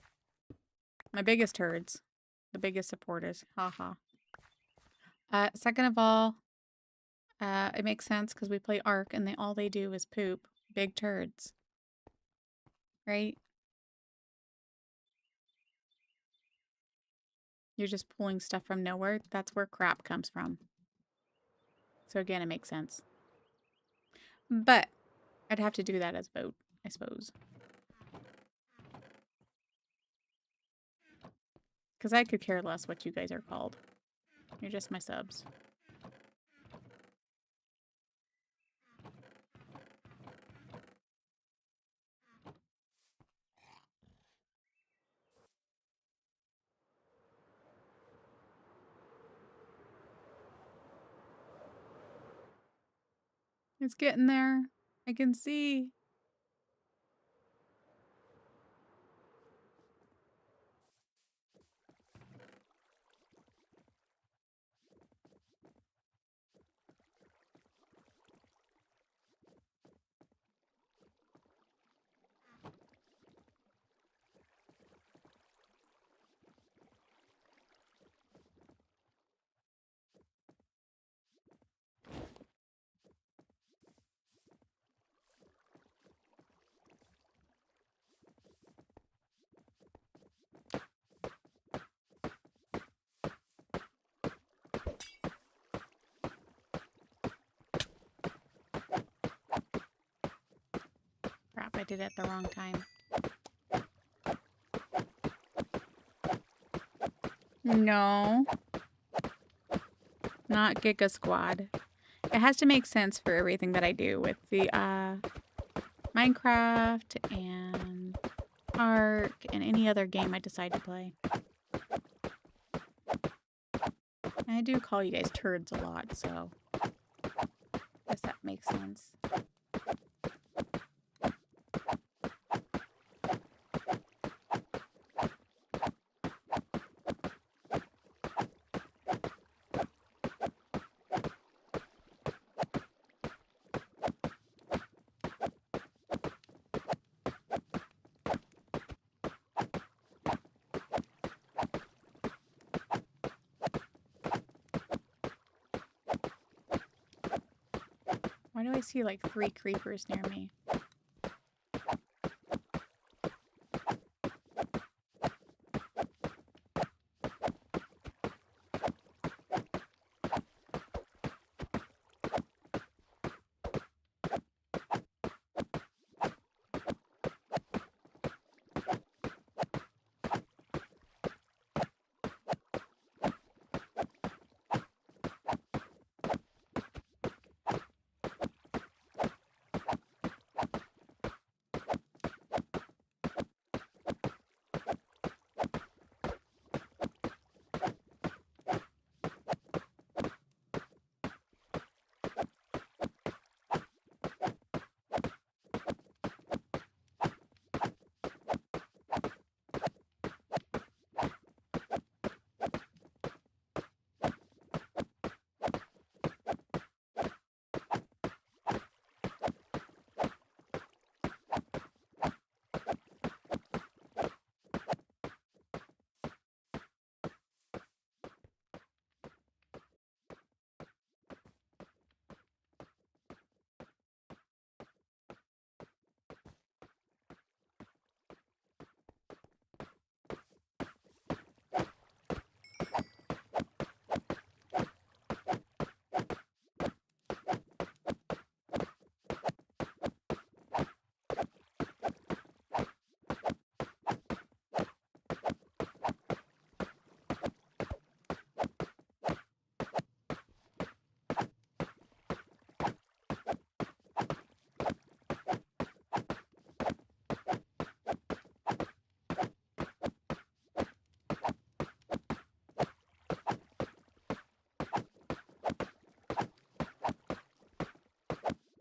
My biggest turds. The biggest supporters. Haha. Second of all, it makes sense because we play Ark and all they do is poop. Big turds. Right? You're just pulling stuff from nowhere. That's where crap comes from. So again, it makes sense. But I'd have to do that as vote, I suppose. Because I could care less what you guys are called. You're just my subs. It's getting there. I can see. Crap, I did it at the wrong time. No. Not Giga Squad. It has to make sense for everything that I do with the Minecraft and Ark and any other game I decide to play. I do call you guys turds a lot, so I guess that makes sense. Why do I see like 3 creepers near me?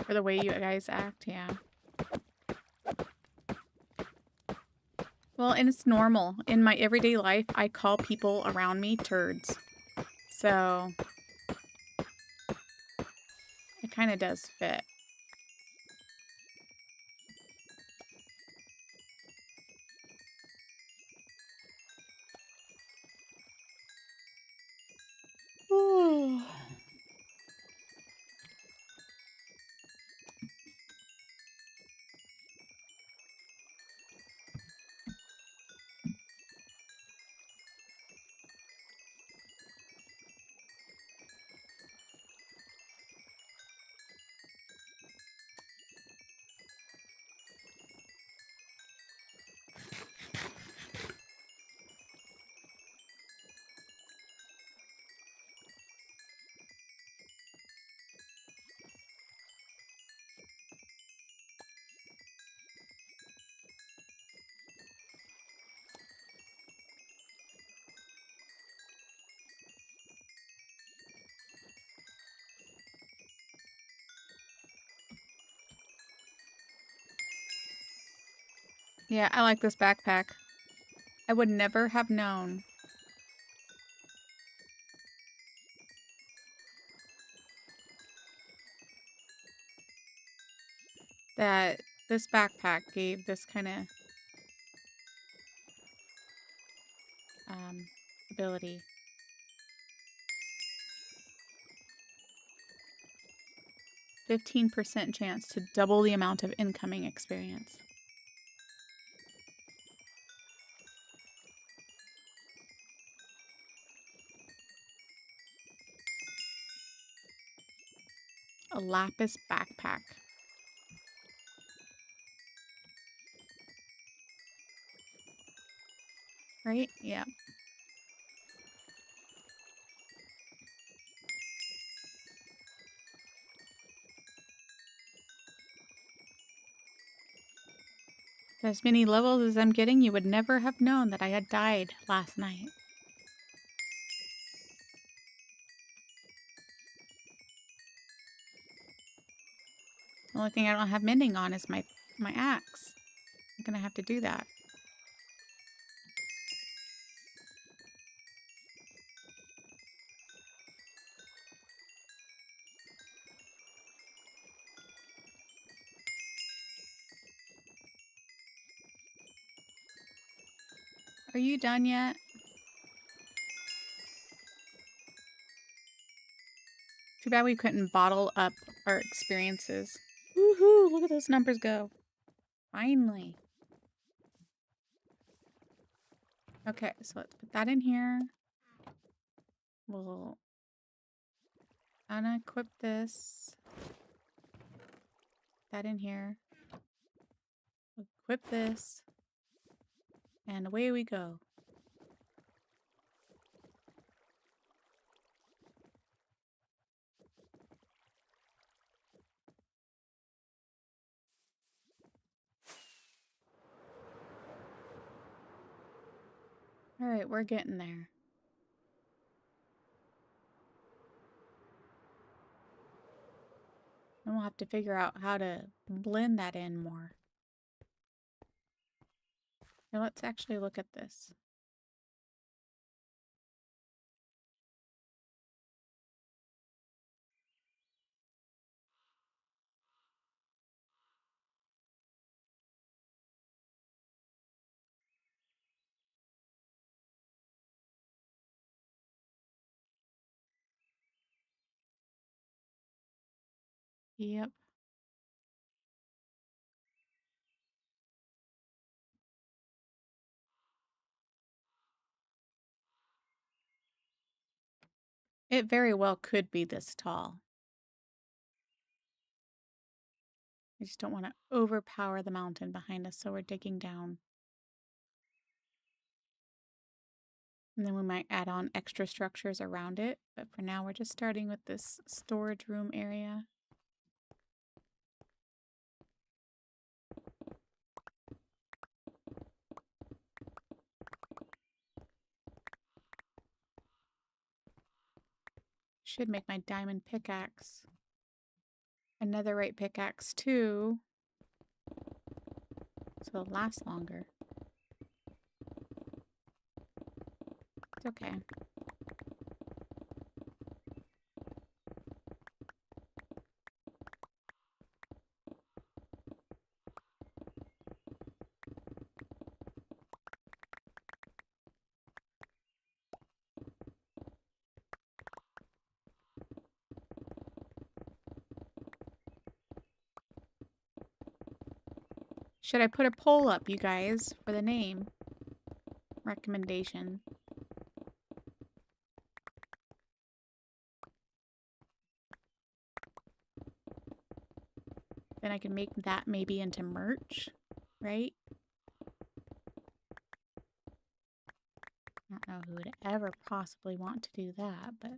For the way you guys act, yeah. Well, and it's normal. In my everyday life, I call people around me turds. So it kind of does fit. Ooh. Yeah, I like this backpack. I would never have known that this backpack gave this kind of ability. %15 chance to double the amount of incoming experience. A lapis backpack. Right? Yeah. As many levels as I'm getting, you would never have known that I had died last night. The only thing I don't have mending on is my axe. I'm gonna have to do that. Are you done yet? Too bad we couldn't bottle up our experiences. Woohoo! Look at those numbers go. Finally. Okay, so let's put that in here. We'll unequip this. Put that in here. Equip this. And away we go. All right, we're getting there. And we'll have to figure out how to blend that in more. Now let's actually look at this. Yep. It very well could be this tall. I just don't want to overpower the mountain behind us, so we're digging down. And then we might add on extra structures around it, but for now we're just starting with this storage room area. Should make my diamond pickaxe. a netherite pickaxe too, so it'll last longer. It's okay. Should I put a poll up, you guys, for the name recommendation? Then I can make that maybe into merch, right? I don't know who would ever possibly want to do that, but...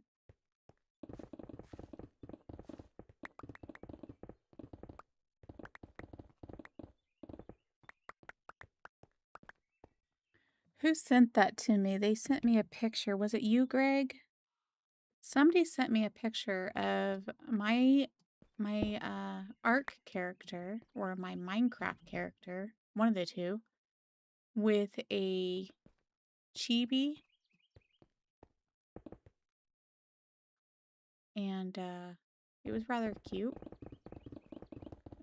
Who sent that to me? They sent me a picture. Was it you, Greg? Somebody sent me a picture of my Ark character or my Minecraft character, one of the two, with a chibi, and it was rather cute.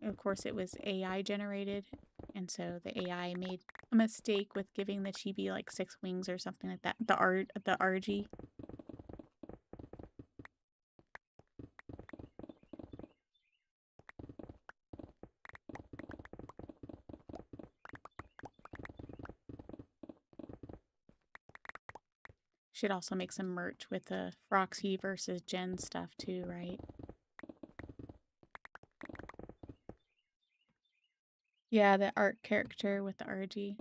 Of course, it was AI generated, and so the AI made a mistake with giving the chibi like 6 wings or something like that. The RG. Should also make some merch with the Froxy versus Jen stuff too, right? Yeah, the art character with the RG.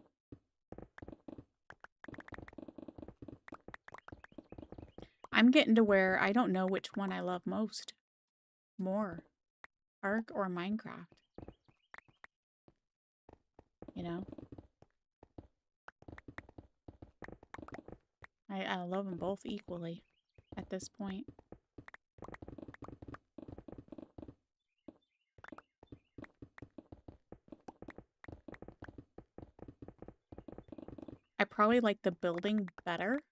I'm getting to where I don't know which one I love more, Ark or Minecraft. You know? I love them both equally at this point. I probably like the building better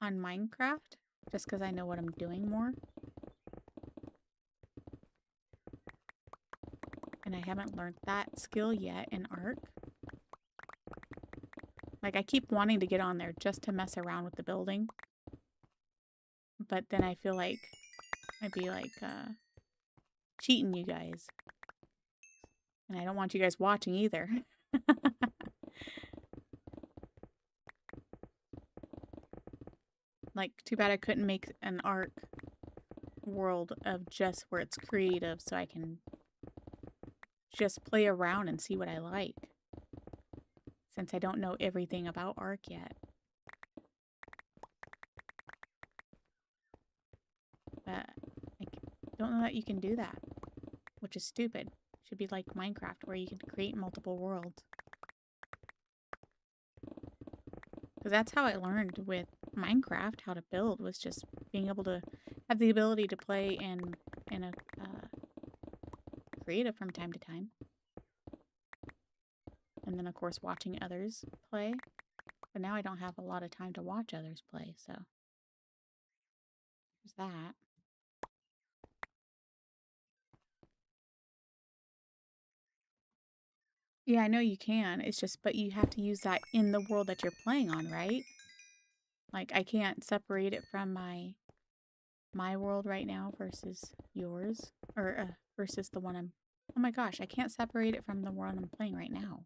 on Minecraft, just because I know what I'm doing more. And I haven't learned that skill yet in Ark. Like, I keep wanting to get on there just to mess around with the building. But then I feel like I'd be like, cheating you guys. And I don't want you guys watching either. Like, too bad I couldn't make an Ark world of just where it's creative so I can just play around and see what I like. Since I don't know everything about Ark yet. But I don't know that you can do that. Which is stupid. Should be like Minecraft where you can create multiple worlds. Because that's how I learned with Minecraft how to build, was just being able to have the ability to play in a creative from time to time. And then of course watching others play. But now I don't have a lot of time to watch others play, so there's that. Yeah, I know you can. It's just, but you have to use that in the world that you're playing on, right? Like, I can't separate it from my world right now versus yours. Or, versus the one I'm... Oh my gosh, I can't separate it from the world I'm playing right now.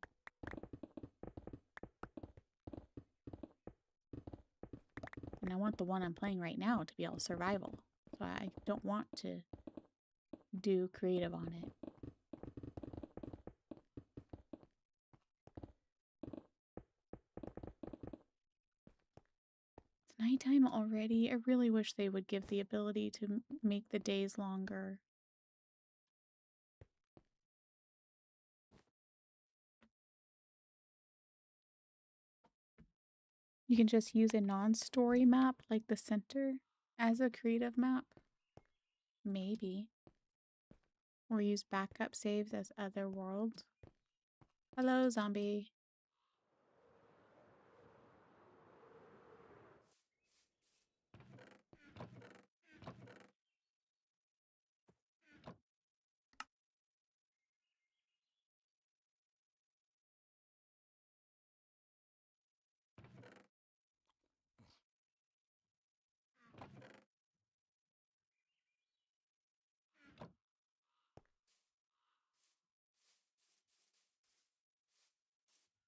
And I want the one I'm playing right now to be all survival. So I don't want to do creative on it. It's nighttime already. I really wish they would give the ability to make the days longer. You can just use a non-story map like the center as a creative map. Maybe. Or use backup saves as other worlds. Hello, zombie.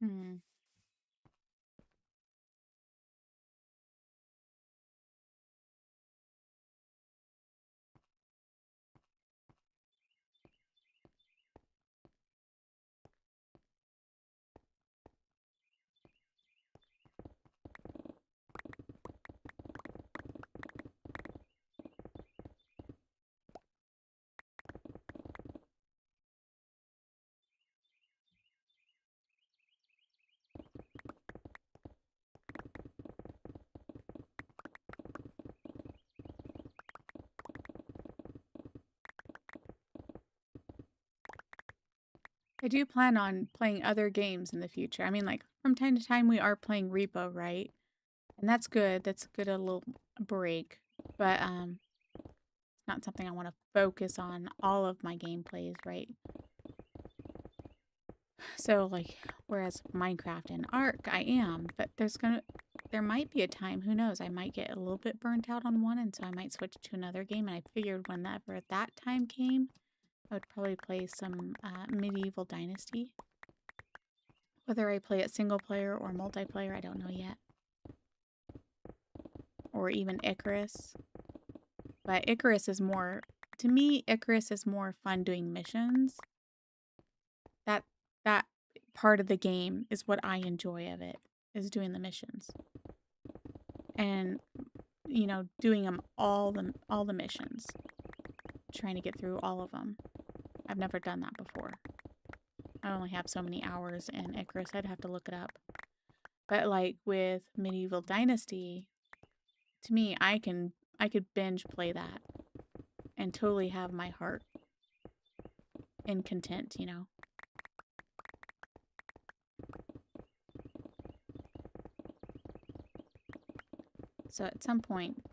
Hmm. I do plan on playing other games in the future. I mean, like, from time to time we are playing Repo, right? And that's good. That's good, a little break. But it's not something I want to focus on all of my gameplays, right? So, like, whereas Minecraft and Ark, I am, but there might be a time, who knows, I might get a little bit burnt out on one, and so I might switch to another game. And I figured whenever that time came, I would probably play some Medieval Dynasty. Whether I play it single player or multiplayer, I don't know yet. Or even Icarus. But Icarus is more, to me, Icarus is more fun doing missions. That part of the game is what I enjoy of it, is doing the missions. And, you know, doing them all the missions. Trying to get through all of them. I've never done that before. I only have so many hours in Icarus, I'd have to look it up. But like with Medieval Dynasty, to me, I could binge play that and totally have my heart in content, you know. So at some point,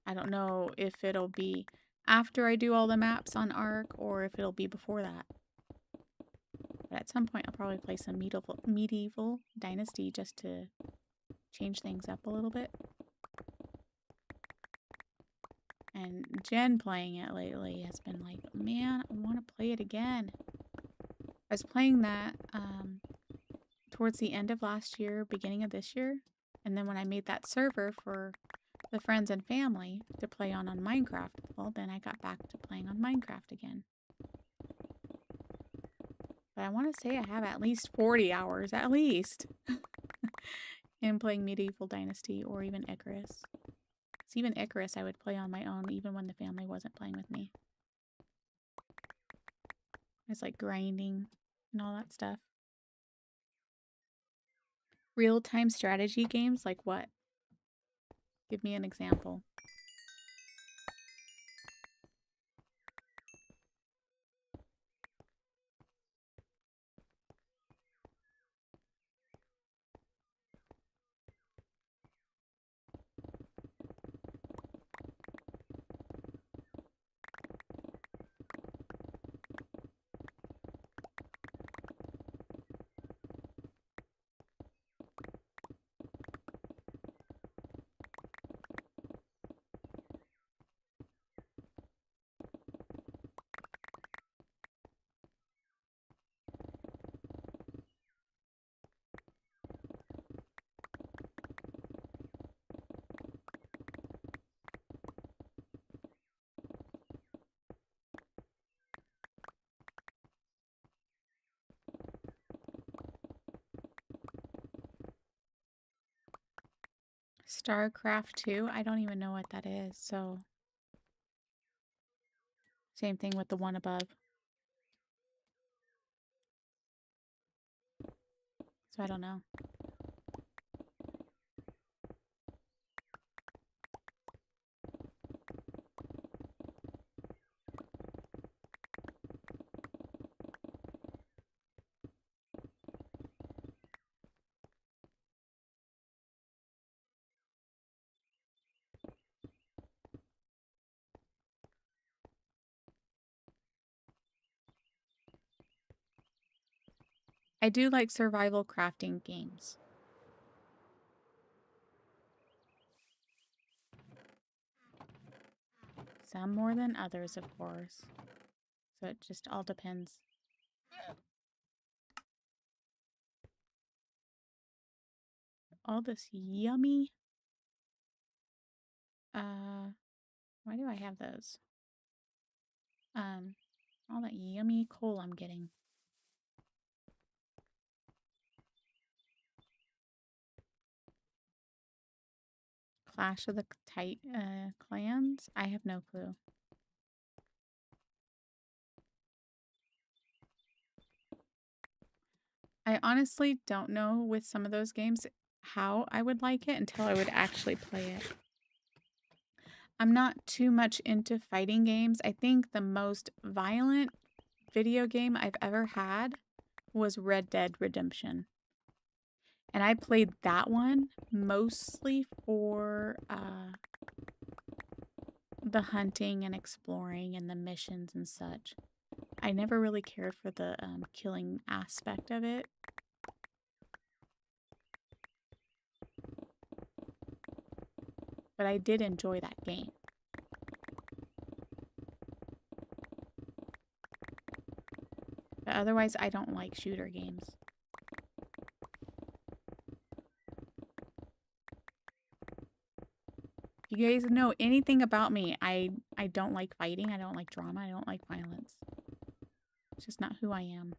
I don't know if it'll be after I do all the maps on Ark or if it'll be before that. But at some point, I'll probably play some Medieval Dynasty just to change things up a little bit. And Jen playing it lately has been like, man, I want to play it again. I was playing that towards the end of last year, beginning of this year. And then when I made that server for the friends and family to play on Minecraft, well, then I got back to playing on Minecraft again. But I want to say I have at least 40 hours, at least, in playing Medieval Dynasty or even Icarus. It's even Icarus I would play on my own, even when the family wasn't playing with me. It's like grinding and all that stuff. Real-time strategy games, like what? Give me an example. StarCraft 2? I don't even know what that is, so same thing with the one above. So I don't know. I do like survival crafting games. Some more than others, of course. So it just all depends. All this yummy. Why do I have those? All that yummy coal I'm getting. Clash of the Clans? I have no clue. I honestly don't know with some of those games how I would like it until I would actually play it. I'm not too much into fighting games. I think the most violent video game I've ever had was Red Dead Redemption. And I played that one mostly for the hunting and exploring and the missions and such. I never really cared for the killing aspect of it. But I did enjoy that game. But otherwise, I don't like shooter games. If you guys know anything about me, I don't like fighting. I don't like drama. I don't like violence. It's just not who I am.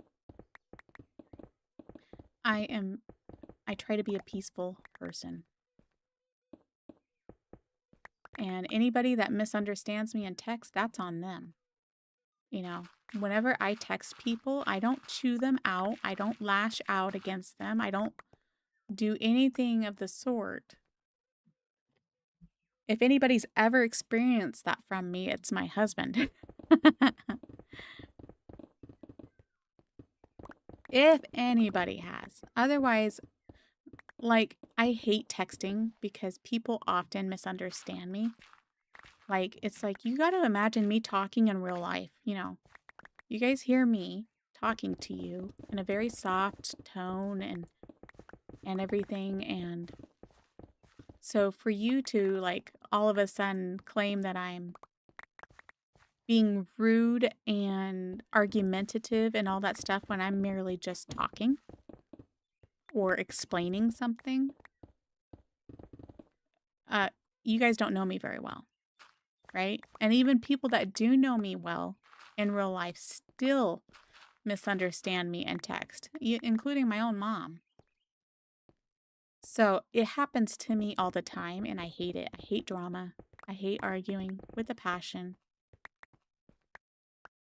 I try to be a peaceful person. And anybody that misunderstands me in text, that's on them. You know, whenever I text people, I don't chew them out. I don't lash out against them. I don't do anything of the sort. If anybody's ever experienced that from me, it's my husband. If anybody has. Otherwise, like, I hate texting because people often misunderstand me. Like, it's like, you got to imagine me talking in real life, you know. You guys hear me talking to you in a very soft tone and everything, and so for you to, like, all of a sudden claim that I'm being rude and argumentative and all that stuff when I'm merely just talking or explaining something, you guys don't know me very well, right? And even people that do know me well in real life still misunderstand me in text, including my own mom. So it happens to me all the time, and I hate it. I hate drama. I hate arguing with a passion.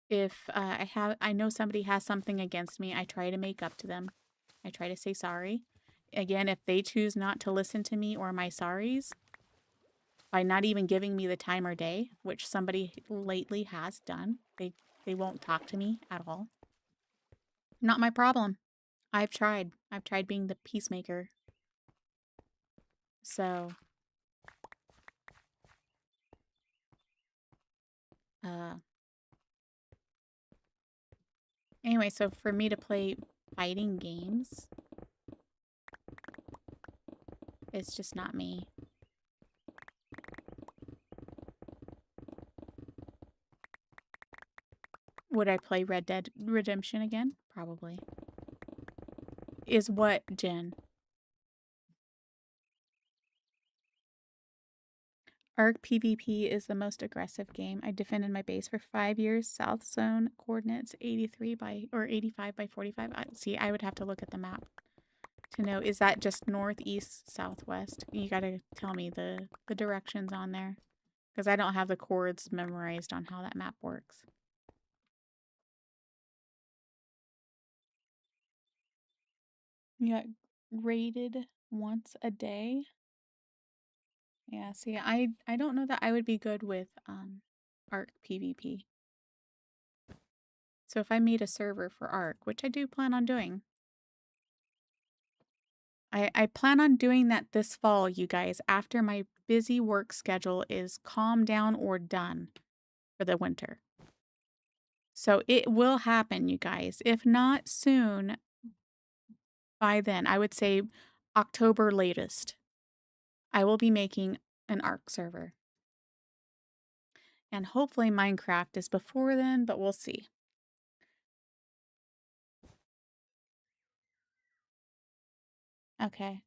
If I know somebody has something against me, I try to make up to them. I try to say sorry. Again, if they choose not to listen to me or my sorries, by not even giving me the time or day, which somebody lately has done, they won't talk to me at all. Not my problem. I've tried. I've tried being the peacemaker. So, anyway, so for me to play fighting games, it's just not me. Would I play Red Dead Redemption again? Probably. Is what, Jen? Arc PvP is the most aggressive game. I defended my base for 5 years. South zone coordinates 85 by 45. See, I would have to look at the map to know. Is that just northeast, southwest? You gotta tell me the directions on there, because I don't have the chords memorized on how that map works. You got raided once a day. Yeah, see, I don't know that I would be good with Arc PvP. So if I made a server for Arc, which I do plan on doing, I plan on doing that this fall, you guys, after my busy work schedule is calmed down or done for the winter. So it will happen, you guys. If not soon, by then, I would say October latest, I will be making an ARK server. And hopefully Minecraft is before then, but we'll see. Okay.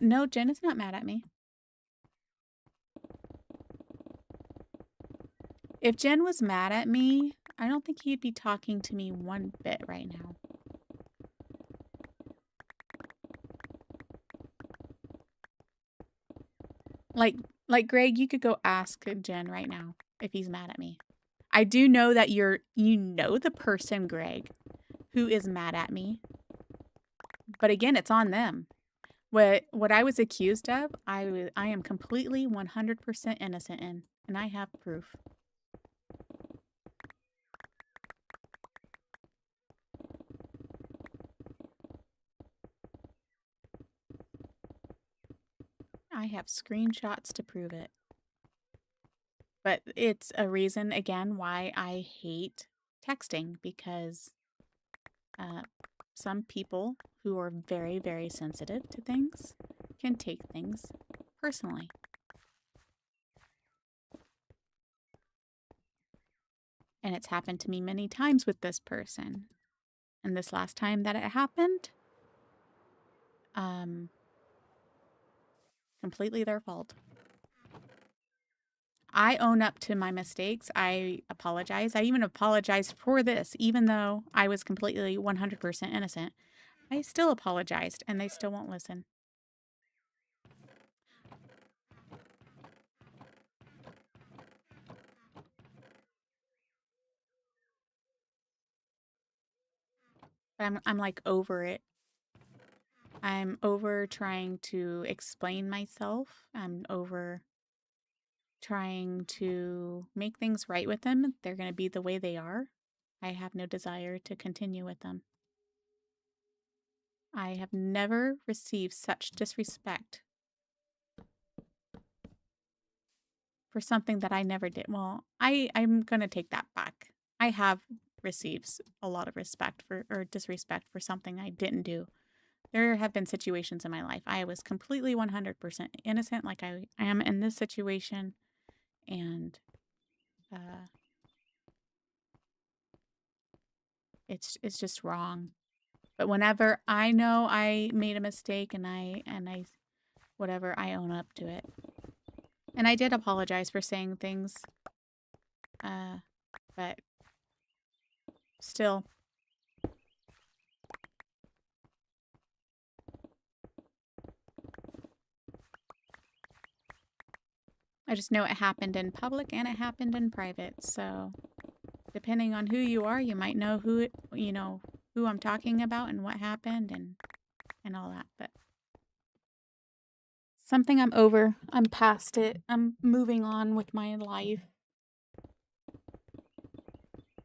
No, Jen is not mad at me. If Jen was mad at me, I don't think he'd be talking to me one bit right now. Like Greg, you could go ask Jen right now if he's mad at me. I do know that you know the person, Greg, who is mad at me. But again, it's on them. What I was accused of, I am completely 100% innocent in, and I have proof. I have screenshots to prove it. But it's a reason, again, why I hate texting, because some people who are very, very sensitive to things can take things personally. And it's happened to me many times with this person. And this last time that it happened, completely their fault. I own up to my mistakes. I apologize. I even apologized for this, even though I was completely 100% innocent. I still apologized, and they still won't listen. I'm like over it. I'm over trying to explain myself. I'm over trying to make things right with them. They're going to be the way they are. I have no desire to continue with them. I have never received such disrespect for something that I never did. Well, I'm going to take that back. I have received a lot of respect for, or disrespect for, something I didn't do. There have been situations in my life I was completely 100% innocent, like I am in this situation, and it's just wrong. But whenever I know I made a mistake and I whatever, I own up to it. And I did apologize for saying things, but still. I just know it happened in public and it happened in private. So depending on who you are, you might know who I'm talking about and what happened and all that. But something I'm over. I'm past it. I'm moving on with my life.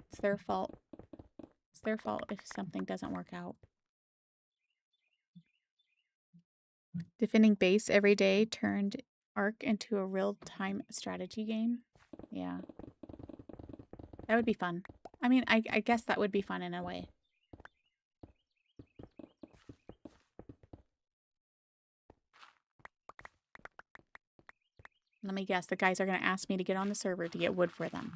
It's their fault. It's their fault if something doesn't work out. Defending base every day turned ARK into a real-time strategy game. Yeah. That would be fun. I mean, I guess that would be fun in a way. Let me guess, the guys are going to ask me to get on the server to get wood for them.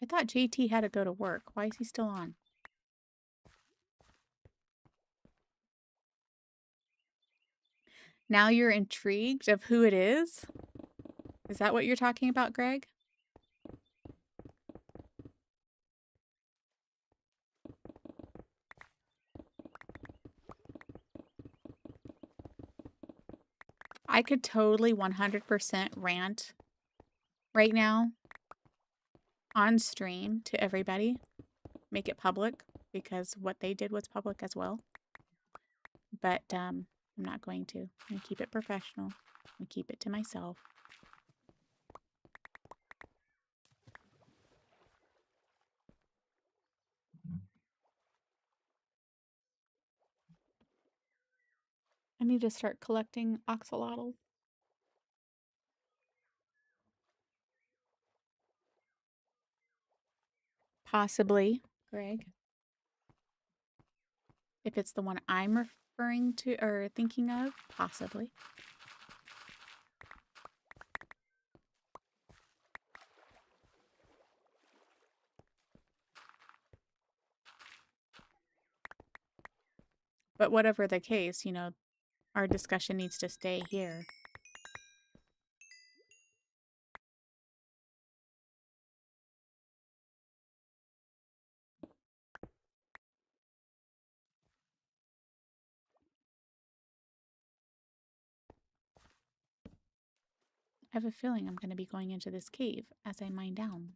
I thought JT had to go to work. Why is he still on? Now you're intrigued of who it is? Is that what you're talking about, Greg? I could totally 100% rant right now on stream to everybody. Make it public, because what they did was public as well. But I'm not going to. I'm going to keep it professional. I'm going to keep it to myself. I need to start collecting axolotl. Possibly, Greg. If it's the one I'm referring to or thinking of, possibly. But whatever the case, our discussion needs to stay here. I have a feeling I'm going to be going into this cave as I mine down.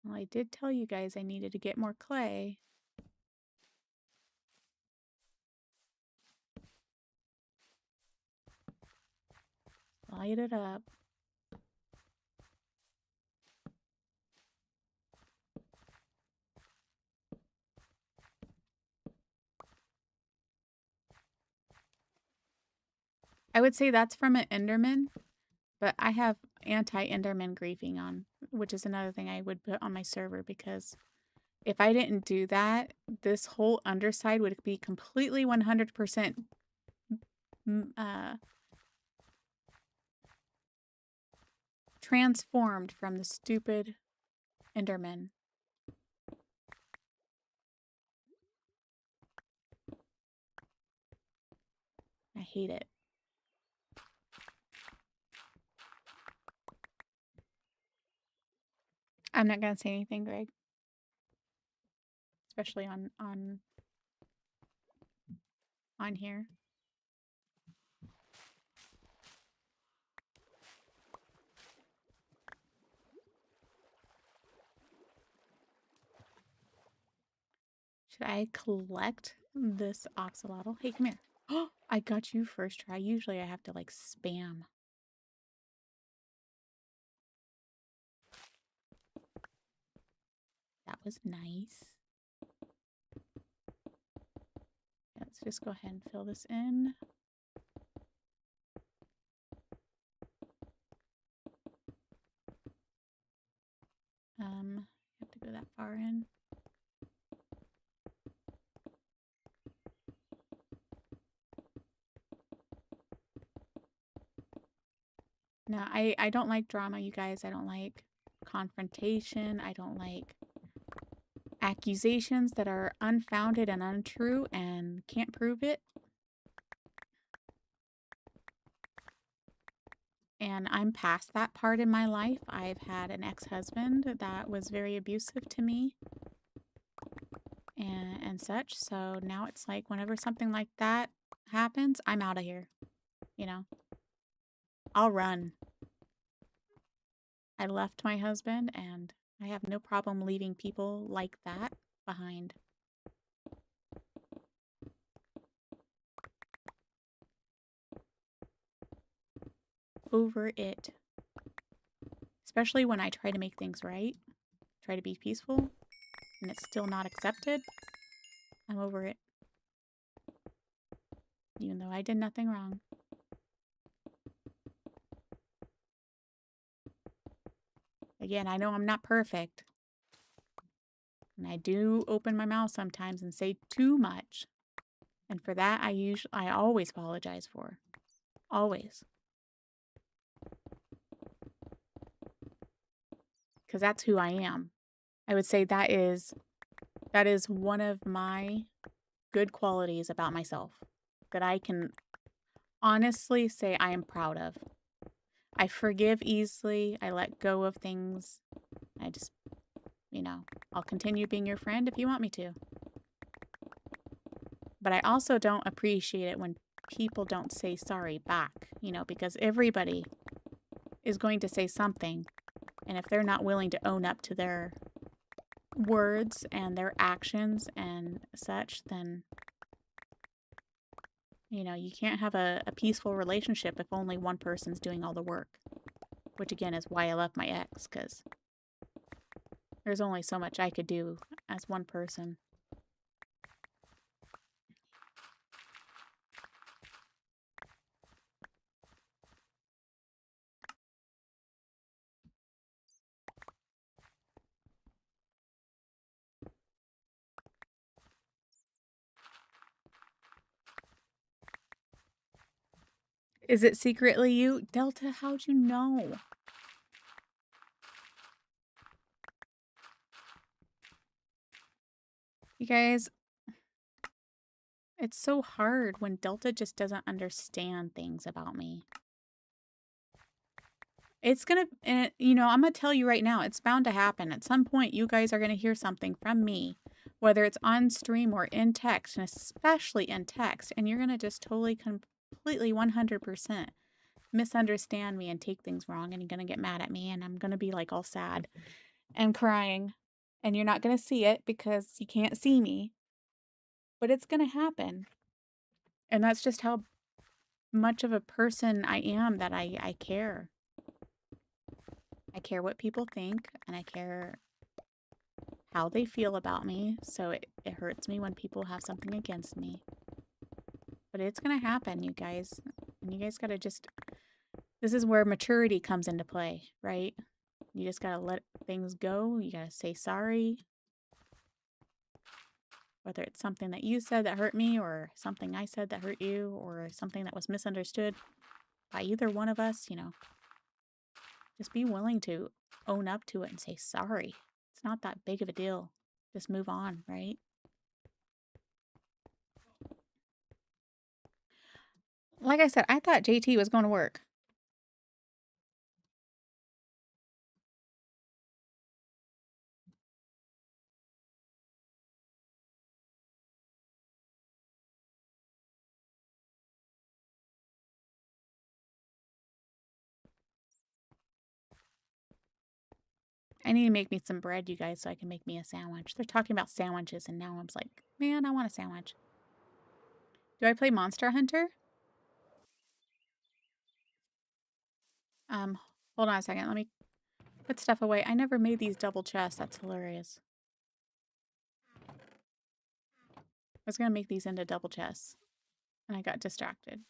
Well, I did tell you guys I needed to get more clay. Light it up. I would say that's from an Enderman, but I have anti-Enderman griefing on, which is another thing I would put on my server, because if I didn't do that, this whole underside would be completely 100% transformed from the stupid Enderman. I hate it. I'm not gonna say anything, Greg. Especially on here. Should I collect this axolotl? Hey, come here. Oh, I got you first try. Usually I have to like spam. That was nice. Let's just go ahead and fill this in. You have to go that far in. No, I don't like drama, you guys. I don't like confrontation. I don't like accusations that are unfounded and untrue and can't prove it. And I'm past that part in my life. I've had an ex-husband that was very abusive to me and such. So now it's like whenever something like that happens, I'm out of here. I'll run. I left my husband, and I have no problem leaving people like that behind. Over it. Especially when I try to make things right, try to be peaceful, and it's still not accepted. I'm over it. Even though I did nothing wrong. Again, I know I'm not perfect. And I do open my mouth sometimes and say too much. And for that, I always apologize for. Always. Because that's who I am. I would say that is one of my good qualities about myself that I can honestly say I am proud of. I forgive easily. I let go of things. I just, I'll continue being your friend if you want me to. But I also don't appreciate it when people don't say sorry back, because everybody is going to say something. And if they're not willing to own up to their words and their actions and such, then, you can't have a peaceful relationship if only one person's doing all the work. Which, again, is why I left my ex, because there's only so much I could do as one person. Is it secretly you? Delta, how'd you know? You guys, it's so hard when Delta just doesn't understand things about me. It's gonna, and you know, I'm gonna tell you right now, it's bound to happen. At some point, you guys are gonna hear something from me, whether it's on stream or in text, and especially in text, and you're gonna just totally, completely, 100% misunderstand me and take things wrong, and you're gonna get mad at me, and I'm gonna be like all sad and crying, and you're not gonna see it because you can't see me, but it's gonna happen. And that's just how much of a person I am, that I care. I care what people think, and I care how they feel about me, so it hurts me when people have something against me. But it's gonna happen, you guys. And you guys gotta just... This is where maturity comes into play, right? You just gotta let things go. You gotta say sorry. Whether it's something that you said that hurt me, or something I said that hurt you, or something that was misunderstood by either one of us, you know. Just be willing to own up to it and say sorry. It's not that big of a deal. Just move on, right? Like I said, I thought JT was going to work. I need to make me some bread, you guys, so I can make me a sandwich. They're talking about sandwiches, and now I'm like, man, I want a sandwich. Do I play Monster Hunter? Hold on a second. Let me put stuff away. I never made these double chests. That's hilarious. I was going to make these into double chests, and I got distracted.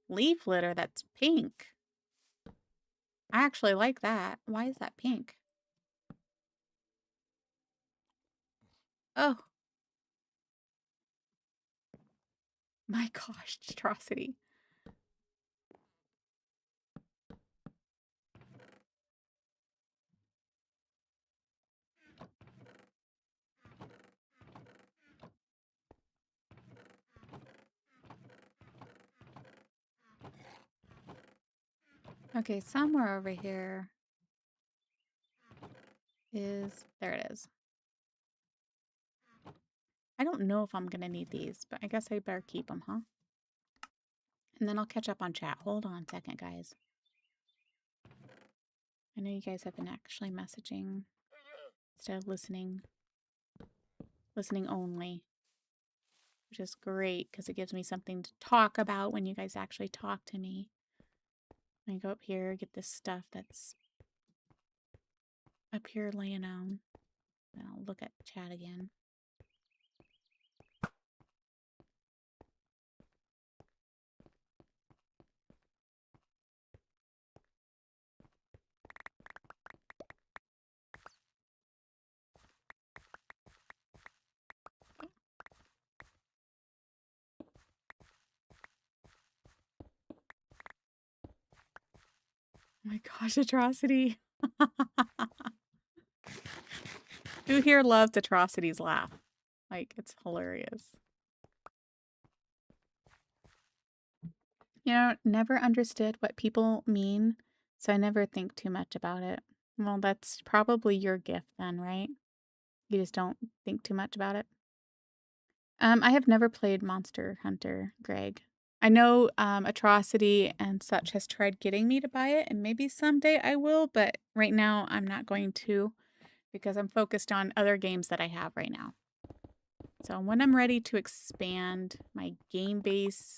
Leaf litter, that's pink. I actually like that. Why is that pink? Oh. My gosh, atrocity. Okay, somewhere over here is... There it is. I don't know if I'm going to need these, but I guess I better keep them, huh? And then I'll catch up on chat. Hold on a second, guys. I know you guys have been actually messaging instead of listening. Listening only. Which is great, because it gives me something to talk about when you guys actually talk to me. I go up here, get this stuff that's up here laying on. Then I'll look at chat again. Oh my gosh, atrocity. Who here loves atrocities laugh? Like, it's hilarious. You know, never understood what people mean, so I never think too much about it. Well, that's probably your gift then, right? You just don't think too much about it. I have never played Monster Hunter, Greg. I know Atrocity and such has tried getting me to buy it, and maybe someday I will, but right now I'm not going to, because I'm focused on other games that I have right now. So when I'm ready to expand my game base,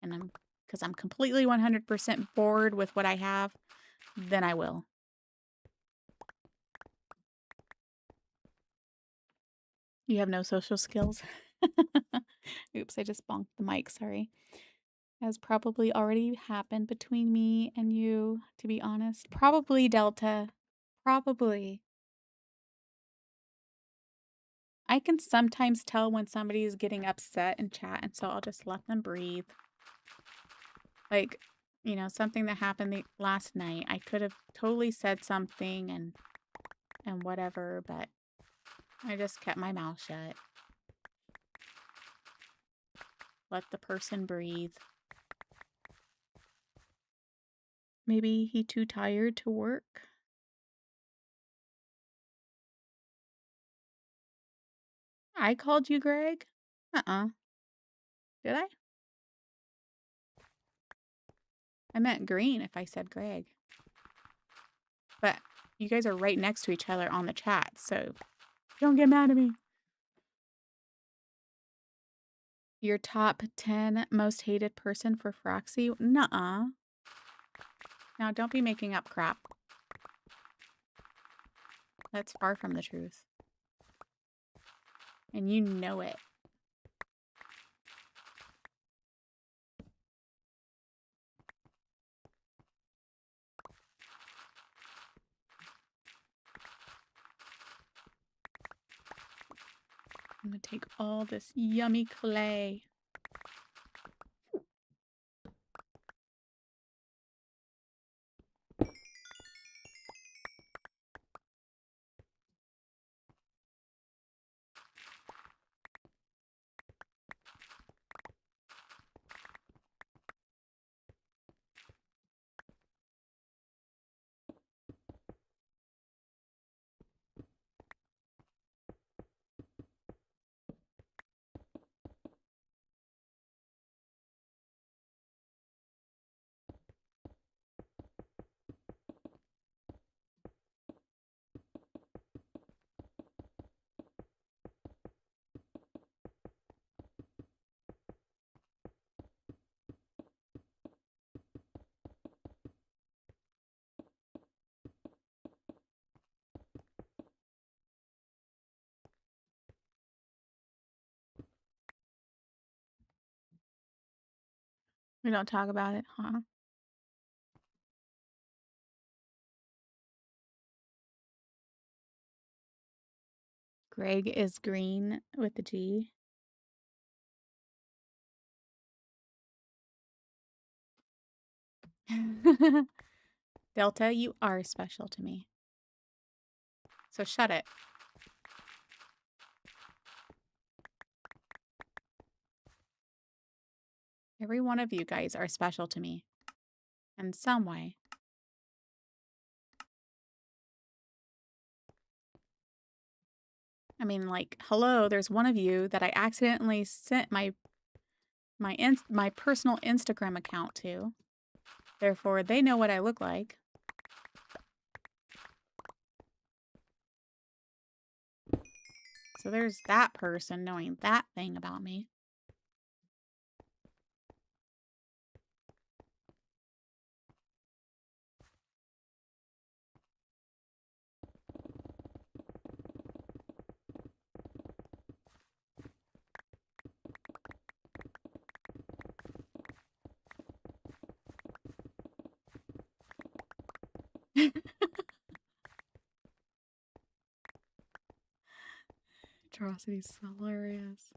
and because I'm completely 100% bored with what I have, then I will. You have no social skills? Oops, I just bonked the mic, sorry. Has probably already happened between me and you, to be honest. Probably, Delta. Probably. I can sometimes tell when somebody is getting upset in chat, and so I'll just let them breathe. Like, you know, something that happened last night. I could have totally said something and whatever, but I just kept my mouth shut. Let the person breathe. Maybe he too tired to work. I called you Greg? Uh-uh. Did I? I meant Green if I said Greg. But you guys are right next to each other on the chat, so don't get mad at me. Your top 10 most hated person for Froxy? Nuh-uh. Now, don't be making up crap. That's far from the truth. And you know it. I'm gonna take all this yummy clay. We don't talk about it, huh? Greg is green with the G. Delta, you are special to me. So shut it. Every one of you guys are special to me. In some way. I mean, like, hello, there's one of you that I accidentally sent my personal Instagram account to. Therefore, they know what I look like. So there's that person knowing that thing about me. Atrocity's hilarious.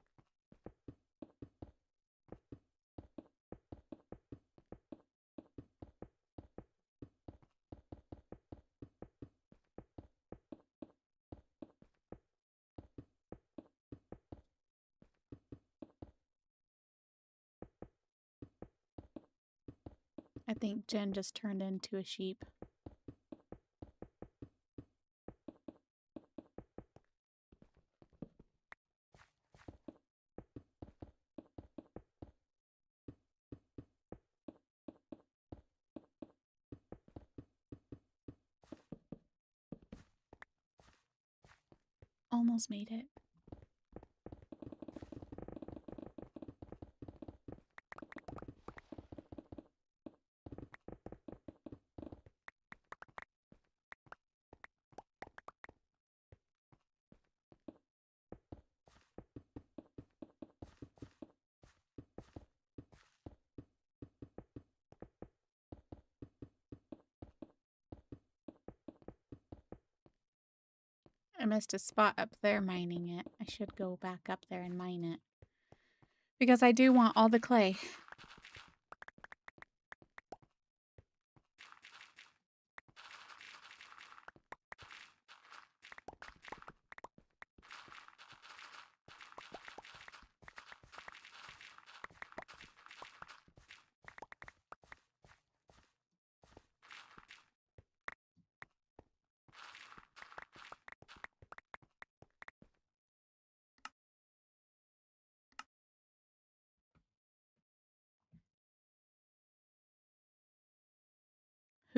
I think Jen just turned into a sheep. Almost made it. I missed a spot up there mining it. I should go back up there and mine it. Because I do want all the clay.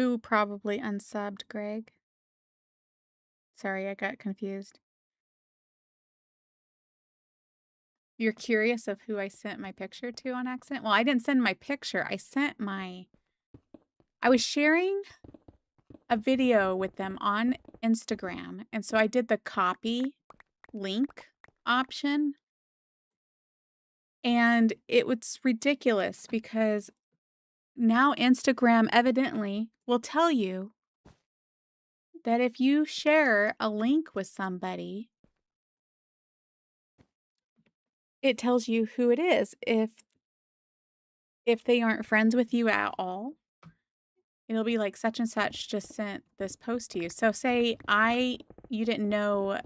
Who probably unsubbed Greg? Sorry, I got confused. You're curious of who I sent my picture to on accident? Well, I didn't send my picture. I was sharing a video with them on Instagram, and so I did the copy link option. And it was ridiculous because now Instagram evidently will tell you that if you share a link with somebody, it tells you who it is. If they aren't friends with you at all, it'll be like such and such just sent this post to you. So say you didn't know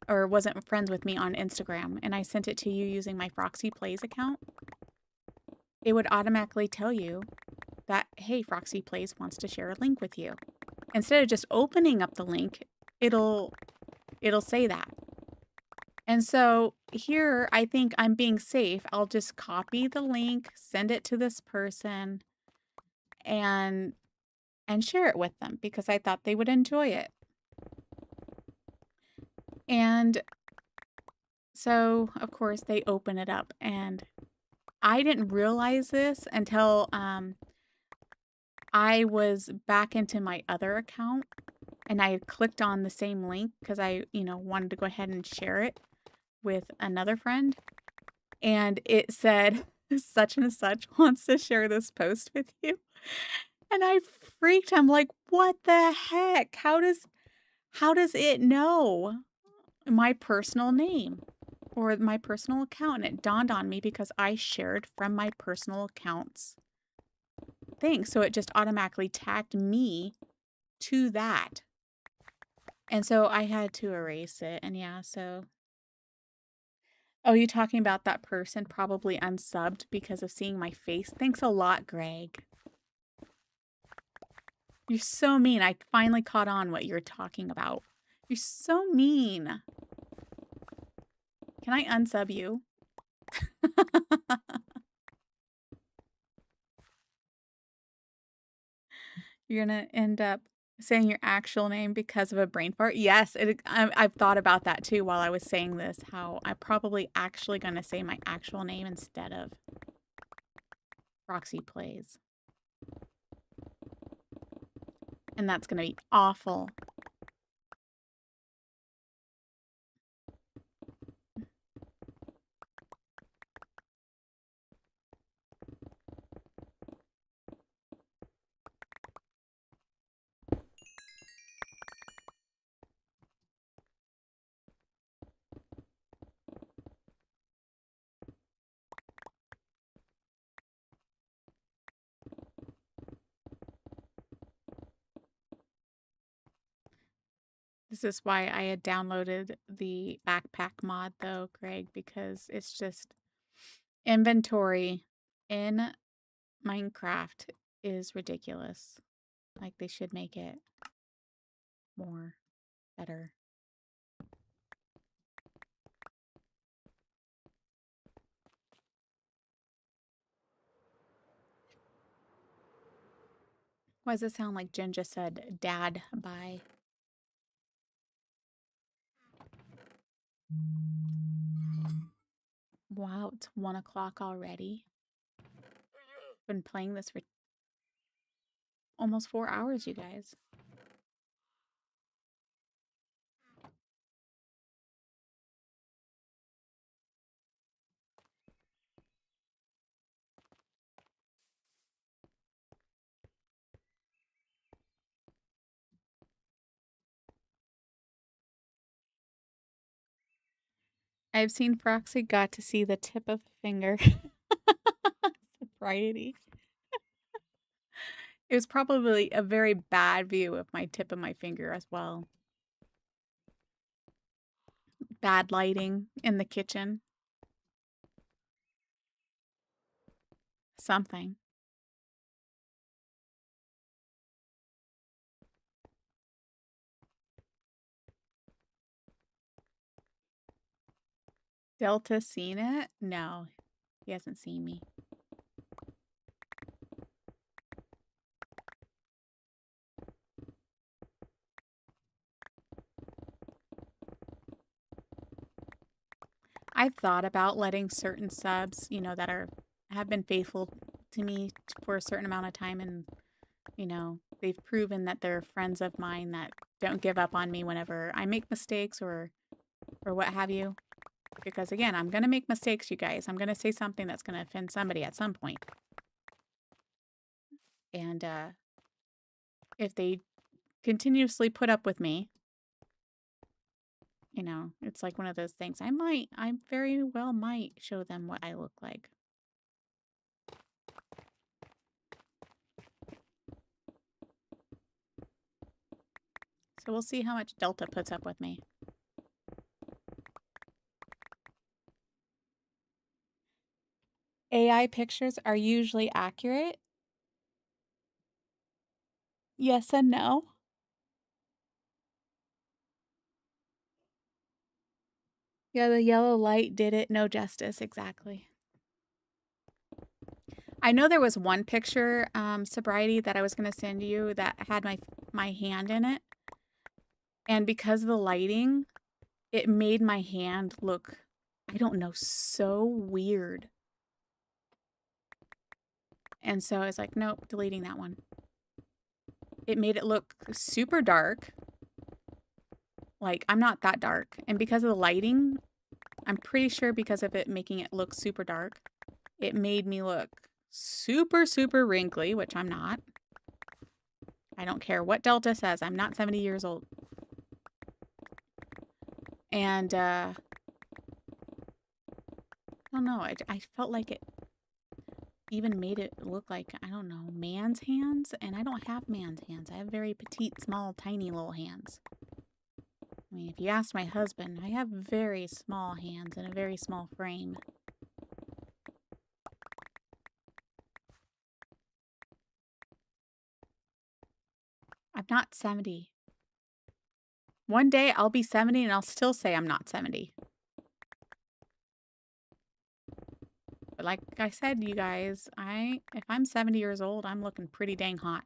or wasn't friends with me on Instagram and I sent it to you using my Froxy Plays account, it would automatically tell you that, hey, Froxy Plays wants to share a link with you. Instead of just opening up the link, it'll say that. And so here, I think I'm being safe. I'll just copy the link, send it to this person, and share it with them because I thought they would enjoy it. And so, of course, they open it up, and I didn't realize this until I was back into my other account, and I had clicked on the same link because I, wanted to go ahead and share it with another friend, and it said such and such wants to share this post with you. And I freaked. I'm like, what the heck? How does it know my personal name or my personal account? And it dawned on me because I shared from my personal account's thing. So it just automatically tagged me to that. And so I had to erase it. And yeah, so oh, you talking about that person probably unsubbed because of seeing my face? Thanks a lot, Greg. You're so mean. I finally caught on what you're talking about. You're so mean. Can I unsub you? You're gonna end up saying your actual name because of a brain fart? Yes, I've thought about that too while I was saying this, how I'm probably actually gonna say my actual name instead of Froxy Plays. And that's gonna be awful. This is why I had downloaded the backpack mod though, Greg, because it's just inventory in Minecraft is ridiculous. Like they should make it more better. Why does it sound like Jen just said dad bye? Wow, it's 1 o'clock already. Been playing this for almost 4 hours, you guys. I've seen Froxy got to see the tip of a finger. Sobriety. It was probably a very bad view of my tip of my finger as well. Bad lighting in the kitchen. Something. Delta seen it? No, he hasn't seen me. I've thought about letting certain subs, you know, that have been faithful to me for a certain amount of time, and you know, they've proven that they're friends of mine that don't give up on me whenever I make mistakes or what have you. Because again, I'm going to make mistakes, you guys. I'm going to say something that's going to offend somebody at some point. And if they continuously put up with me, you know, it's like one of those things. I very well might show them what I look like. So we'll see how much Delta puts up with me. AI pictures are usually accurate. Yes and no. Yeah, the yellow light did it no justice, exactly. I know there was one picture, sobriety, that I was going to send you that had my hand in it. And because of the lighting, it made my hand look, I don't know, so weird. And so I was like, nope, deleting that one. It made it look super dark. Like, I'm not that dark. And because of the lighting, I'm pretty sure because of it making it look super dark, it made me look super, super wrinkly, which I'm not. I don't care what Delta says. I'm not 70 years old. And, I don't know. I felt like it even made it look like, I don't know, man's hands. And I don't have man's hands. I have very petite, small, tiny little hands. I mean, if you ask my husband, I have very small hands and a very small frame. I'm not 70. One day I'll be 70 and I'll still say I'm not 70. But like I said, you guys, if I'm 70 years old, I'm looking pretty dang hot.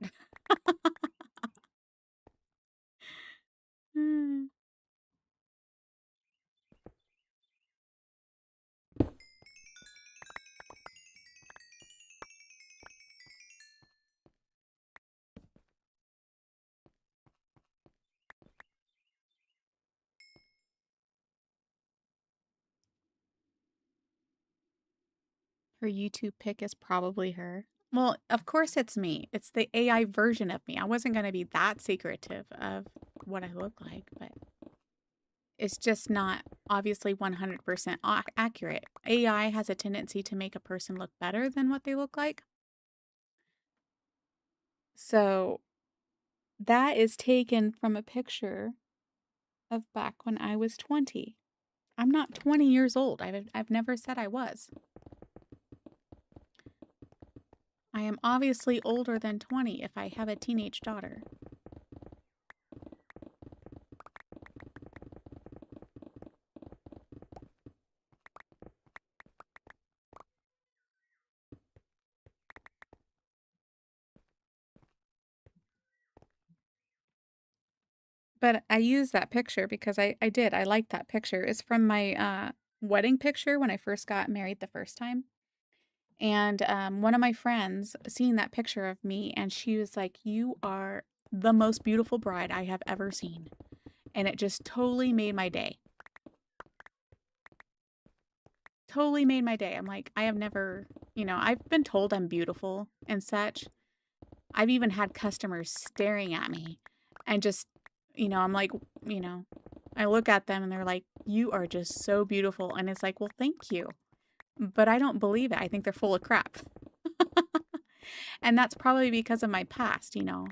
Her YouTube pic is probably her. Well, of course it's me. It's the AI version of me. I wasn't going to be that secretive of what I look like, but it's just not obviously 100% accurate. AI has a tendency to make a person look better than what they look like. So that is taken from a picture of back when I was 20. I'm not 20 years old. I've never said I was. I am obviously older than 20 if I have a teenage daughter. But I used that picture because I did. I liked that picture. It's from my wedding picture when I first got married the first time. And one of my friends seen that picture of me and she was like, "You are the most beautiful bride I have ever seen." And it just totally made my day. Totally made my day. I'm like, I have never, you know, I've been told I'm beautiful and such. I've even had customers staring at me and just, you know, I'm like, you know, I look at them and they're like, "You are just so beautiful." And it's like, well, thank you. But I don't believe it. I think they're full of crap. And that's probably because of my past, you know.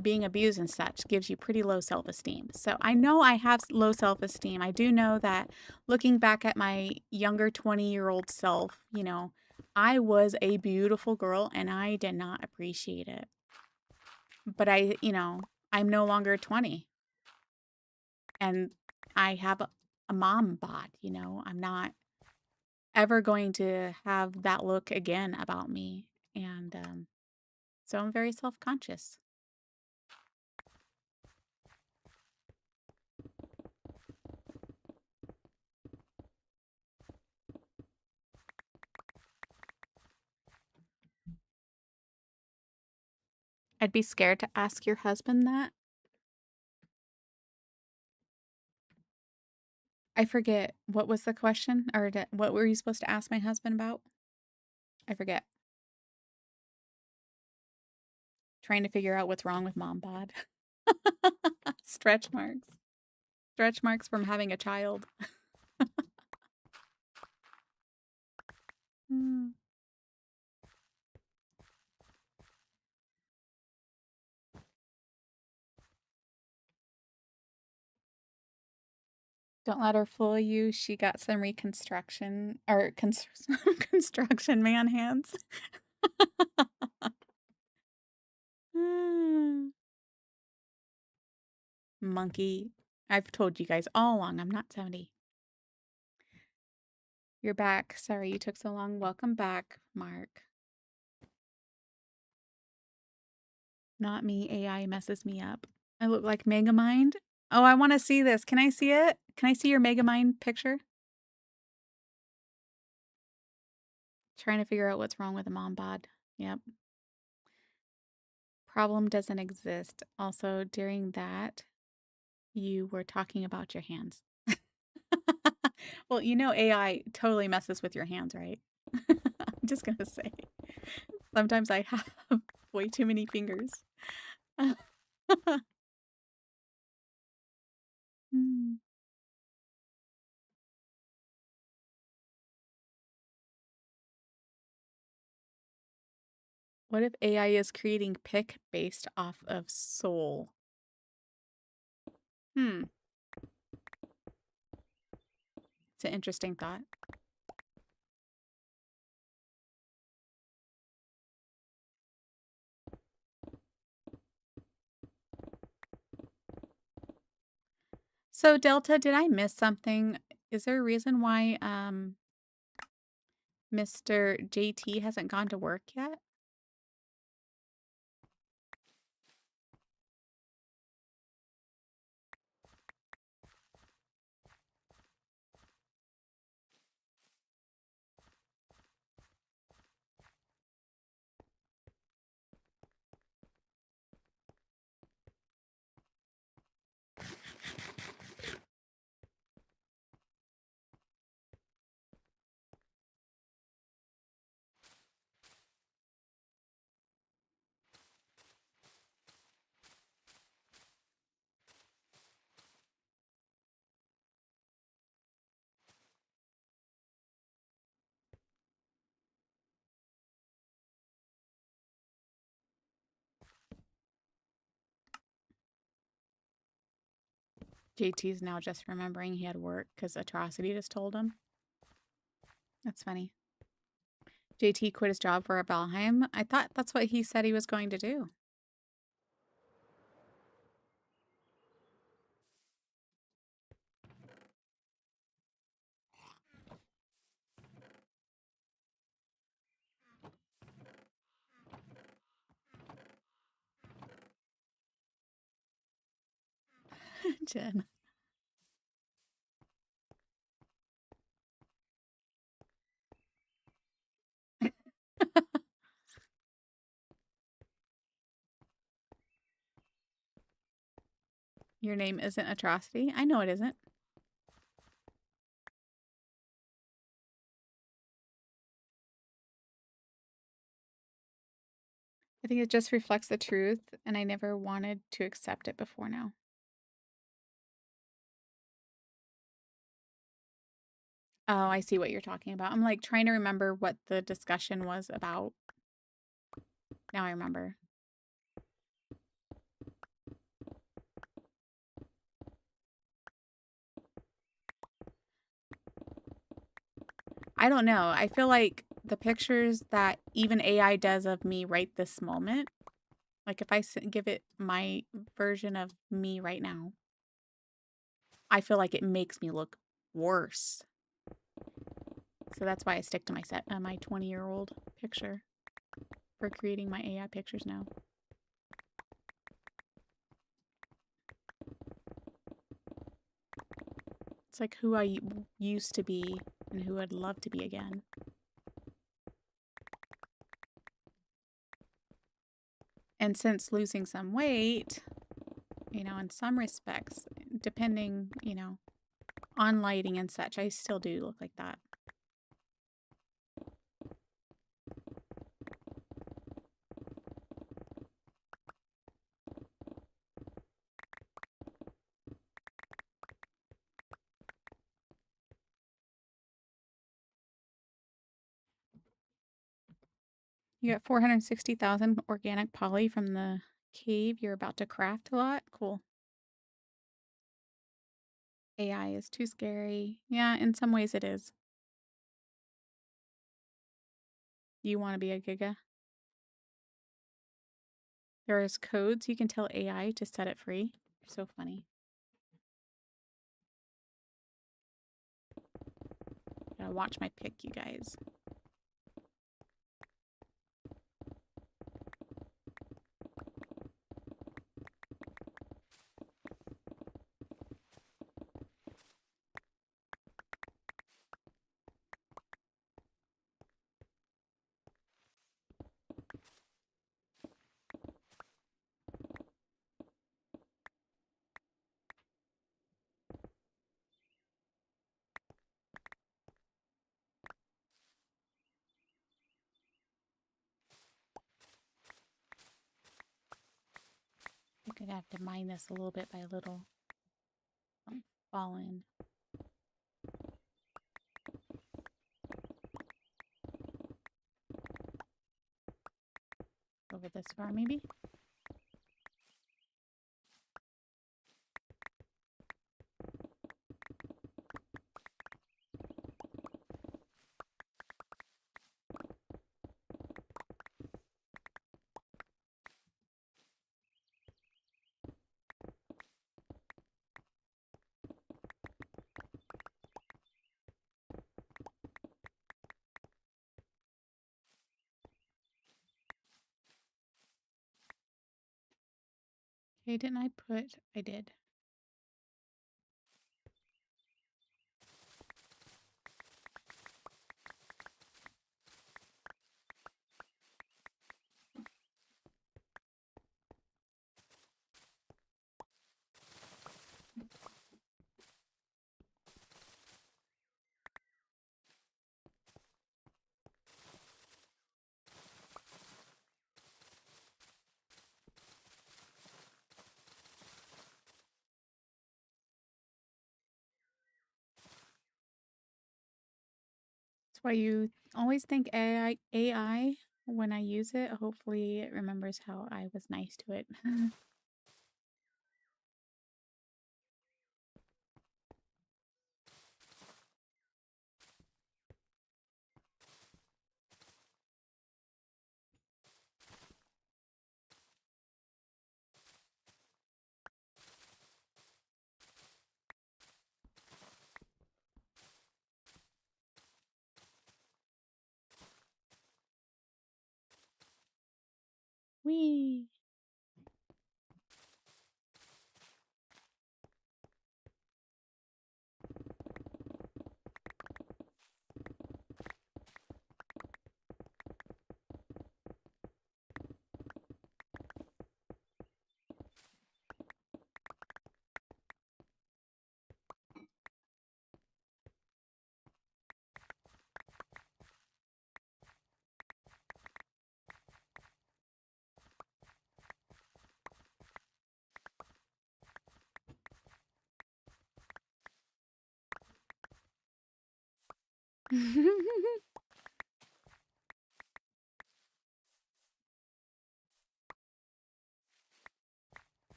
Being abused and such gives you pretty low self-esteem. So I know I have low self-esteem. I do know that looking back at my younger 20-year-old self, you know, I was a beautiful girl and I did not appreciate it. But you know, I'm no longer 20 and I have a mom bod, you know, I'm not ever going to have that look again about me. And so I'm very self-conscious. I'd be scared to ask your husband that. I forget. What was the question? Or what were you supposed to ask my husband about? I forget. Trying to figure out what's wrong with mom bod. Stretch marks. Stretch marks from having a child. Hmm. Don't let her fool you. She got some reconstruction or construction man hands. Hmm. Monkey. I've told you guys all along, I'm not 70. You're back. Sorry you took so long. Welcome back, Mark. Not me. AI messes me up. I look like Megamind. Oh, I want to see this. Can I see it? Can I see your Megamind picture? Trying to figure out what's wrong with the mom bod. Yep. Problem doesn't exist. Also, during that, you were talking about your hands. Well, you know AI totally messes with your hands, right? I'm just gonna say. Sometimes I have way too many fingers. Hmm. What if AI is creating pick based off of soul? Hmm. It's an interesting thought. So Delta, did I miss something? Is there a reason why Mr. JT hasn't gone to work yet? JT's now just remembering he had work because Atrocity just told him. That's funny. JT quit his job for a Valheim. I thought that's what he said he was going to do. Jen. Your name isn't Atrocity? I know it isn't. I think it just reflects the truth, and I never wanted to accept it before now. Oh, I see what you're talking about. I'm like trying to remember what the discussion was about. Now I remember. I don't know. I feel like the pictures that even AI does of me right this moment, like if I give it my version of me right now, I feel like it makes me look worse. So that's why I stick to my 20-year-old picture for creating my AI pictures now. It's like who I used to be and who I'd love to be again. And since losing some weight, you know, in some respects, depending, you know, on lighting and such, I still do look like that. You got 460,000 organic poly from the cave. You're about to craft a lot. Cool. AI is too scary. Yeah, in some ways it is. You want to be a Giga? There's codes you can tell AI to set it free. So funny. Gotta watch my pick, you guys. I'm gonna have to mine this a little bit by little. Don't fall in. Over this far, maybe? Okay, didn't I put... I did. That's why you always think AI when I use it. Hopefully it remembers how I was nice to it. Whee!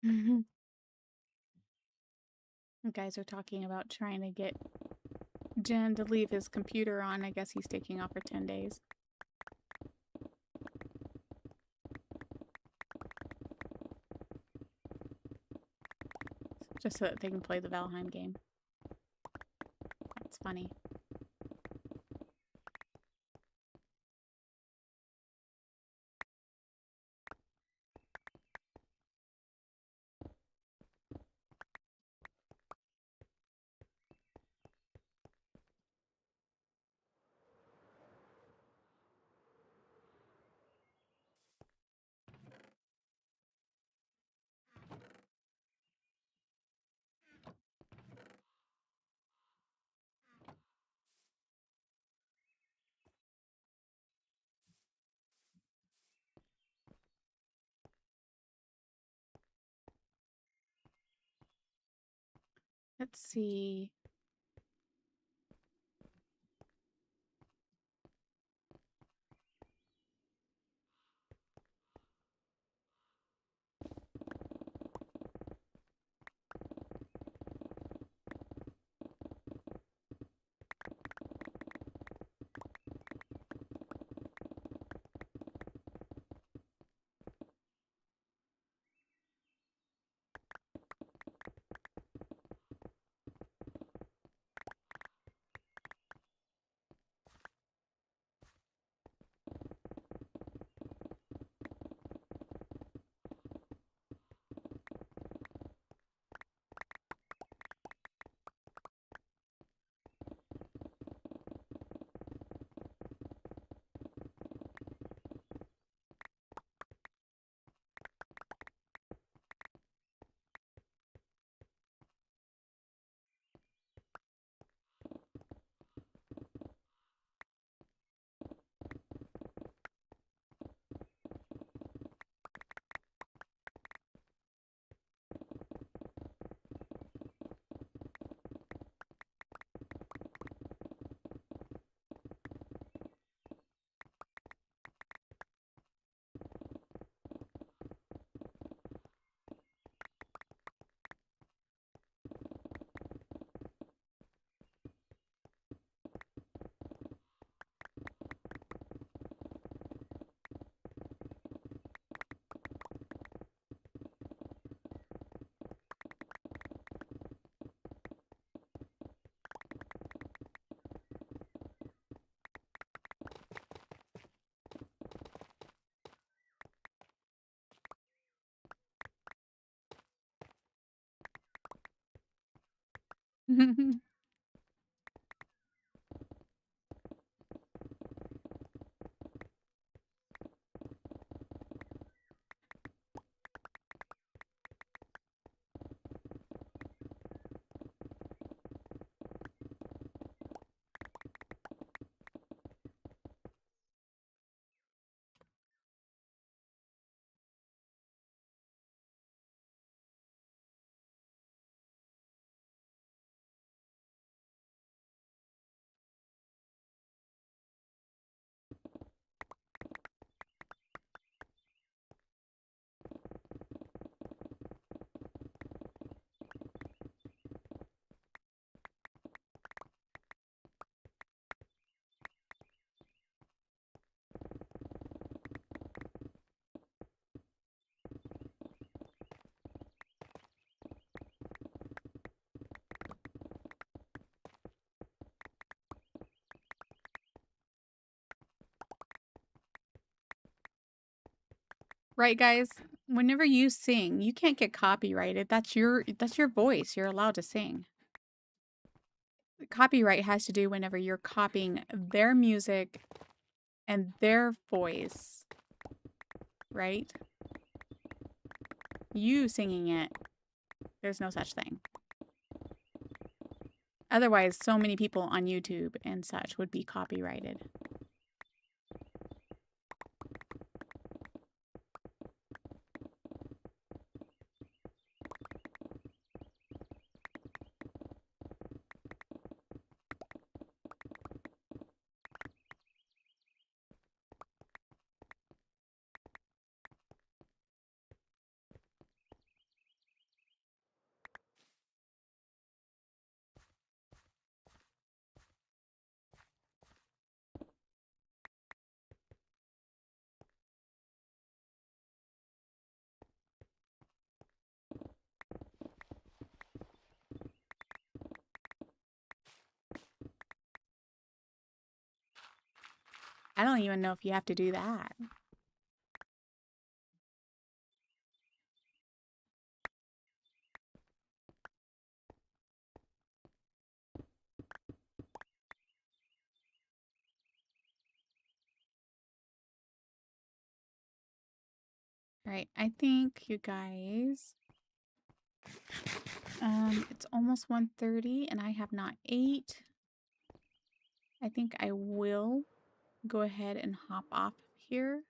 You guys are talking about trying to get Jen to leave his computer on. I guess he's taking off for 10 days. Just so that they can play the Valheim game. That's funny. Let's see. Right, guys? Whenever you sing, you can't get copyrighted. That's your voice. You're allowed to sing. Copyright has to do whenever you're copying their music and their voice, right? You singing it, there's no such thing. Otherwise, so many people on YouTube and such would be copyrighted. I don't even know if you have to do that. All right, I think you guys, it's almost 1:30 and I have not ate. I think I will go ahead and hop off here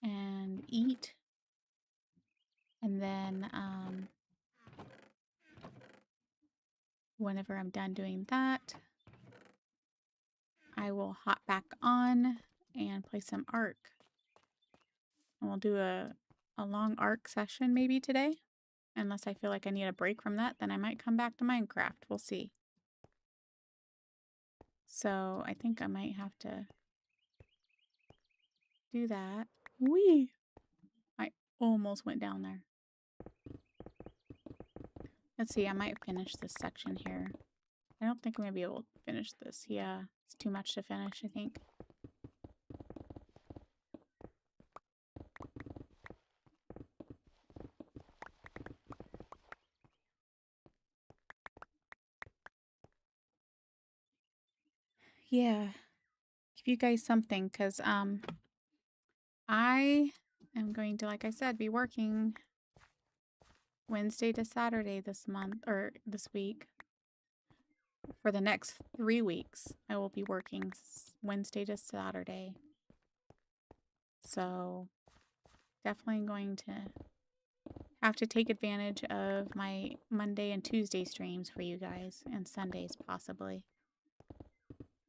and eat. And then whenever I'm done doing that, I will hop back on and play some Ark. And we'll do a long Ark session maybe today. Unless I feel like I need a break from that, then I might come back to Minecraft. We'll see. So I think I might have to do that. Whee! I almost went down there. Let's see, I might finish this section here. I don't think I'm going to be able to finish this. Yeah, it's too much to finish, I think. Yeah, give you guys something, because I am going to, like I said, be working Wednesday to Saturday this month, or this week. For the next 3 weeks, I will be working Wednesday to Saturday. So definitely going to have to take advantage of my Monday and Tuesday streams for you guys, and Sundays possibly.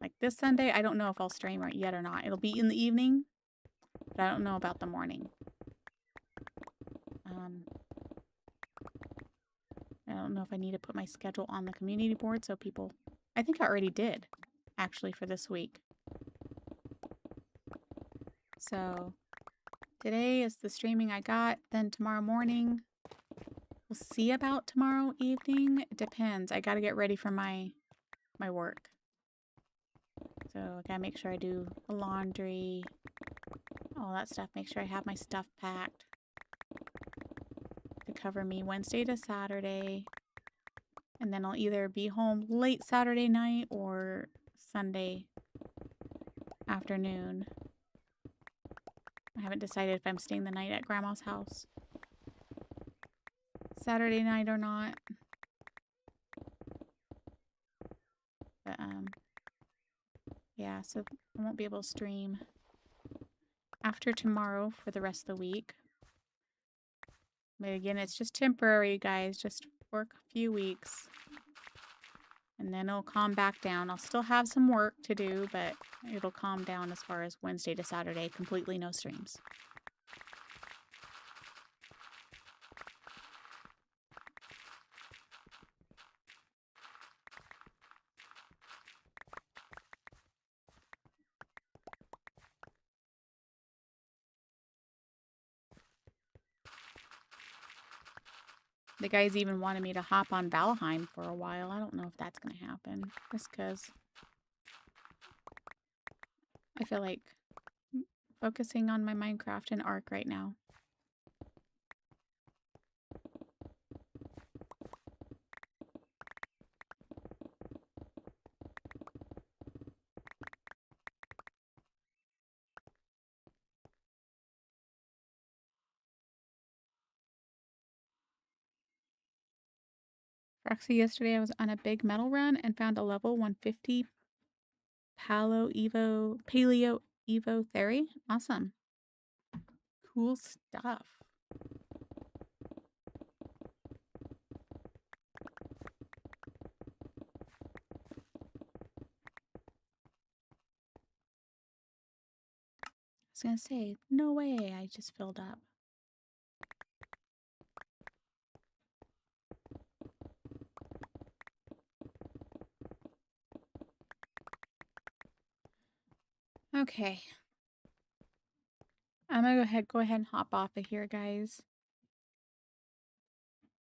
Like this Sunday, I don't know if I'll stream yet or not. It'll be in the evening, but I don't know about the morning. I don't know if I need to put my schedule on the community board so people... I think I already did, actually, for this week. So today is the streaming I got. Then tomorrow morning, we'll see about tomorrow evening. It depends. I got to get ready for my work. So I gotta make sure I do the laundry, all that stuff. Make sure I have my stuff packed to cover me Wednesday to Saturday. And then I'll either be home late Saturday night or Sunday afternoon. I haven't decided if I'm staying the night at Grandma's house Saturday night or not. But, yeah, so I won't be able to stream after tomorrow for the rest of the week. But again, it's just temporary, guys. Just work a few weeks. And then it'll calm back down. I'll still have some work to do, but it'll calm down as far as Wednesday to Saturday. Completely no streams. The guys even wanted me to hop on Valheim for a while. I don't know if that's going to happen. Just because I feel like focusing on my Minecraft and Ark right now. Actually, yesterday I was on a big metal run and found a level 150 Paleo Evo Theory. Awesome. Cool stuff. I was gonna say, no way, I just filled up. Okay. I'm gonna go ahead and hop off of here, guys.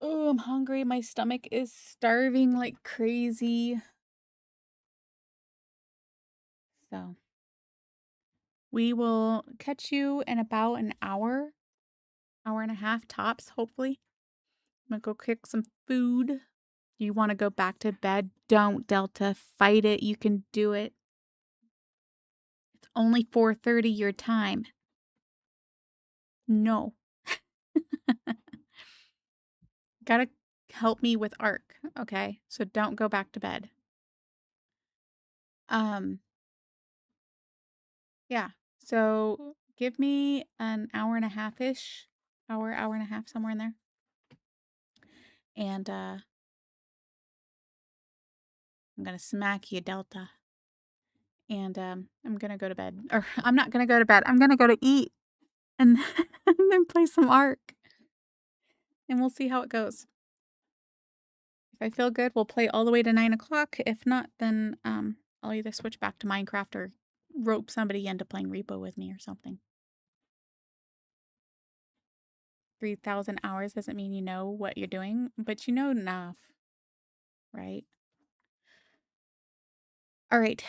Oh, I'm hungry. My stomach is starving like crazy. So We will catch you in about an hour, hour and a half tops, hopefully. I'm gonna go cook some food. Do you want to go back to bed? Don't, Delta. Fight it. You can do it. It's only 4:30 your time. No. Gotta help me with Ark, okay? So don't go back to bed. Yeah. So give me an hour and a half-ish. Hour and a half, somewhere in there. And I'm gonna smack you, Delta. And I'm gonna go to bed. Or I'm not gonna go to bed. I'm gonna go to eat and and then play some Ark. And we'll see how it goes. If I feel good, we'll play all the way to 9 o'clock. If not, then I'll either switch back to Minecraft or rope somebody into playing Repo with me or something. 3,000 hours doesn't mean you know what you're doing, but you know enough, right? All right.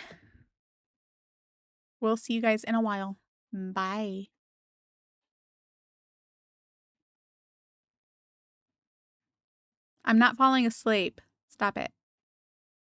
We'll see you guys in a while. Bye. I'm not falling asleep. Stop it.